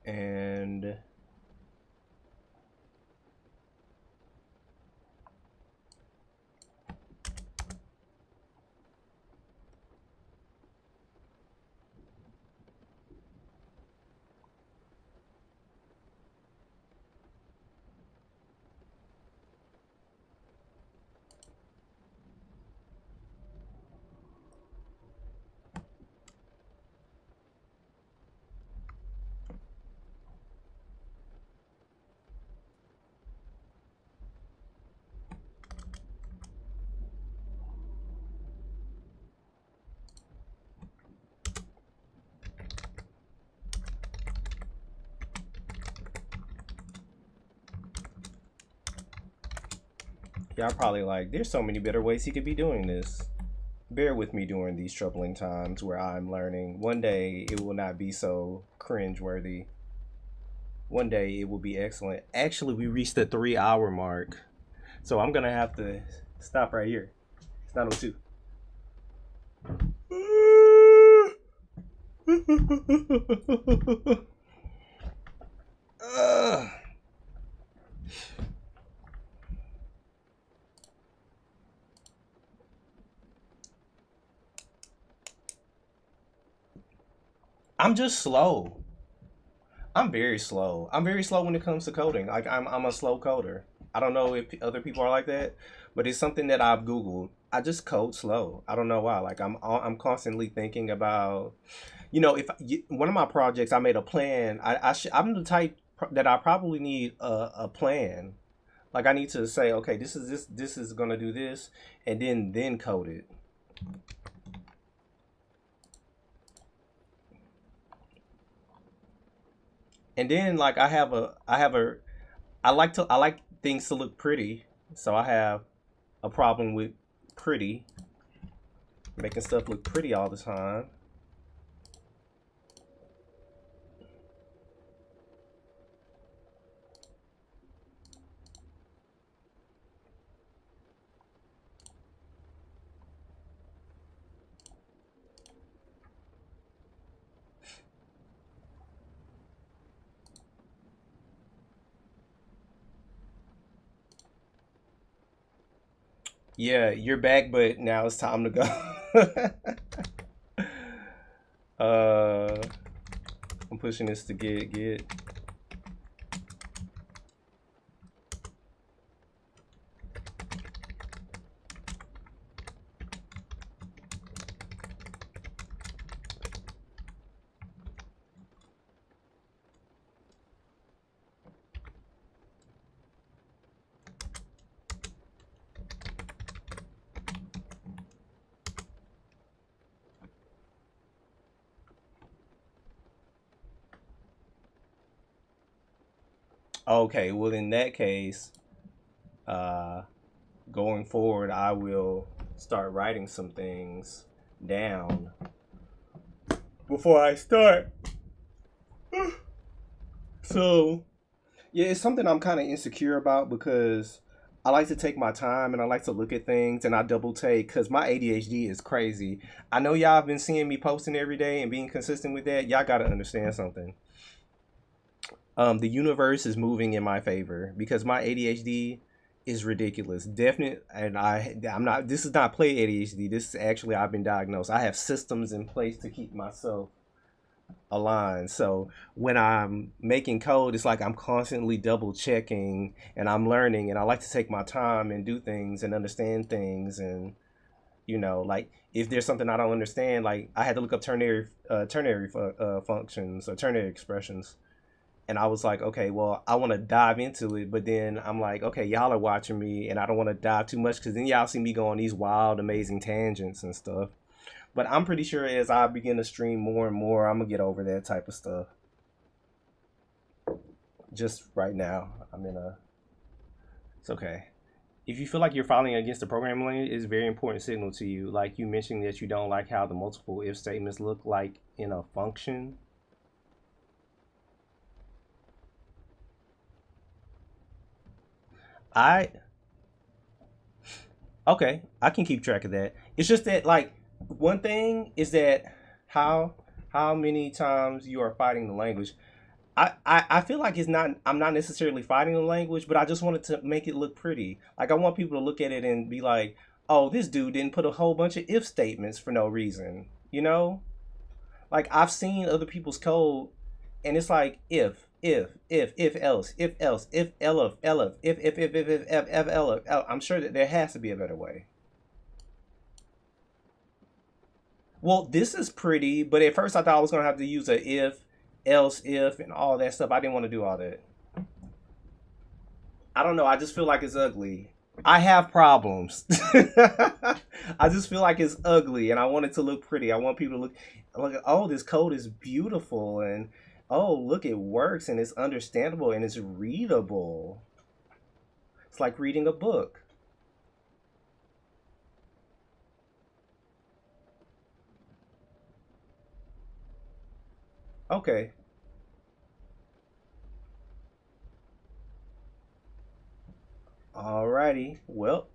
And y'all probably like, there's so many better ways he could be doing this. Bear with me during these troubling times where I'm learning. One day it will not be so cringeworthy. One day it will be excellent. Actually, we reached the 3-hour mark. So I'm gonna have to stop right here. It's 9:02. I'm just slow. I'm very slow. I'm very slow when it comes to coding. Like I'm a slow coder. I don't know if other people are like that, but it's something that I've Googled. I just code slow. I don't know why. Like I'm constantly thinking about, if one of my projects I made a plan. I'm the type that I probably need a plan. Like I need to say, okay, this is gonna do this, and then code it. And then like I like things to look pretty, so I have a problem with pretty, making stuff look pretty all the time. Yeah, you're back, but now it's time to go. uh, I'm pushing this to get. Okay, well in that case, going forward, I will start writing some things down before I start. So yeah, it's something I'm kind of insecure about because I like to take my time and I like to look at things and I double take because my ADHD is crazy. I know y'all have been seeing me posting every day and being consistent with that. Y'all gotta understand something. The universe is moving in my favor because my ADHD is ridiculous. Definite, and I'm not. This is not play ADHD. This is actually I've been diagnosed. I have systems in place to keep myself aligned. So when I'm making code, it's like I'm constantly double checking and I'm learning. And I like to take my time and do things and understand things. And like if there's something I don't understand, like I had to look up ternary functions or ternary expressions and I was like, okay, well, I want to dive into it, but then I'm like, okay, y'all are watching me, and I don't want to dive too much because then y'all see me go on these wild, amazing tangents and stuff. But I'm pretty sure as I begin to stream more and more, I'm gonna get over that type of stuff. Just right now, It's okay. If you feel like you're fighting against the programming language, it's a very important signal to you. Like you mentioned that you don't like how the multiple if statements look like in a function. I Okay, I can keep track of that. It's just that like one thing is that how how many times you are fighting the language. I feel like it's not I'm not necessarily fighting the language, but I just wanted to make it look pretty. Like I want people to look at it and be like, "Oh, this dude didn't put a whole bunch of if statements for no reason." You know? Like I've seen other people's code and it's like if else, if elif, if elif. I'm sure that there has to be a better way. Well, this is pretty, but at first I thought I was gonna have to use a if, else if, and all that stuff. I didn't want to do all that. I don't know. I just feel like it's ugly. I have problems. I just feel like it's ugly, and I want it to look pretty. I want people to look. Oh, this code is beautiful, and oh, look, it works, and it's understandable, and it's readable. It's like reading a book. Okay. Alrighty. Well,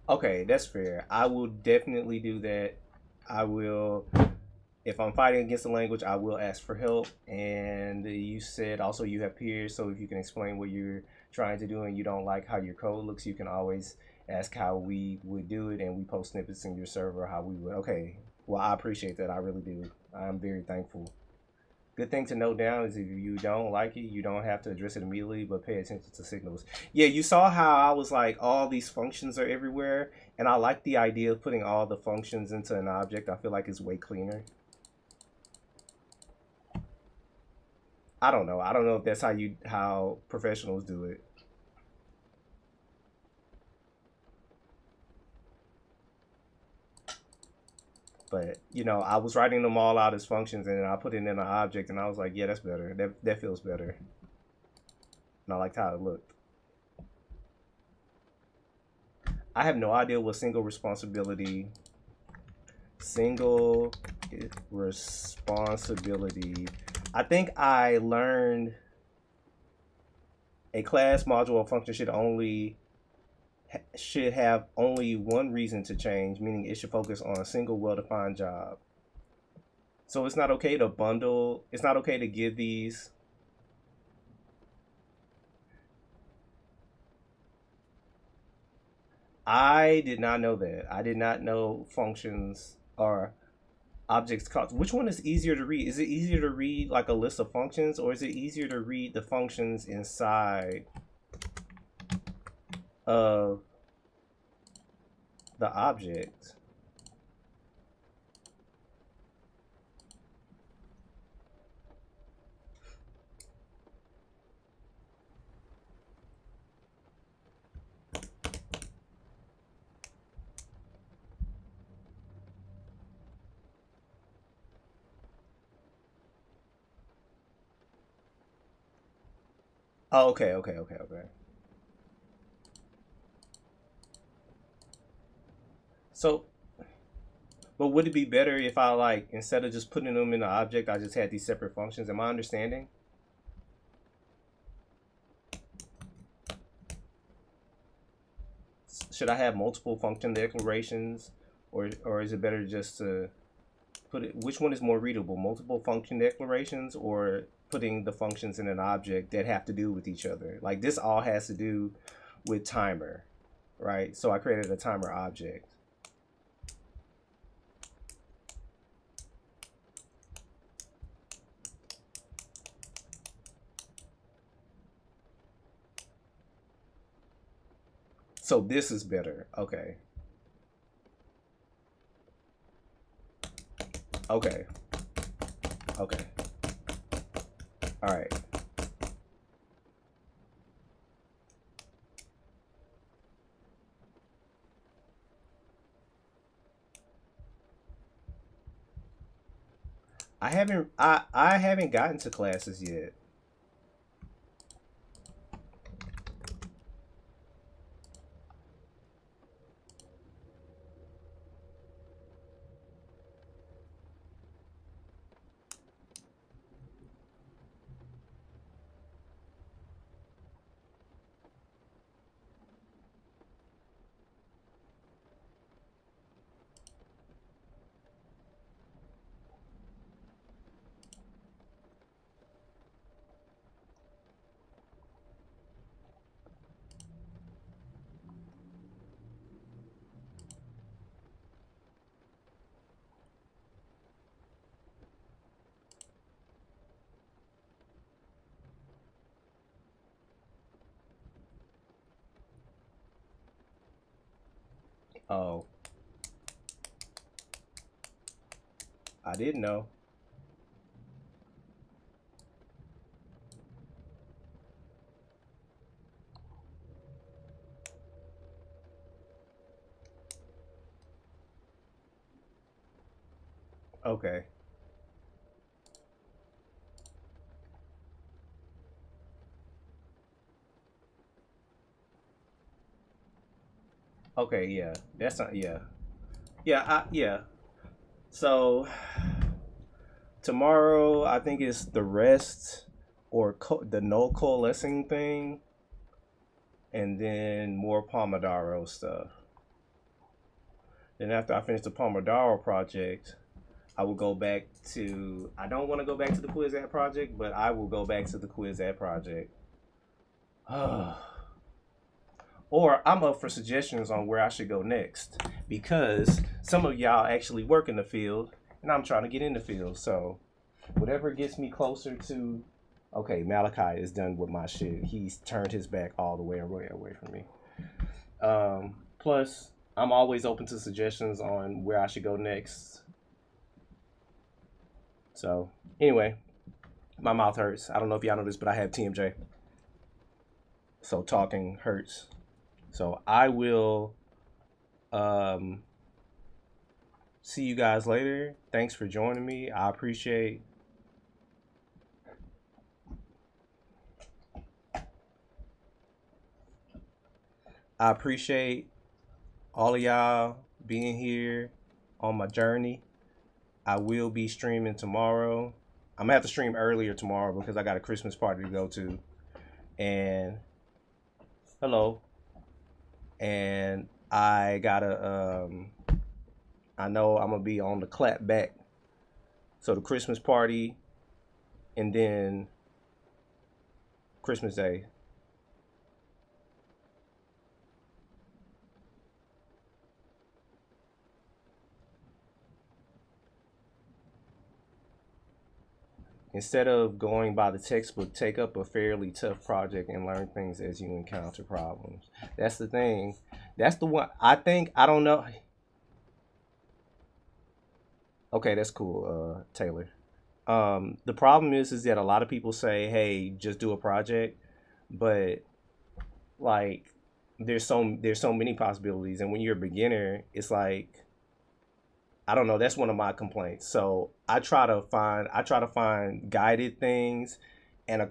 okay, that's fair. I will definitely do that. I will, if I'm fighting against the language, I will ask for help. And you said also you have peers, so if you can explain what you're trying to do and you don't like how your code looks, you can always ask how we would do it, and we post snippets in your server how we would. Okay, well, I appreciate that. I really do. I'm very thankful. Good thing to note down is if you don't like it, you don't have to address it immediately, but pay attention to signals. Yeah, you saw how I was like, all these functions are everywhere, and I like the idea of putting all the functions into an object. I feel like it's way cleaner. I don't know. I don't know if that's how professionals do it. But I was writing them all out as functions, and then I put it in an object, and I was like, yeah, that's better. That feels better, and I liked how it looked. I have no idea what single responsibility. I think I learned a class module or function should have only one reason to change, meaning it should focus on a single well-defined job. So it's not okay to bundle. It's not okay to give these. I did not know that. I did not know functions or objects called. Which one is easier to read? Is it easier to read like a list of functions, or is it easier to read the functions inside of the object? Oh, okay, okay, okay, okay. So, but would it be better if I like instead of just putting them in the object, I just had these separate functions? Am I understanding? Should I have multiple function declarations, or is it better just to put it? Which one is more readable, multiple function declarations, or putting the functions in an object that have to do with each other? Like this all has to do with timer, right? So I created a timer object. So this is better. Okay. Okay. Okay. All right. I haven't gotten to classes yet. Oh, I didn't know. Okay. Okay, yeah. That's not yeah. Yeah. So tomorrow I think it's the rest or the no coalescing thing and then more Pomodoro stuff. Then after I finish the Pomodoro project, I will go back to I don't want to go back to the quiz app project, but I will go back to the quiz app project. Or I'm up for suggestions on where I should go next because some of y'all actually work in the field and I'm trying to get in the field. So whatever gets me closer to okay, Malachi is done with my shit. He's turned his back all the way away from me. Plus, I'm always open to suggestions on where I should go next. So anyway, my mouth hurts. I don't know if y'all know this, but I have TMJ. So talking hurts. So I will see you guys later. Thanks for joining me. I appreciate all of y'all being here on my journey. I will be streaming tomorrow. I'm gonna have to stream earlier tomorrow because I got a Christmas party to go to. And hello. And I gotta I know I'm gonna be on the clap back. So the Christmas party and then Christmas Day. Instead of going by the textbook, take up a fairly tough project and learn things as you encounter problems. That's the thing. That's the one. I think, I don't know. Okay, that's cool, Taylor. The problem is that a lot of people say, hey, just do a project. But like, there's so many possibilities. And when you're a beginner, it's like, I don't know. That's one of my complaints. So I try to find guided things and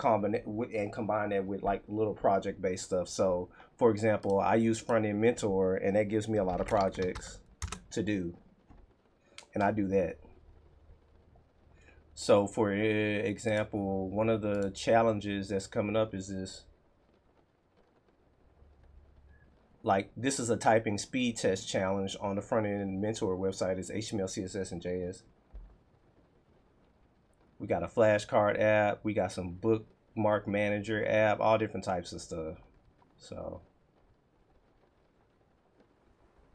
combine that with like little project based stuff. So for example, I use Front End Mentor, and that gives me a lot of projects to do, and I do that. So for example, one of the challenges that's coming up is this. Like, this is a typing speed test challenge on the Front End Mentor website. It's HTML, CSS, and JS. We got a flashcard app. We got some bookmark manager app, all different types of stuff. So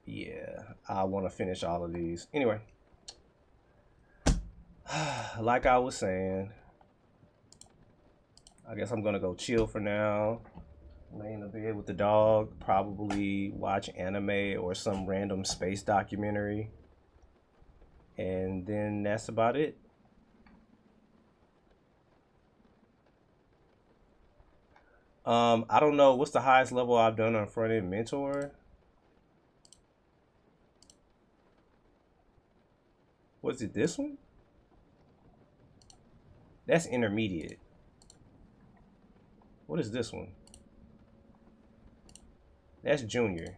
yeah, I want to finish all of these. Anyway, like I was saying, I guess I'm going to go chill for now. Lay in the bed with the dog, probably watch anime or some random space documentary. And then that's about it. I don't know what's the highest level I've done on Front End Mentor. Was it this one? That's intermediate. What is this one? That's junior.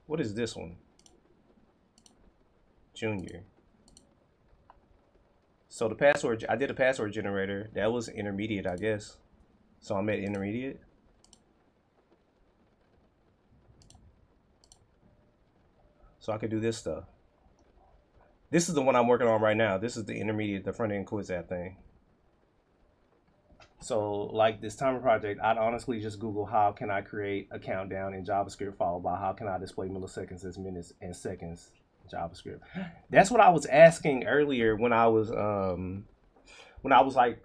What is this one? Junior. So the password, I did a password generator. That was intermediate, I guess. So I'm at intermediate. So I could do this stuff. This is the one I'm working on right now. This is the intermediate, the Front End Quiz app thing. So like this timer project, I'd honestly just Google how can I create a countdown in JavaScript, followed by how can I display milliseconds as minutes and seconds in JavaScript. That's what I was asking earlier when I was like,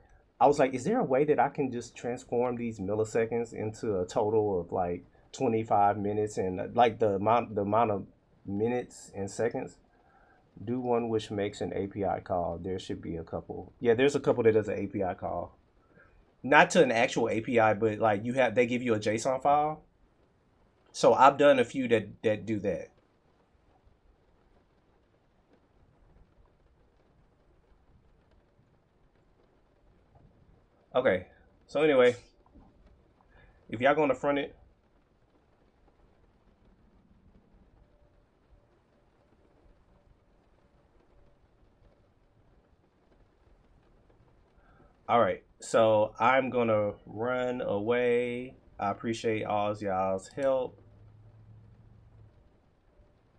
is there a way that I can just transform these milliseconds into a total of like 25 minutes and like the amount of minutes and seconds? Do one which makes an API call. There should be a couple. Yeah, there's a couple that does an API call. Not to an actual API, but like they give you a JSON file. So I've done a few that do that. Okay, so anyway, if y'all going to front it, all right, so I'm gonna run away. I appreciate all y'all's help.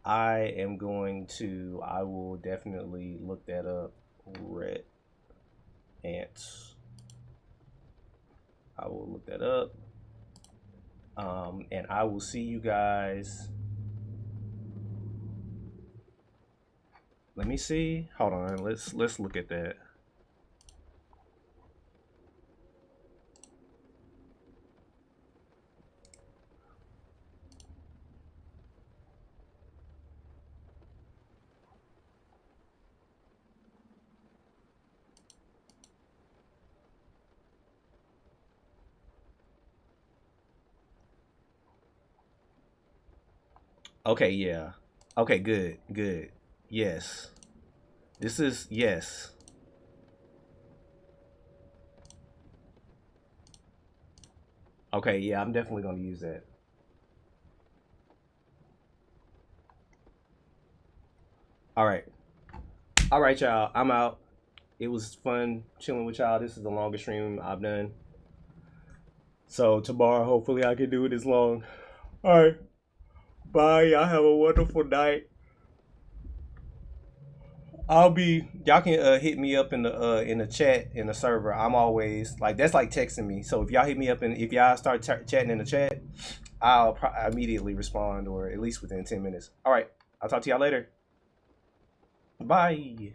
I will definitely look that up. Red ants. I will look that up. And I will see you guys. Let me see. Hold on. Let's look at that. Okay, yeah. Okay, good. Yes. This is, yes. Okay, yeah, I'm definitely going to use that. All right. All right, y'all. I'm out. It was fun chilling with y'all. This is the longest stream I've done. So tomorrow, hopefully I can do it as long. All right. Bye. Y'all have a wonderful night. Y'all can hit me up in the chat in the server. I'm always like, that's like texting me. So if y'all hit me up and if y'all start chatting in the chat, I'll immediately respond, or at least within 10 minutes. All right. I'll talk to y'all later. Bye.